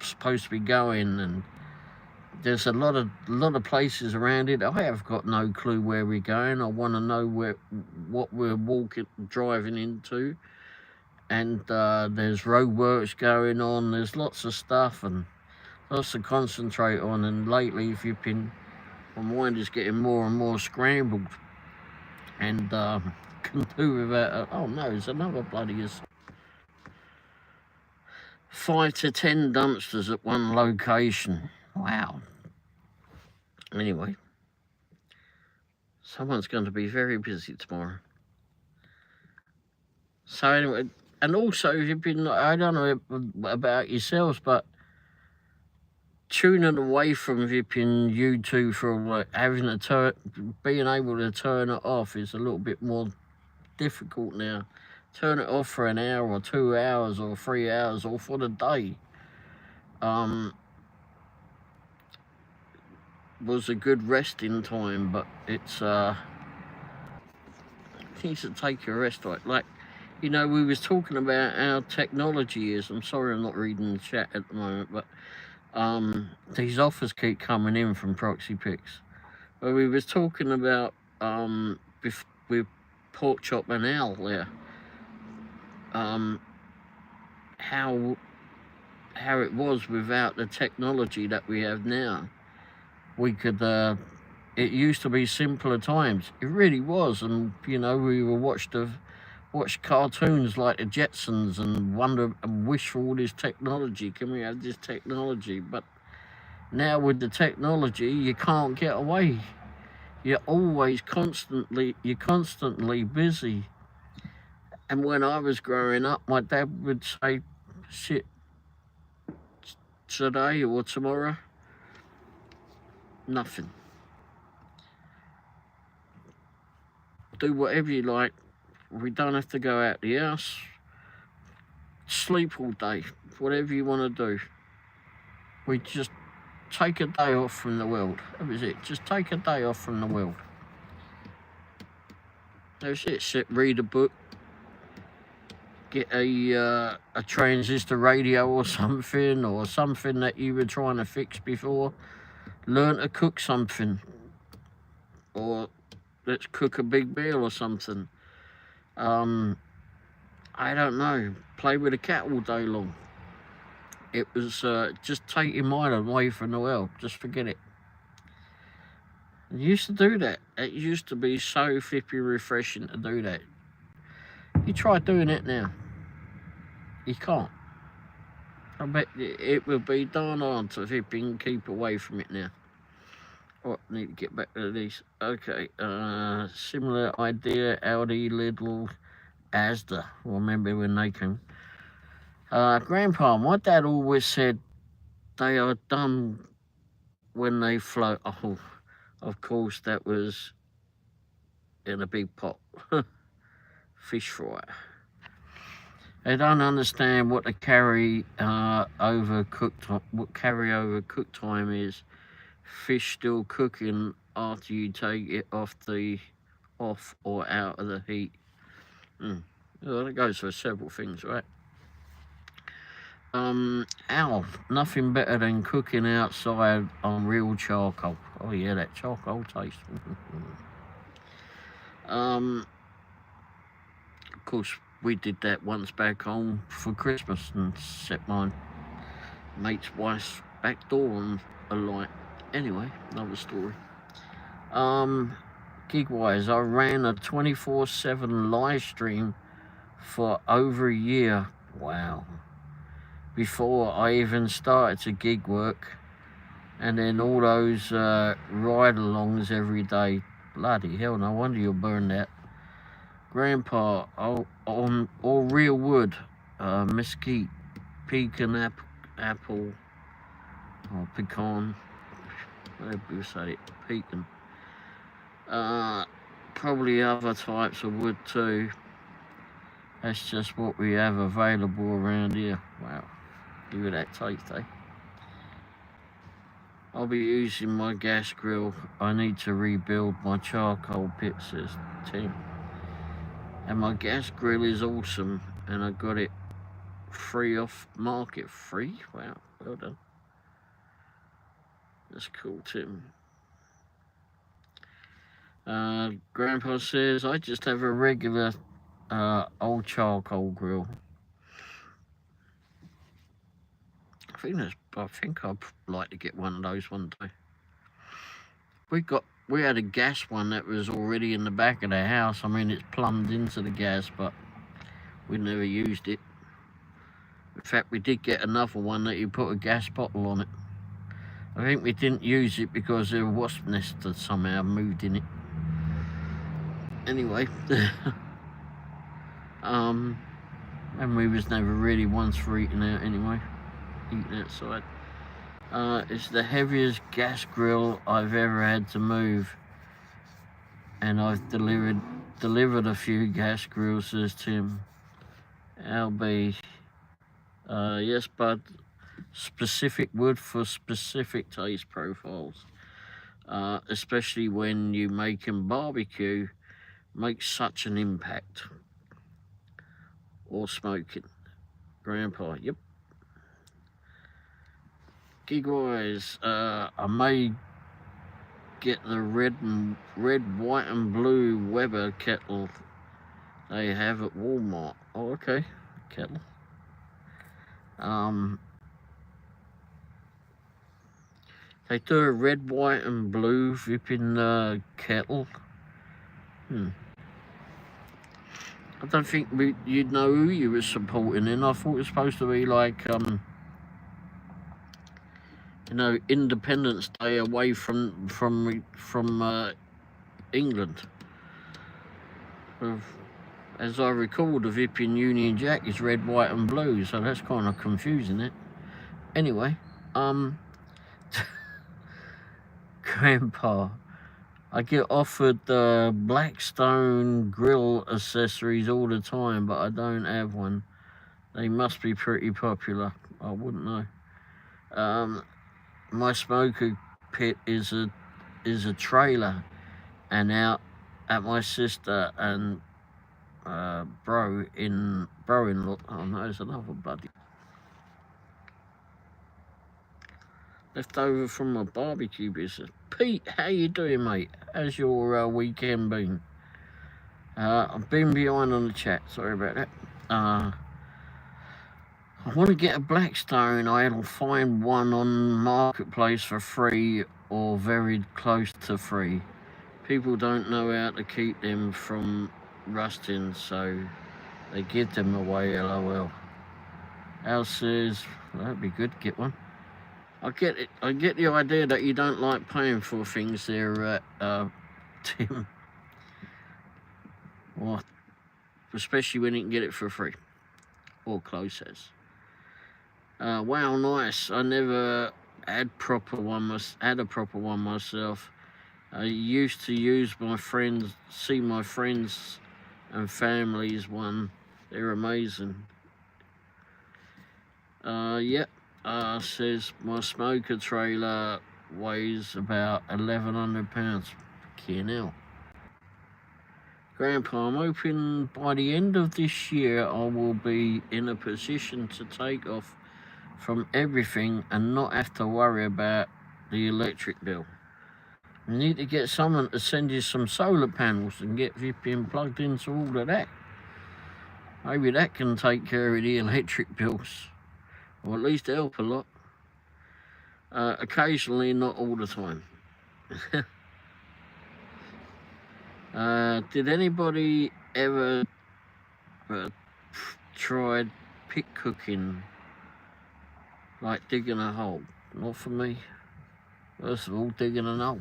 supposed to be going, and there's a lot of places around it. I have got no clue where we're going. I want to know what we're driving into, and there's roadworks going on. There's lots of stuff and lots to concentrate on. And lately, my mind is getting more and more scrambled, and can do without. Oh no, there's another bloody 5 to 10 dumpsters at one location. Wow. Anyway, someone's going to be very busy tomorrow. So anyway, and also you've been, I don't know about yourselves, but tuning away from YouTube for like being able to turn it off is a little bit more difficult now. Turn it off for an hour or 2 hours or 3 hours or for the day. Was a good resting time, but it's needs to take your rest, like you know, we was talking about how technology is. I'm sorry I'm not reading the chat at the moment, but these offers keep coming in from Proxy Picks. But we was talking about with Pork Chop and Al there, how it was without the technology that we have now. We could it used to be simpler times. It really was, and you know, we were watch cartoons like the Jetsons and wonder and wish for all this technology. Can we have this technology? But now with the technology, you can't get away. You're constantly busy. And when I was growing up, my dad would say, "Sit today or tomorrow, nothing. Do whatever you like. We don't have to go out the house. Sleep all day. Whatever you want to do. We just take a day off from the world." That was it. Just take a day off from the world. That's it. Sit, read a book. Get a transistor radio or something that you were trying to fix before. Learn to cook something. Or let's cook a big meal or something. I don't know. Play with a cat all day long. It was just take your mind away from the world. Just forget it. I used to do that. It used to be so flippy refreshing to do that. You try doing it now. You can't. I bet it will be darn hard to flipping keep away from it now. Oh, I need to get back to these. Okay, similar idea, Audi, Lidl, Asda. I remember when they came. Grandpa, my dad always said they are done when they float. Oh, of course, that was in a big pot. Fish fry. They don't understand what the carryover cook time is. Fish still cooking after you take it off or out of the heat. Well, that goes for several things, right? Al, nothing better than cooking outside on real charcoal. Oh yeah, that charcoal taste. Of course, we did that once back home for Christmas and set my mate's wife's back door on alight. Anyway, another story. Gig-wise, I ran a 24/7 live stream for over a year. Wow. Before I even started to gig work, and then all those ride-alongs every day. Bloody hell, no wonder you'll burn that. Grandpa, on all real wood, mesquite, pecan, apple, or pecan, whatever you say it, pecan. Probably other types of wood too. That's just what we have available around here. Wow, give it that taste, eh? I'll be using my gas grill. I need to rebuild my charcoal pit, says Tim. And my gas grill is awesome, and I got it free off market. Free? Wow, well done. That's cool, Tim. Grandpa says, I just have a regular old charcoal grill. I think I'd like to get one of those one day. We had a gas one that was already in the back of the house. I mean, it's plumbed into the gas, but we never used it. In fact, we did get another one that you put a gas bottle on it. I think we didn't use it because there were wasp nests that somehow moved in it. Anyway, and we was never really once for eating out anyway, eating outside. It's the heaviest gas grill I've ever had to move, and I've delivered a few gas grills, says Tim. LB, yes, bud. Specific wood for specific taste profiles, especially when you making barbecue, makes such an impact. Or smoking. Grandpa, yep. Gig-wise, I may get the red, white and blue Weber kettle they have at Walmart. Oh, okay, kettle. They do a red, white and blue flipping kettle. I don't think you'd know who you were supporting, and I thought it was supposed to be like, Independence Day away from England. As I recall, the Vipping Union Jack is red, white and blue, so that's kind of confusing it. Anyway, Grandpa, I get offered the Blackstone grill accessories all the time, but I don't have one. They must be pretty popular. I wouldn't know. My smoker pit is a trailer, and out at my sister and bro-in-law. Oh no, there's another buddy. Left over from my barbecue business. Pete, how you doing, mate? How's your weekend been? I've been behind on the chat. Sorry about that. I want to get a Blackstone. I'll find one on Marketplace for free or very close to free. People don't know how to keep them from rusting, so they give them away, LOL. Al says, well, that'd be good, get one. I get it. I get the idea that you don't like paying for things there, Tim. Well, especially when you can get it for free. Or close as. Wow, nice. I never had a proper one myself. I used to use my friends and family's one. They're amazing. Yep. Says my smoker trailer weighs about 1,100 pounds. Fucking hell. Grandpa, I'm hoping by the end of this year I will be in a position to take off from everything and not have to worry about the electric bill. You need to get someone to send you some solar panels and get flipping plugged into all of that. Maybe that can take care of the electric bills, or at least help a lot. Occasionally, not all the time. Did anybody ever tried pit cooking, like digging a hole? Not for me. First of all, digging a hole.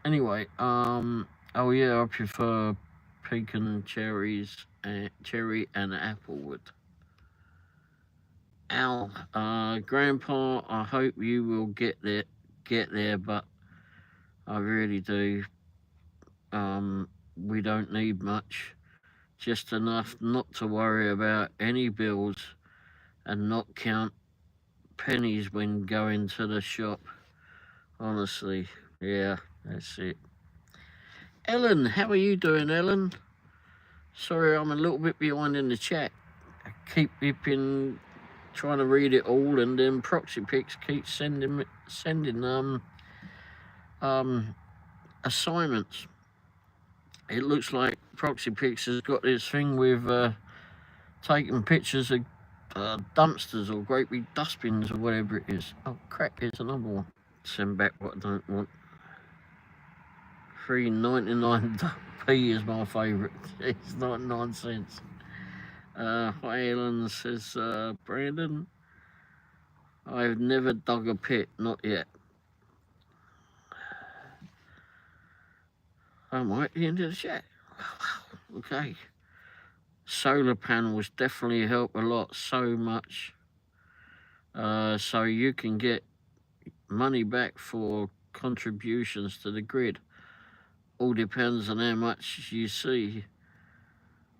Anyway, oh yeah, I prefer pecan cherries, cherry and applewood. Al, Grandpa, I hope you will get there, but I really do. We don't need much, just enough not to worry about any bills and not count pennies when going to the shop. Honestly, yeah, that's it. Ellen, how are you doing, Ellen? Sorry, I'm a little bit behind in the chat. I keep trying to read it all, and then ProxyPix keeps sending assignments. It looks like ProxyPix has got this thing with taking pictures of dumpsters or great big dustbins or whatever it is. Oh crap, here's another one. Send back what I don't want. $3.99p is my favourite. It's 99 cents. Hi Ellen, says Brandon. I've never dug a pit, not yet. I'm right at the end of the chat. Okay. Solar panels definitely help a lot, so much. So you can get money back for contributions to the grid. All depends on how much you see.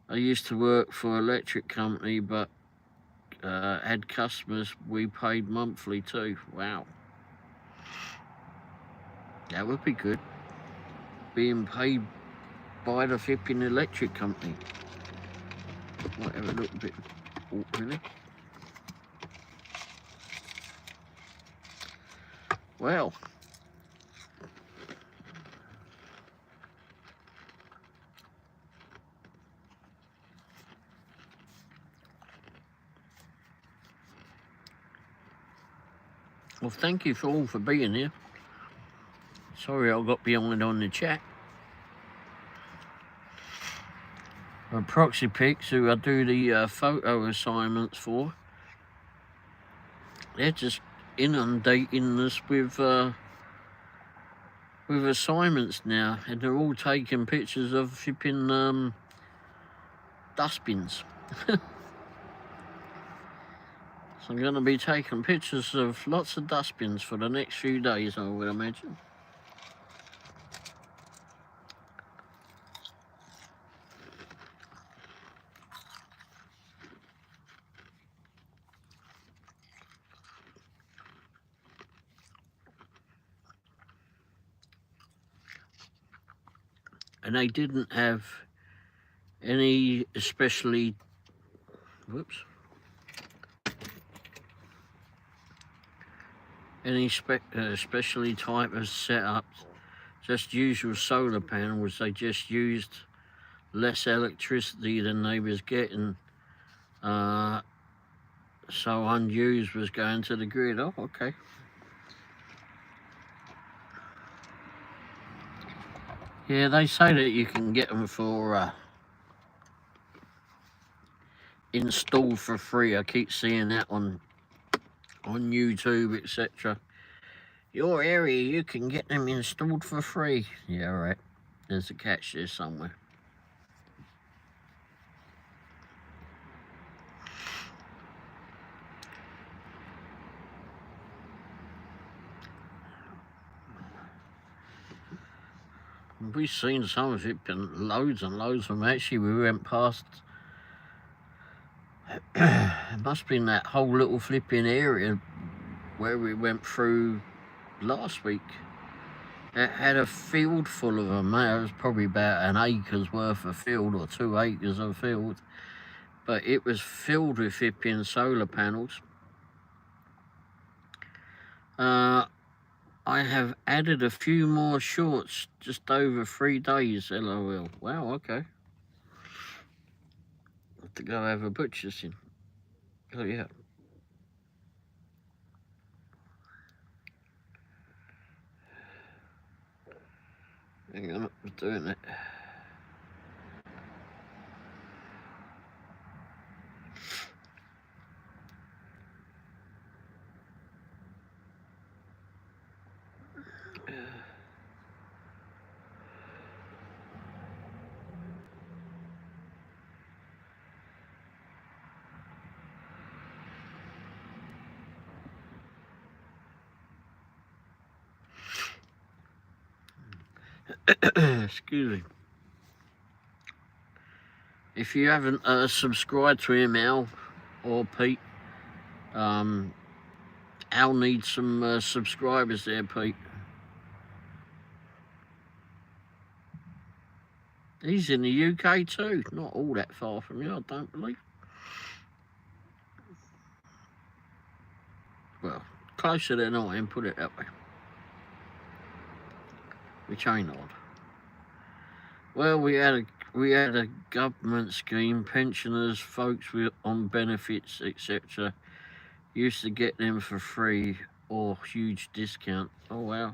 I used to work for an electric company, but had customers we paid monthly too. Wow. That would be good. Being paid by the flipping electric company. Might have a little bit really. Well. Well, thank you all for being here. Sorry I got behind on the chat. ProxyPix, who I do the photo assignments for, they're just inundating us with assignments now, and they're all taking pictures of flipping dustbins. So I'm going to be taking pictures of lots of dustbins for the next few days, I would imagine. And they didn't have any especially, any especially type of setup, just usual solar panels. They just used less electricity than they was getting, so unused was going to the grid. Oh, okay. Yeah, they say that you can get them for installed for free. I keep seeing that on YouTube, etc. Your area, you can get them installed for free. Yeah, right. There's a catch there somewhere. We've seen some of it, been loads and loads of them. Actually, we went past, it must have been that whole little flipping area where we went through last week. It had a field full of them. It was probably about an acre's worth of field, or 2 acres of field. But it was filled with flipping solar panels. I have added a few more shorts just over 3 days, LOL. Wow, okay. Have to go have a butcher's in. Oh, yeah. Hang on, I'm doing it. Excuse me. If you haven't subscribed to him, Al or Pete, Al needs some subscribers there, Pete. He's in the UK too, not all that far from you, I don't believe. Well, closer than I am, put it that way. Which ain't odd. Well, we had a government scheme, pensioners, folks on benefits, etc. used to get them for free or huge discount. Oh wow.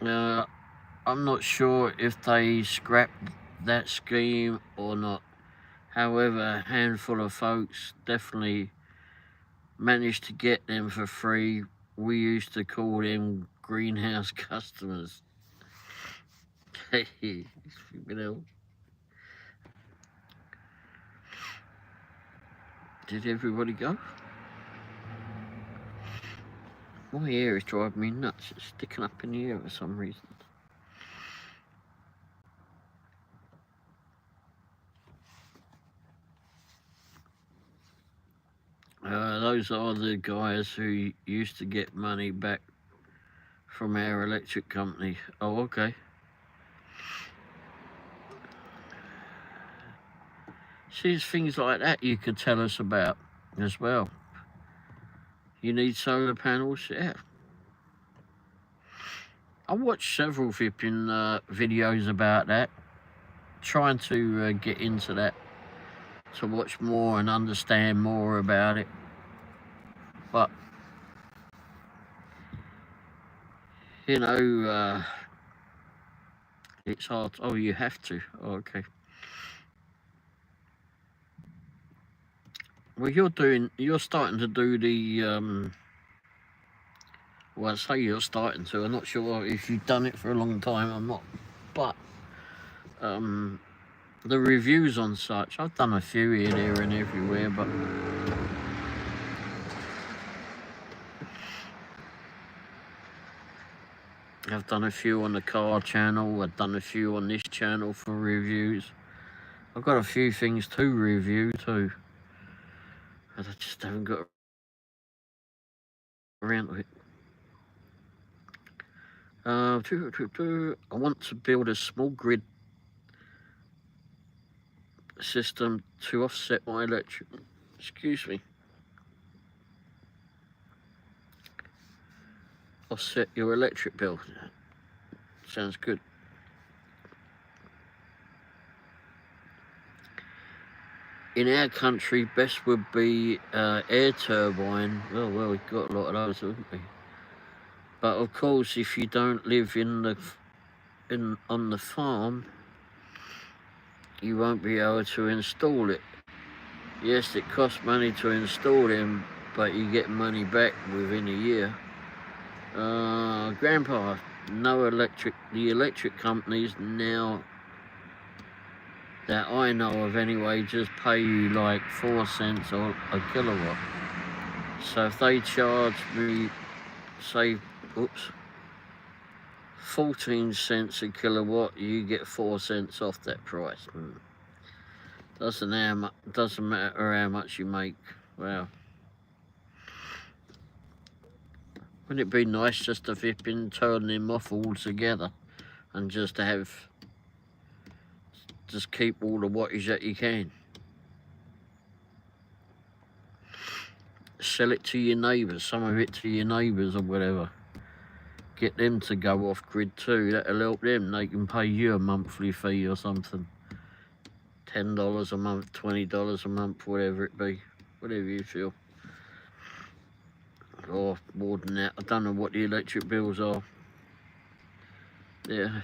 I'm not sure if they scrapped that scheme or not. However, a handful of folks definitely managed to get them for free. We used to call them greenhouse customers. Hey, you know. Did everybody go? My hair is driving me nuts. It's sticking up in the air for some reason. Those are the guys who used to get money back from our electric company. Oh, okay. See, it's things like that you could tell us about as well. You need solar panels? Yeah. I watched several flipping videos about that, trying to get into that, to watch more and understand more about it. But, you know, it's hard. Oh, you have to. Oh, okay. Well, you're starting to do the, well, I say you're starting to. I'm not sure if you've done it for a long time or not. But, the reviews on such, I've done a few here, there and everywhere, but I've done a few on the car channel, I've done a few on this channel for reviews. I've got a few things to review too, but I just haven't got around to it. I want to build a small grid system to offset my electric. Excuse me. Offset your electric bill. Sounds good. In our country, best would be air turbine. Well, we've got a lot of those, haven't we? But of course, if you don't live on the farm, you won't be able to install it. Yes, it costs money to install them, but you get money back within a year. Grandpa, no electric. The electric companies now, that I know of anyway, just pay you like 4 cents a kilowatt. So if they charge me, say, 14 cents a kilowatt, you get 4 cents off that price. Doesn't matter how much you make. Wow. Wouldn't it be nice just to turn them off altogether and just keep all the wattage that you can? sell it to your neighbours, some of it to your neighbours or whatever. Get them to go off grid too. That'll help them. They can pay you a monthly fee or something. $10 a month, $20 a month, whatever it be. Whatever you feel. Or more than that. I don't know what the electric bills are. Yeah.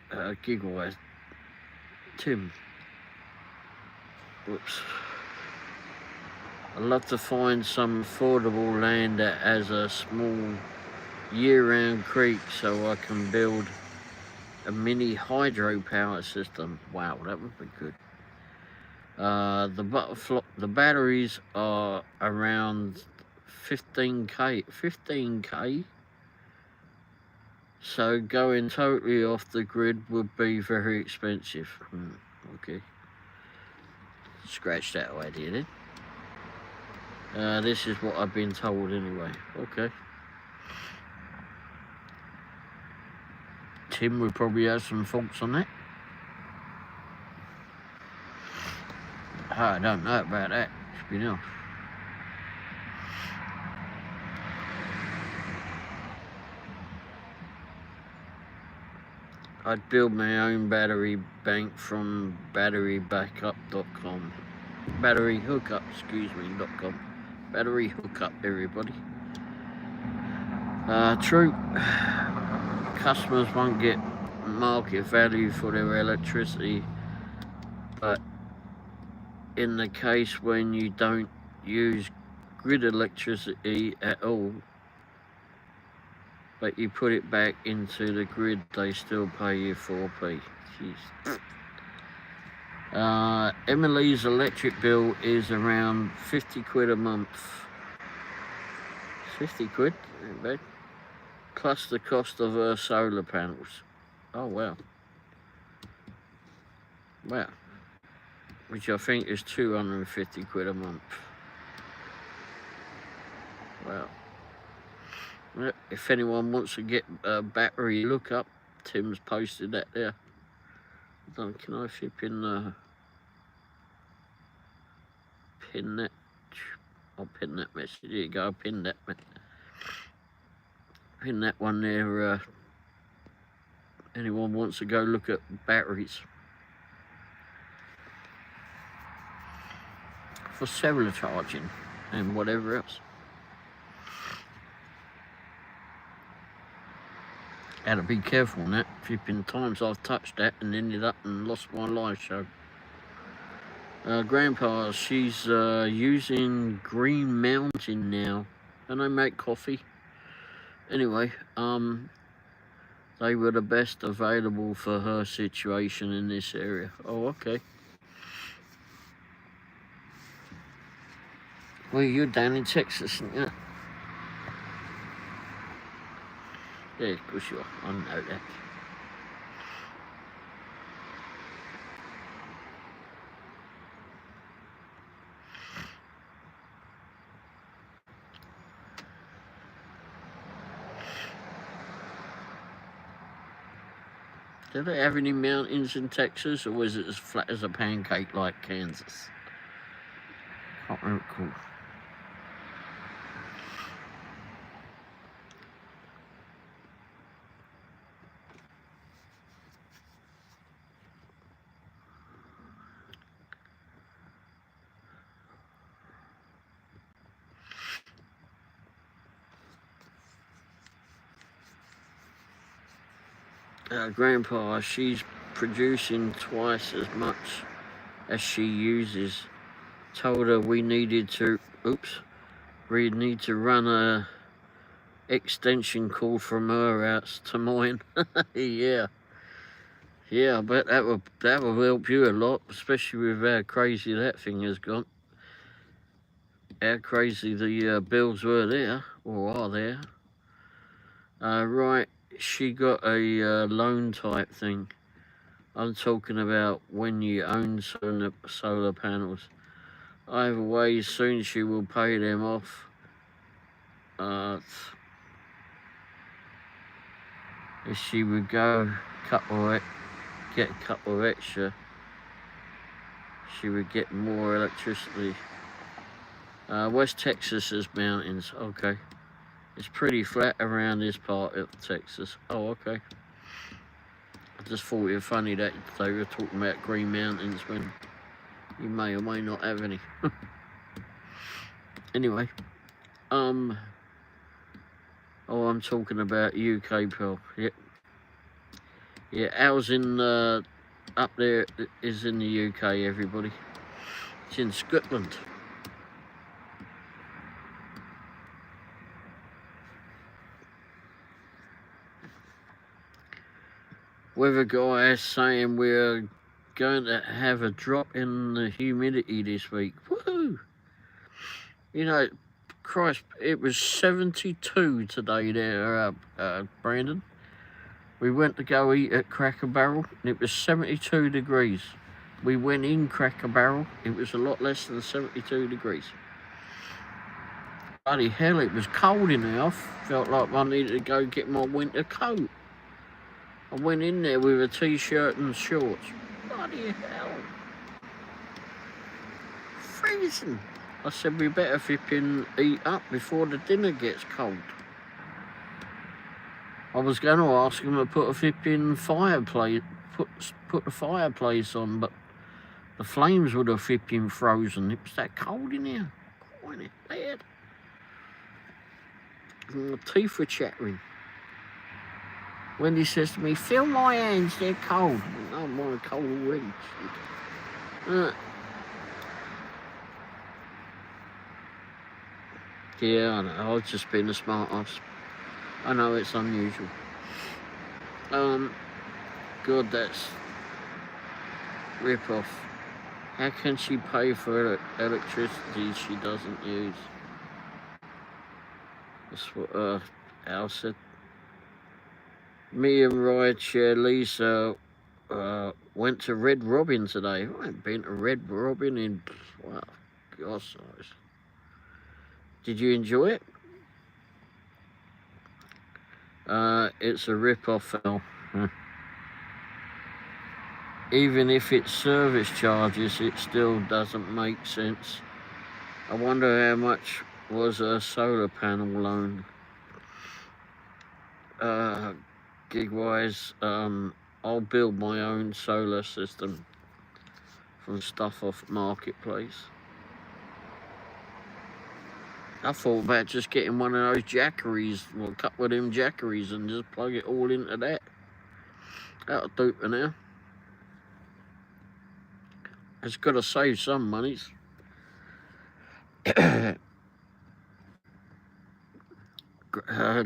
Gigawise. Tim. Whoops. I'd love to find some affordable land that has a small year-round creek so I can build a mini hydropower system. Wow, that would be good. The batteries are around 15k. 15k. So going totally off the grid would be very expensive. Okay. Scratch that idea then. This is what I've been told anyway. Okay. Tim would probably have some thoughts on that. I don't know about that, you know. I'd build my own battery bank from batterybackup.com. Batteryhookup, .com. Battery hookup, everybody. True. Customers won't get market value for their electricity, but in the case when you don't use grid electricity at all, but you put it back into the grid, they still pay you 4p. Jeez. Emily's electric bill is around 50 quid a month. 50 quid? Ain't bad. Plus the cost of her solar panels. Oh, wow. Wow. Which I think is 250 quid a month. Wow. Well, if anyone wants to get a battery lookup, Tim's posted that there. Can I flip in the... Pin that? I'll pin that message. There you go, pin that. Pin that one there. Anyone wants to go look at batteries. For cellular charging and whatever else. Had to be careful on that. Flipping times I've touched that and ended up and lost my live show. Grandpa, she's using Green Mountain now, and they make coffee. Anyway, they were the best available for her situation in this area. Oh, okay. Well, you're down in Texas, aren't you? Yeah, of course you are. I know that. Do they have any mountains in Texas, or was it as flat as a pancake like Kansas? Can't recall. Grandpa, she's producing twice as much as she uses. Told her we need to run a extension cord from her house to mine. Yeah, I bet that will help you a lot, especially with how crazy that thing has gone. How crazy the bills were there, or are there. Right, she got a loan type thing. I'm talking about when you own solar panels. Either way, soon she will pay them off. If she would get a couple of extra, she would get more electricity. West Texas is mountains. Okay. It's pretty flat around this part of Texas. Oh, okay. I just thought it was funny that they were talking about Green Mountains when you may or may not have any. Anyway, oh, I'm talking about UK, pal. Yeah, yeah. Ours in up there is in the UK. Everybody, it's in Scotland. Weather guy is saying we're going to have a drop in the humidity this week. Woohoo! You know, Christ, it was 72 today there, Brandon. We went to go eat at Cracker Barrel, and it was 72 degrees. We went in Cracker Barrel, it was a lot less than 72 degrees. Bloody hell, it was cold in there. I felt like I needed to go get my winter coat. I went in there with a t-shirt and shorts. Bloody hell. Freezing. I said we better flipping eat up before the dinner gets cold. I was going to ask him to put a flipping fireplace, put the fireplace on, but the flames would have flipping frozen. It was that cold in here. Quite bad. And my teeth were chattering. Wendy says to me, "Feel my hands, they're cold." Oh, mine are cold already. Yeah, I know. I was just being a smart ass. I know it's unusual. God, that's rip-off. How can she pay for electricity she doesn't use? That's what Al said. Me and Rideshare Lisa went to Red Robin today. I haven't been to Red Robin in, wow, gosh knows. Did you enjoy it? It's a rip-off, Al. Even if it's service charges, it still doesn't make sense. I wonder how much was a solar panel loan. Gig-wise, I'll build my own solar system from stuff off Marketplace. I thought about just getting one of those jackeries, well, a couple of them jackeries, and just plug it all into that. That'll do it for now. It's got to save some monies.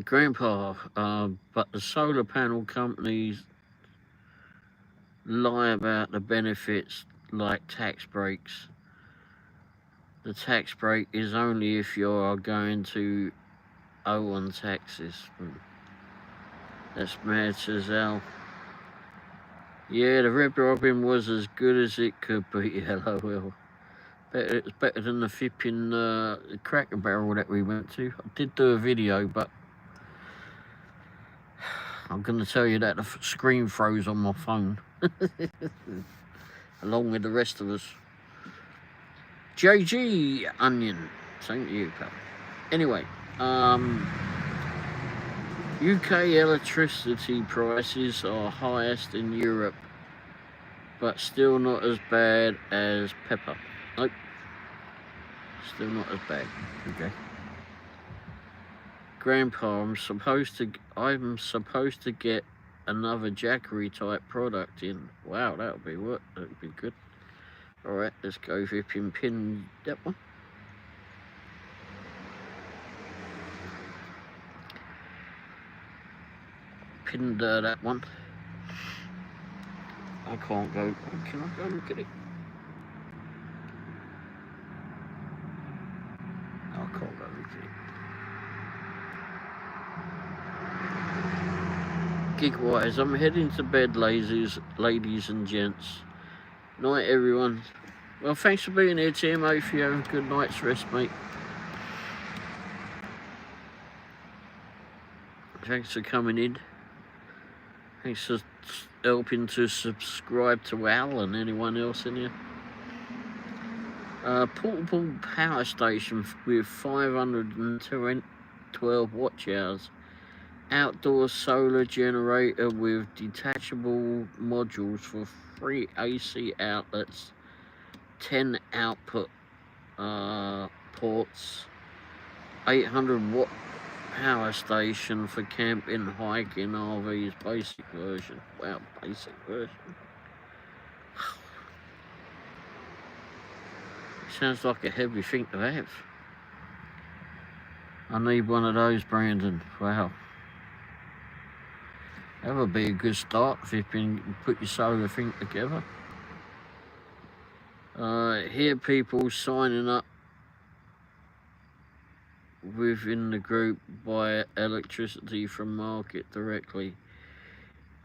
Grandpa, but the solar panel companies lie about the benefits like tax breaks. The tax break is only if you are going to owe on taxes. That's mad, says Al. Yeah, the Red Robin was as good as it could be, LOL. It's better than the flipping Cracker Barrel that we went to. I did do a video, but I'm going to tell you that the screen froze on my phone. Along with the rest of us. JG Onion. Same to you, pal. Anyway, UK electricity prices are highest in Europe, but still not as bad as pepper. Nope. Still not as bad. Okay. Grandpa, I'm supposed to get another Jackery type product in. Wow, that would be what? That would be good. Alright, let's go flipping pin that one. Pinned that one. I can't go. Can I go look at it? I can't go look at it. Gig-wise, I'm heading to bed, ladies and gents. Night, everyone. Well, thanks for being here, Tim. Hope you have a good night's rest, mate. Thanks for coming in. Thanks for helping to subscribe to Al and anyone else in here. Portable power station with 512 watch hours. Outdoor solar generator with detachable modules for 3 AC outlets, 10 output ports, 800 watt power station for camping, hiking, RVs, basic version. Wow, basic version. Sounds like a heavy thing to have. I need one of those, Brandon. Wow. That would be a good start if you can put your solar thing together. Here people signing up within the group buy electricity from market directly.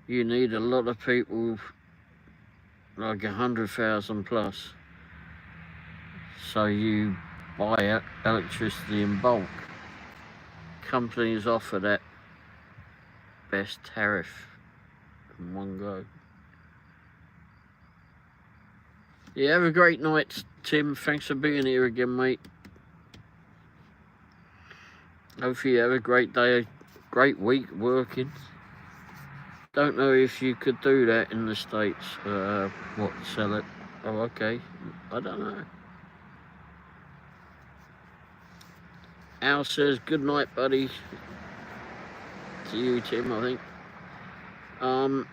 You need a lot of people, like 100,000 plus. So you buy electricity in bulk. Companies offer that best tariff in one go. Yeah, have a great night, Tim. Thanks for being here again, mate. Hopefully you have a great day, great week working. Don't know if you could do that in the States. What, sell it? Oh, okay. I don't know. Al says, good night, buddy. To you, Tim, I think. Oh,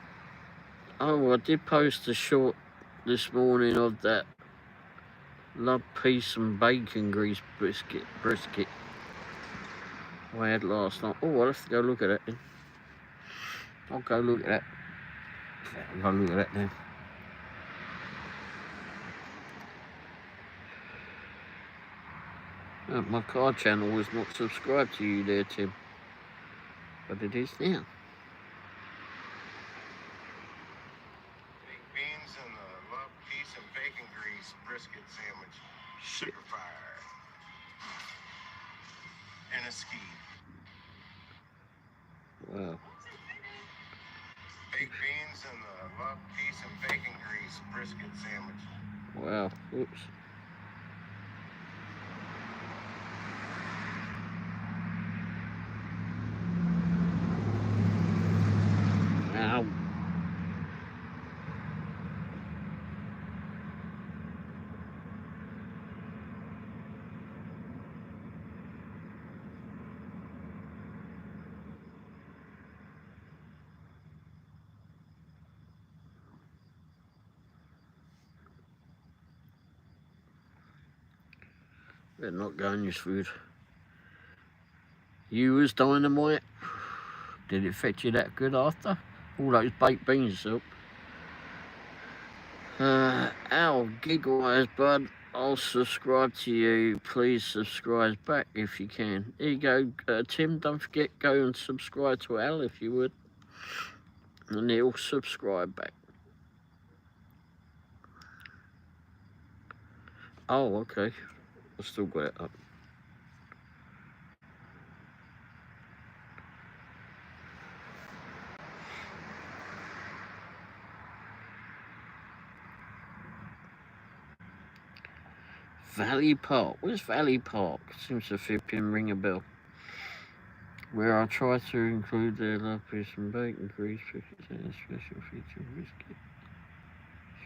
I did post a short this morning of that love, peace and bacon grease brisket I had last night. Oh, I'll have to go look at it then. I'll go look at that. I'll go look at that now. My car channel was not subscribed to you there, Tim. But it is now.
Baked beans and the love, peace, and bacon grease brisket sandwich. Sugar fire. And a ski.
Wow.
Baked beans and the love, peace, and bacon grease brisket sandwich.
Wow. Oops. Ow. Better not go on your food. You was dynamite. Did it fetch you that good after? All those baked beans up. Al, gigwise, bud. I'll subscribe to you. Please subscribe back if you can. There you go, Tim. Don't forget, go and subscribe to Al if you would. And he'll subscribe back. Oh, okay. I've still got it up. Valley Park. Where's Valley Park? Seems to flipping ring a bell. Where I try to include their love, peace and bacon, grease, biscuits, and a special feature biscuit.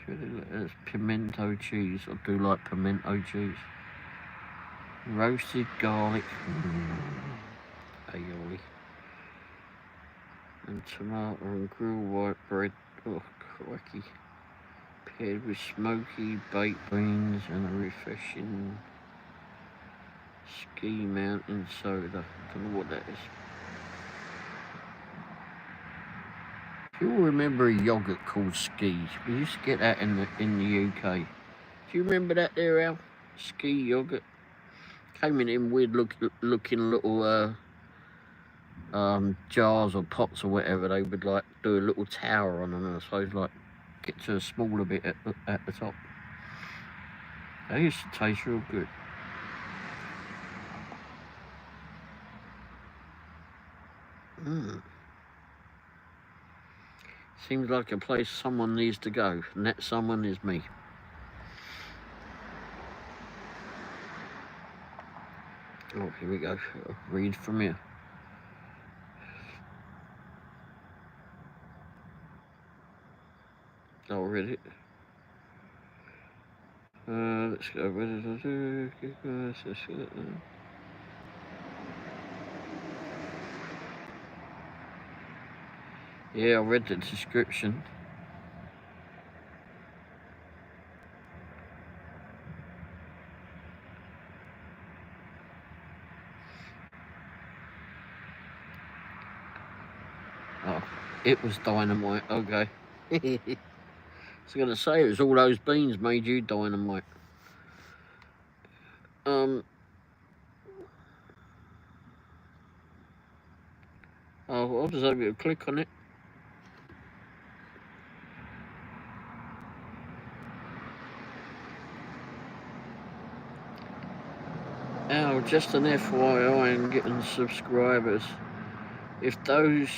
Shredded lettuce, pimento cheese. I do like pimento cheese. Roasted garlic. Aioli. And tomato and grilled white bread. Oh, crikey. Paired with smoky baked beans and a refreshing ski mountain soda. Don't know what that is. You all remember a yogurt called Ski? We used to get that in the UK. Do you remember that there, Al? Ski yogurt. Came in weird looking little jars or pots or whatever. They would like do a little tower on them, I suppose, like get to a smaller bit at the top. They used to taste real good. Seems like a place someone needs to go, and that someone is me. Oh, here we go. I'll read from here. I'll read it. Let's go. Yeah, I read the description. Oh, it was dynamite. Okay. I was going to say, it was all those beans made you dynamite. Oh, I'll just have you click on it. Oh, just an FYI and getting subscribers. If those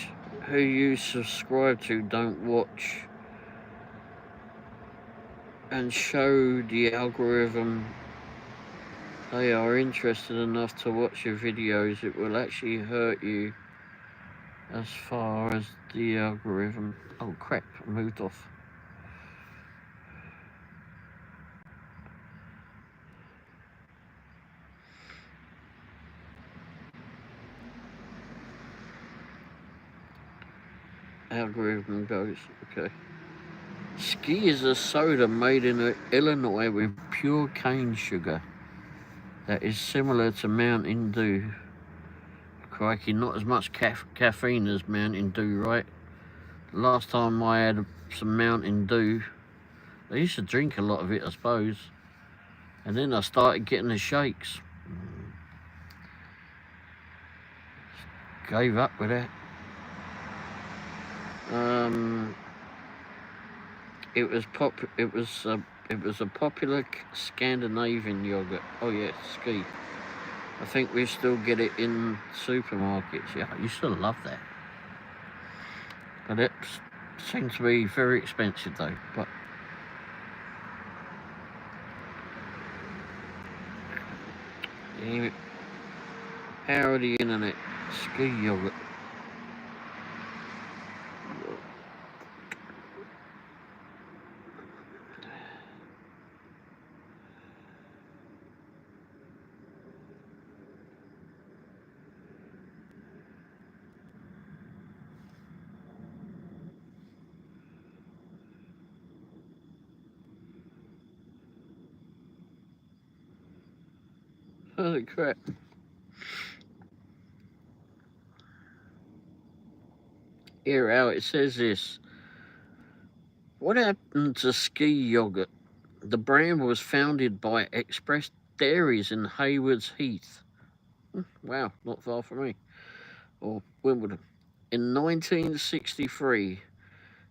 who you subscribe to don't watch and show the algorithm they are interested enough to watch your videos, it will actually hurt you as far as the algorithm. Oh crap, I moved off. Algorithm goes, okay. Ski is a soda made in Illinois with pure cane sugar that is similar to Mountain Dew. Crikey, not as much caffeine as Mountain Dew, right? Last time I had some Mountain Dew, I used to drink a lot of it, I suppose. And then I started getting the shakes. Gave up with that. It was a popular Scandinavian yogurt. Oh yeah, Ski. I think we still get it in supermarkets. Yeah, I used to love that. But it seems to be very expensive though. But power of the internet. Ski yogurt. Holy crap. Here, Al, it says this. What happened to Ski yogurt? The brand was founded by Express Dairies in Haywards Heath. Wow, not far from me. Or Wimbledon. In 1963,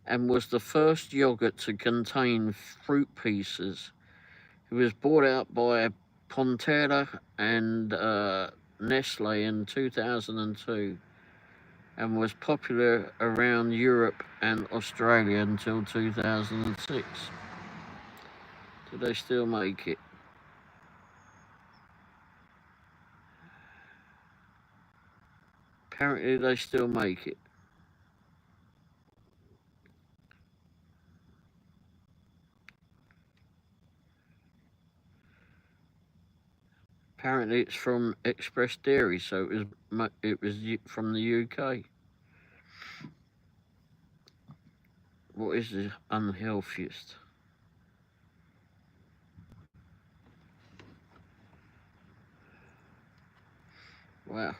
and was the first yogurt to contain fruit pieces. It was bought out by Ponterra and Nestle in 2002 and was popular around Europe and Australia until 2006. Do they still make it? Apparently they still make it. Apparently it's from Express Dairy, so it was from the UK. What is the unhealthiest? Wow.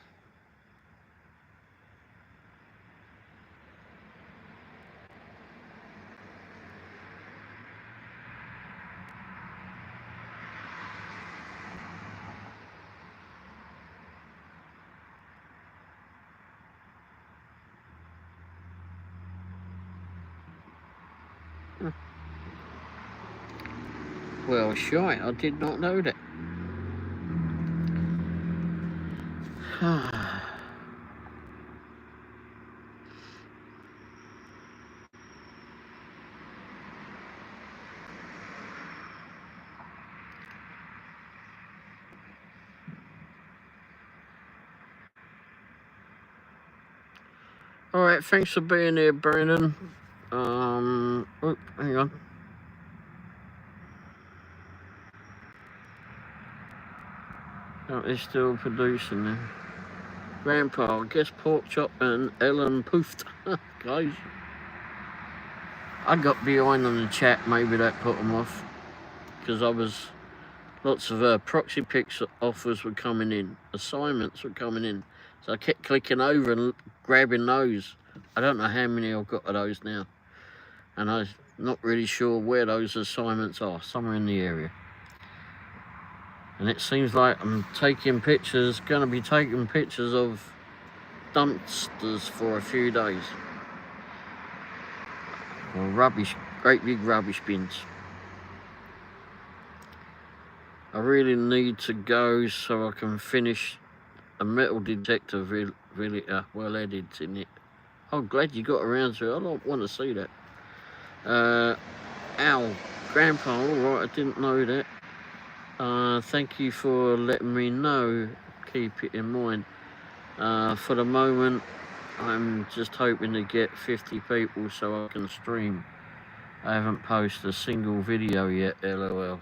Well, shite, I did not know that. Alright, thanks for being here, Brandon. Oh, hang on. Oh, they're still producing now. Grandpa, guess pork chop and Ellen poofed. Guys, I got behind on the chat, maybe that put them off. Because lots of proxy picks offers were coming in, assignments were coming in. So I kept clicking over and grabbing those. I don't know how many I've got of those now. And I'm not really sure where those assignments are, somewhere in the area. And it seems like I'm taking pictures, going to be taking pictures of dumpsters for a few days. Or rubbish, great big rubbish bins. I really need to go so I can finish a metal detector really well edited in it. I'm glad you got around to it. I don't want to see that. Ow, Grandpa, alright, I didn't know that. Thank you for letting me know. Keep it in mind. For the moment, I'm just hoping to get 50 people so I can stream. I haven't posted a single video yet, LOL.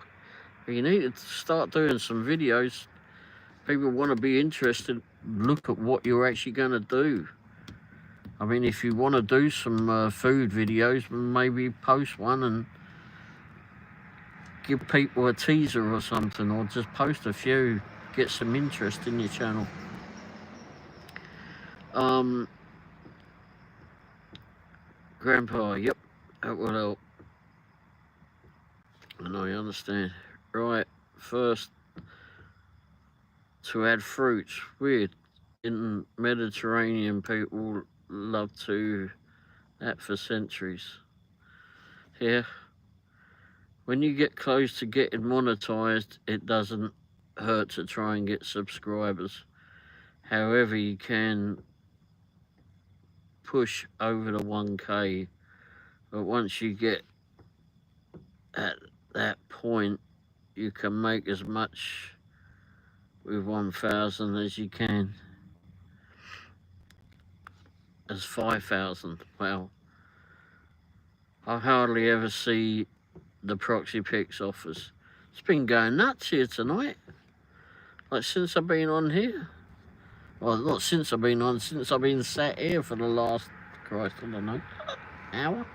But you need to start doing some videos. People want to be interested, look at what you're actually going to do. I mean, if you want to do some food videos, maybe post one and give people a teaser or something, or just post a few, get some interest in your channel. Grandpa, yep, that will help. And I understand. Right, first, to add fruits. Weird. In Mediterranean, people love to that for centuries. Here, when you get close to getting monetized, it doesn't hurt to try and get subscribers. However, you can push over the 1K, but once you get at that point, you can make as much with 1,000 as you can as 5,000. Wow. I hardly ever see the proxy picks offers. It's been going nuts here tonight. Like since I've been on here. Well, not since I've been on, since I've been sat here for the last, Christ, I don't know, hour.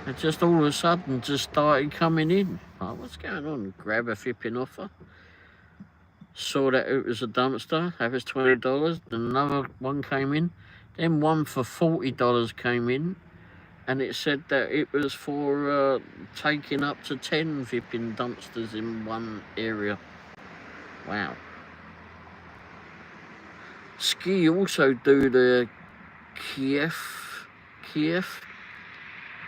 It just all of a sudden just started coming in. Oh, what's going on? Grab a flipping offer. Saw that it was a dumpster. That was $20. Another one came in. Then one for $40 came in. And it said that it was for taking up to 10 flipping dumpsters in one area. Wow. Ski also do the Kiev.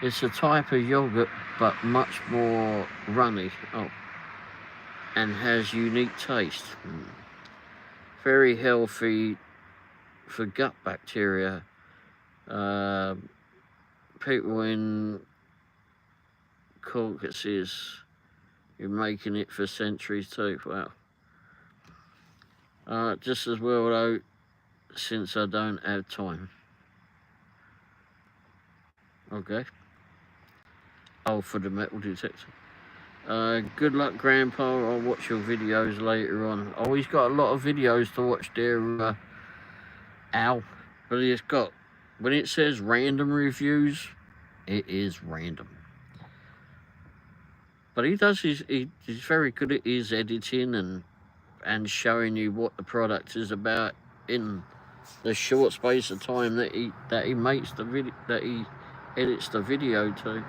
It's a type of yogurt, but much more runny. Oh, and has unique taste. Very healthy for gut bacteria. People in Caucasus been making it for centuries too. Wow. Just as well though, since I don't have time. Okay. Oh, for the metal detector. Good luck, Grandpa. I'll watch your videos later on. Oh, he's got a lot of videos to watch there, Al. But he's got, when it says random reviews, it is random. But he does he's very good at his editing and showing you what the product is about in the short space of time that he makes the video, that he edits the video to.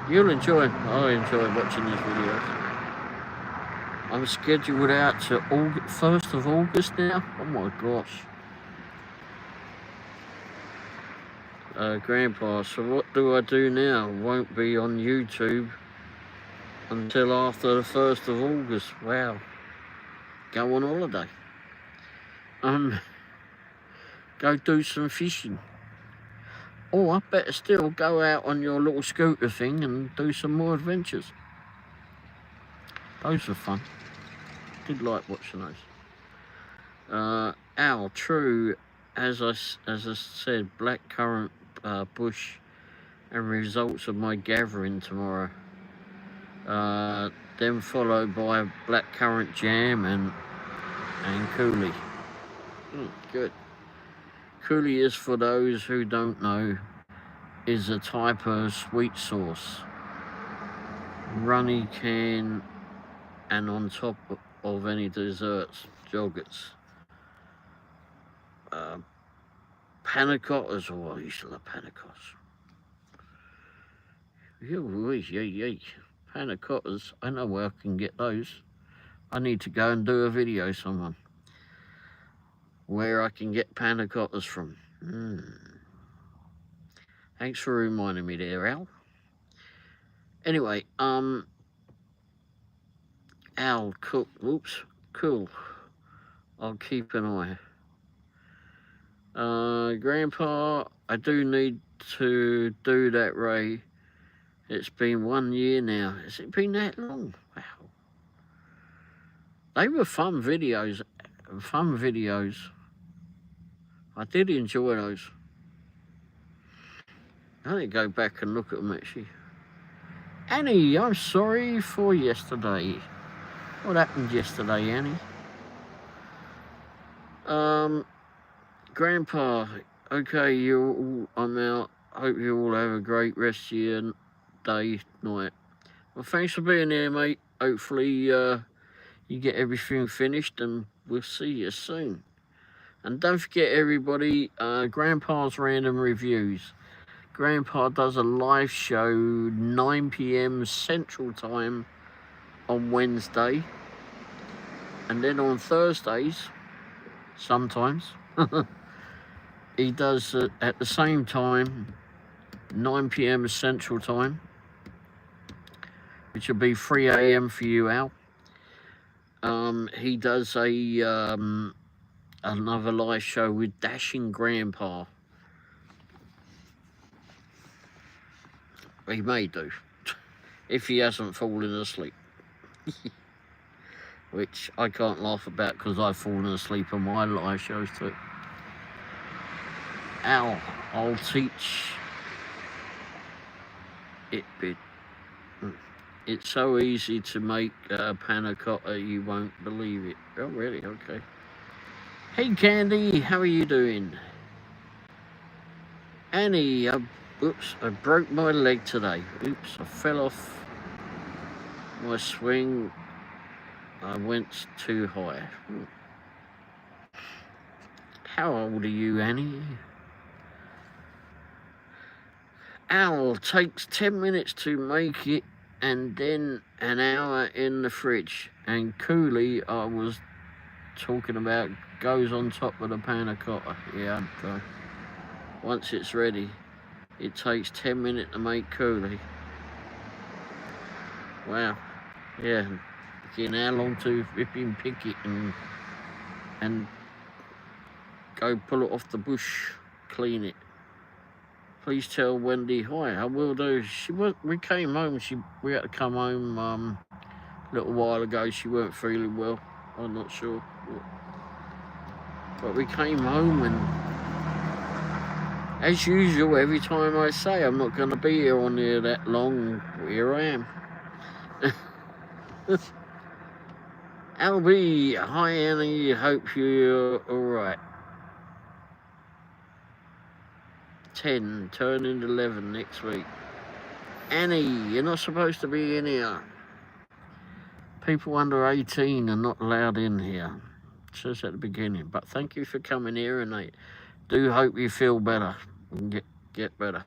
You'll enjoy him. I enjoy watching his videos. I'm scheduled out to 1st of August now. Oh my gosh. Grandpa, so what do I do now? Won't be on YouTube until after the 1st of August. Wow. Go on holiday. Go do some fishing. Or I better still go out on your little scooter thing and do some more adventures. Those were fun. Did like watching those. Al, true. as I said, blackcurrant bush and results of my gathering tomorrow. Then followed by blackcurrant jam and coulis. Good. Coulis, for those who don't know, is a type of sweet sauce. Runny can and on top of any desserts, yogurts. Panna cottas, oh, I used to love panna cottas. Yeah. Panna cottas, I know where I can get those. I need to go and do a video, someone, where I can get panna cottas from. Thanks for reminding me there, Al. Anyway, Al, cool. Oops, cool. I'll keep an eye. Grandpa, I do need to do that, Ray. It's been 1 year now. Has it been that long? Wow. They were fun videos. I did enjoy those. I need to go back and look at them, actually. Annie, I'm sorry for yesterday. What happened yesterday, Annie? Grandpa, okay, I'm out. Hope you all have a great rest of your day, night. Well, thanks for being here, mate. Hopefully, you get everything finished, and we'll see you soon. And don't forget, everybody, Grandpa's Random Reviews. Grandpa does a live show 9 p.m. Central Time on Wednesday. And then on Thursdays, sometimes, he does at the same time, 9 p.m. Central Time, which will be 3 a.m. for you, Al. He does another live show with Dashing Grandpa. He may do, if he hasn't fallen asleep. Which I can't laugh about because I've fallen asleep on my live shows too. Al, I'll teach it bit. It's so easy to make panna cotta, you won't believe it. Oh, really? Okay. Hey, Candy, how are you doing? Annie, oops, I broke my leg today. Oops, I fell off my swing. I went too high. How old are you, Annie? Al, takes 10 minutes to make it and then an hour in the fridge. And coulis, I was talking about, goes on top of the panna cotta. Yeah, okay. Once it's ready, it takes 10 minutes to make coulis. Wow. Yeah. Again, how long to rip and pick it and go pull it off the bush, clean it. Please tell Wendy hi. I will do. We came home. We had to come home a little while ago. She weren't feeling well. I'm not sure, but we came home, and as usual, every time I say I'm not going to be here on here that long, here I am. Albie, hi Annie. Hope you're all right. 10, turning 11 next week. Annie, you're not supposed to be in here. People under 18 are not allowed in here. It says at the beginning. But thank you for coming here, and I do hope you feel better and get better.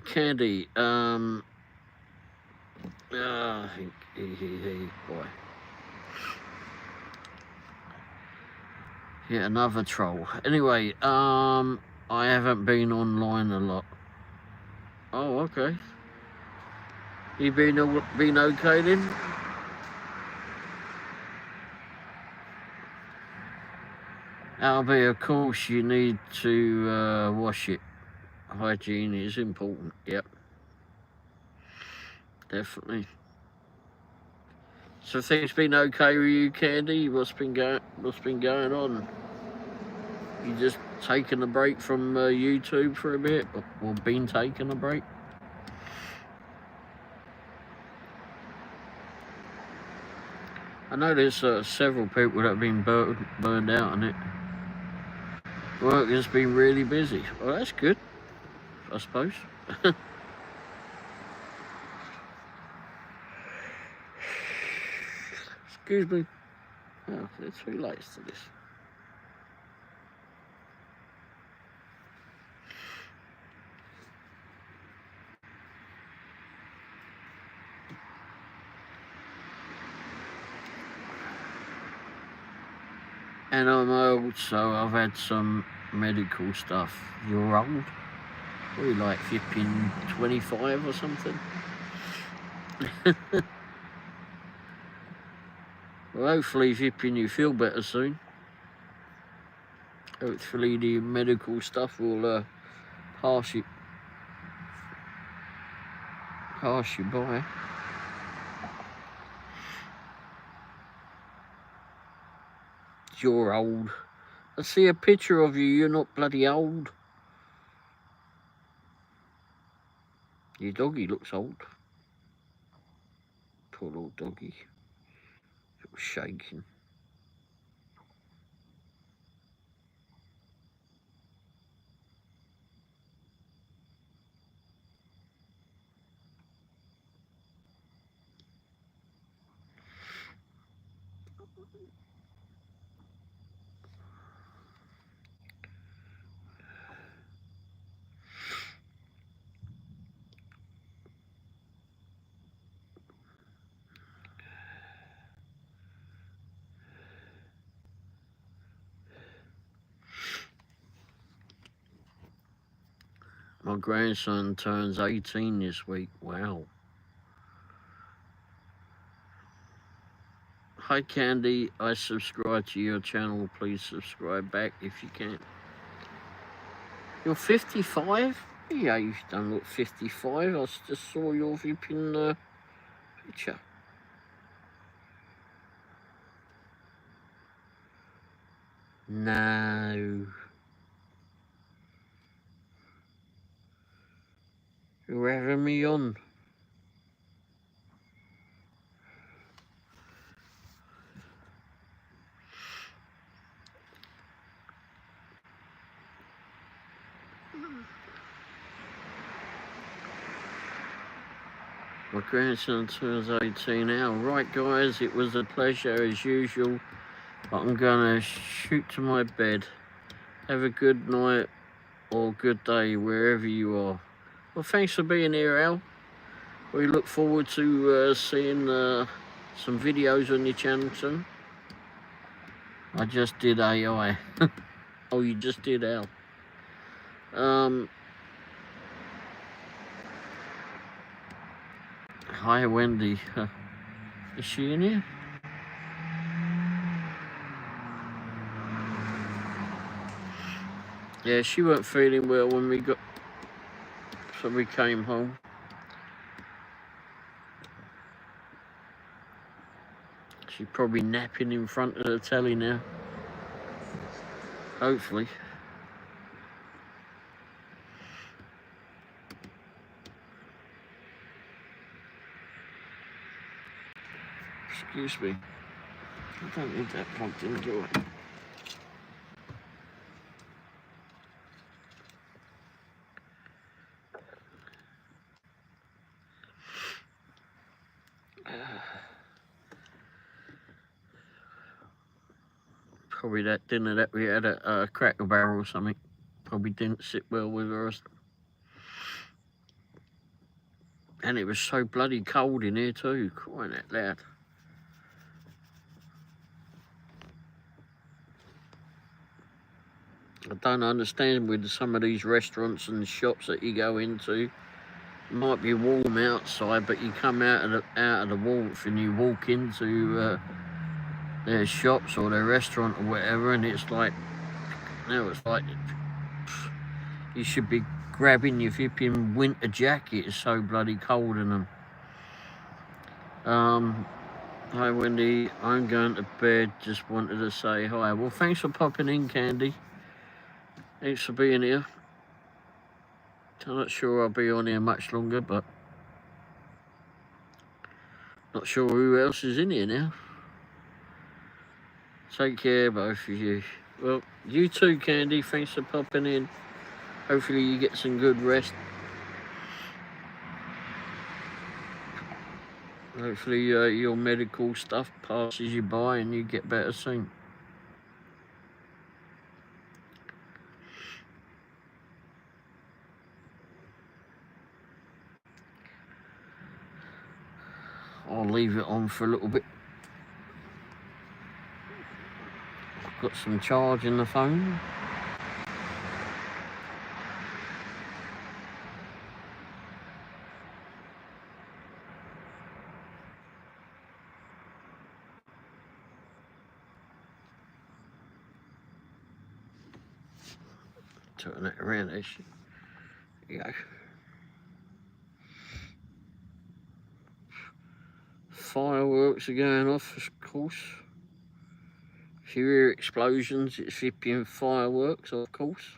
Candy, boy. Yeah, another troll. Anyway, I haven't been online a lot. Oh, okay. You been okay then? Albie, of course you need to wash it. Hygiene is important. Yep. Definitely. So things been okay with you, Candy? What's been going on? You just taking a break from YouTube for a bit, or been taking a break? I know there's several people that have been burned out on it. Work has been really busy. Well, that's good, I suppose. Excuse me. Oh, there's 2 lights to this. And I'm old, so I've had some medical stuff. You're old? What are you, like flipping 25 or something? Well, hopefully flipping you feel better soon. Hopefully the medical stuff will pass you by. You're old. I see a picture of you, you're not bloody old. Your doggy looks old. Poor little doggy. It was shaking. My grandson turns 18 this week. Wow. Hi Candy, I subscribe to your channel. Please subscribe back if you can. You're 55? Yeah, you don't look 55. I just saw your flipping picture. No. You're having me on. My grandson turns 18 now. Right, guys, it was a pleasure as usual. But I'm gonna shoot to my bed. Have a good night or good day wherever you are. Well, thanks for being here, Al. We look forward to seeing some videos on your channel soon. I just did AI. Oh, you just did, Al. Hi, Wendy. Is she in here? Yeah, she weren't feeling well when we got, so we came home. She's probably napping in front of the telly now. Hopefully. Excuse me. I don't need that plugged in, do I? Probably that dinner that we had at Cracker Barrel or something. Probably didn't sit well with us. And it was so bloody cold in here too, crying out loud. I don't understand with some of these restaurants and shops that you go into. It might be warm outside, but you come out of the warmth and you walk into their shops or their restaurant or whatever, and it's like, now it's like you should be grabbing your flipping winter jacket. It's so bloody cold in them. Hi Wendy, I'm going to bed. Just wanted to say hi. Well, thanks for popping in, Candy. Thanks for being here. I'm not sure I'll be on here much longer, but not sure who else is in here now. Take care, both of you. Well, you too, Candy. Thanks for popping in. Hopefully you get some good rest. Hopefully your medical stuff passes you by and you get better soon. I'll leave it on for a little bit. I've got some charge in the phone. Turn it around. There you go. Fireworks are going off, of course. If you hear explosions, it's flipping fireworks, of course.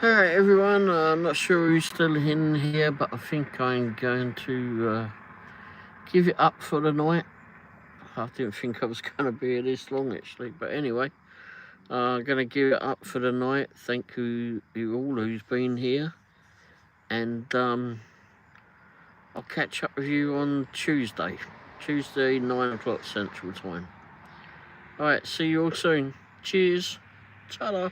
Alright everyone, I'm not sure who's still in here, but I think I'm going to give it up for the night. I didn't think I was going to be here this long actually, but anyway, I'm going to give it up for the night. Thank you all who's been here, and I'll catch up with you on Tuesday 9 o'clock Central Time. Alright, see you all soon. Cheers. Ta-da.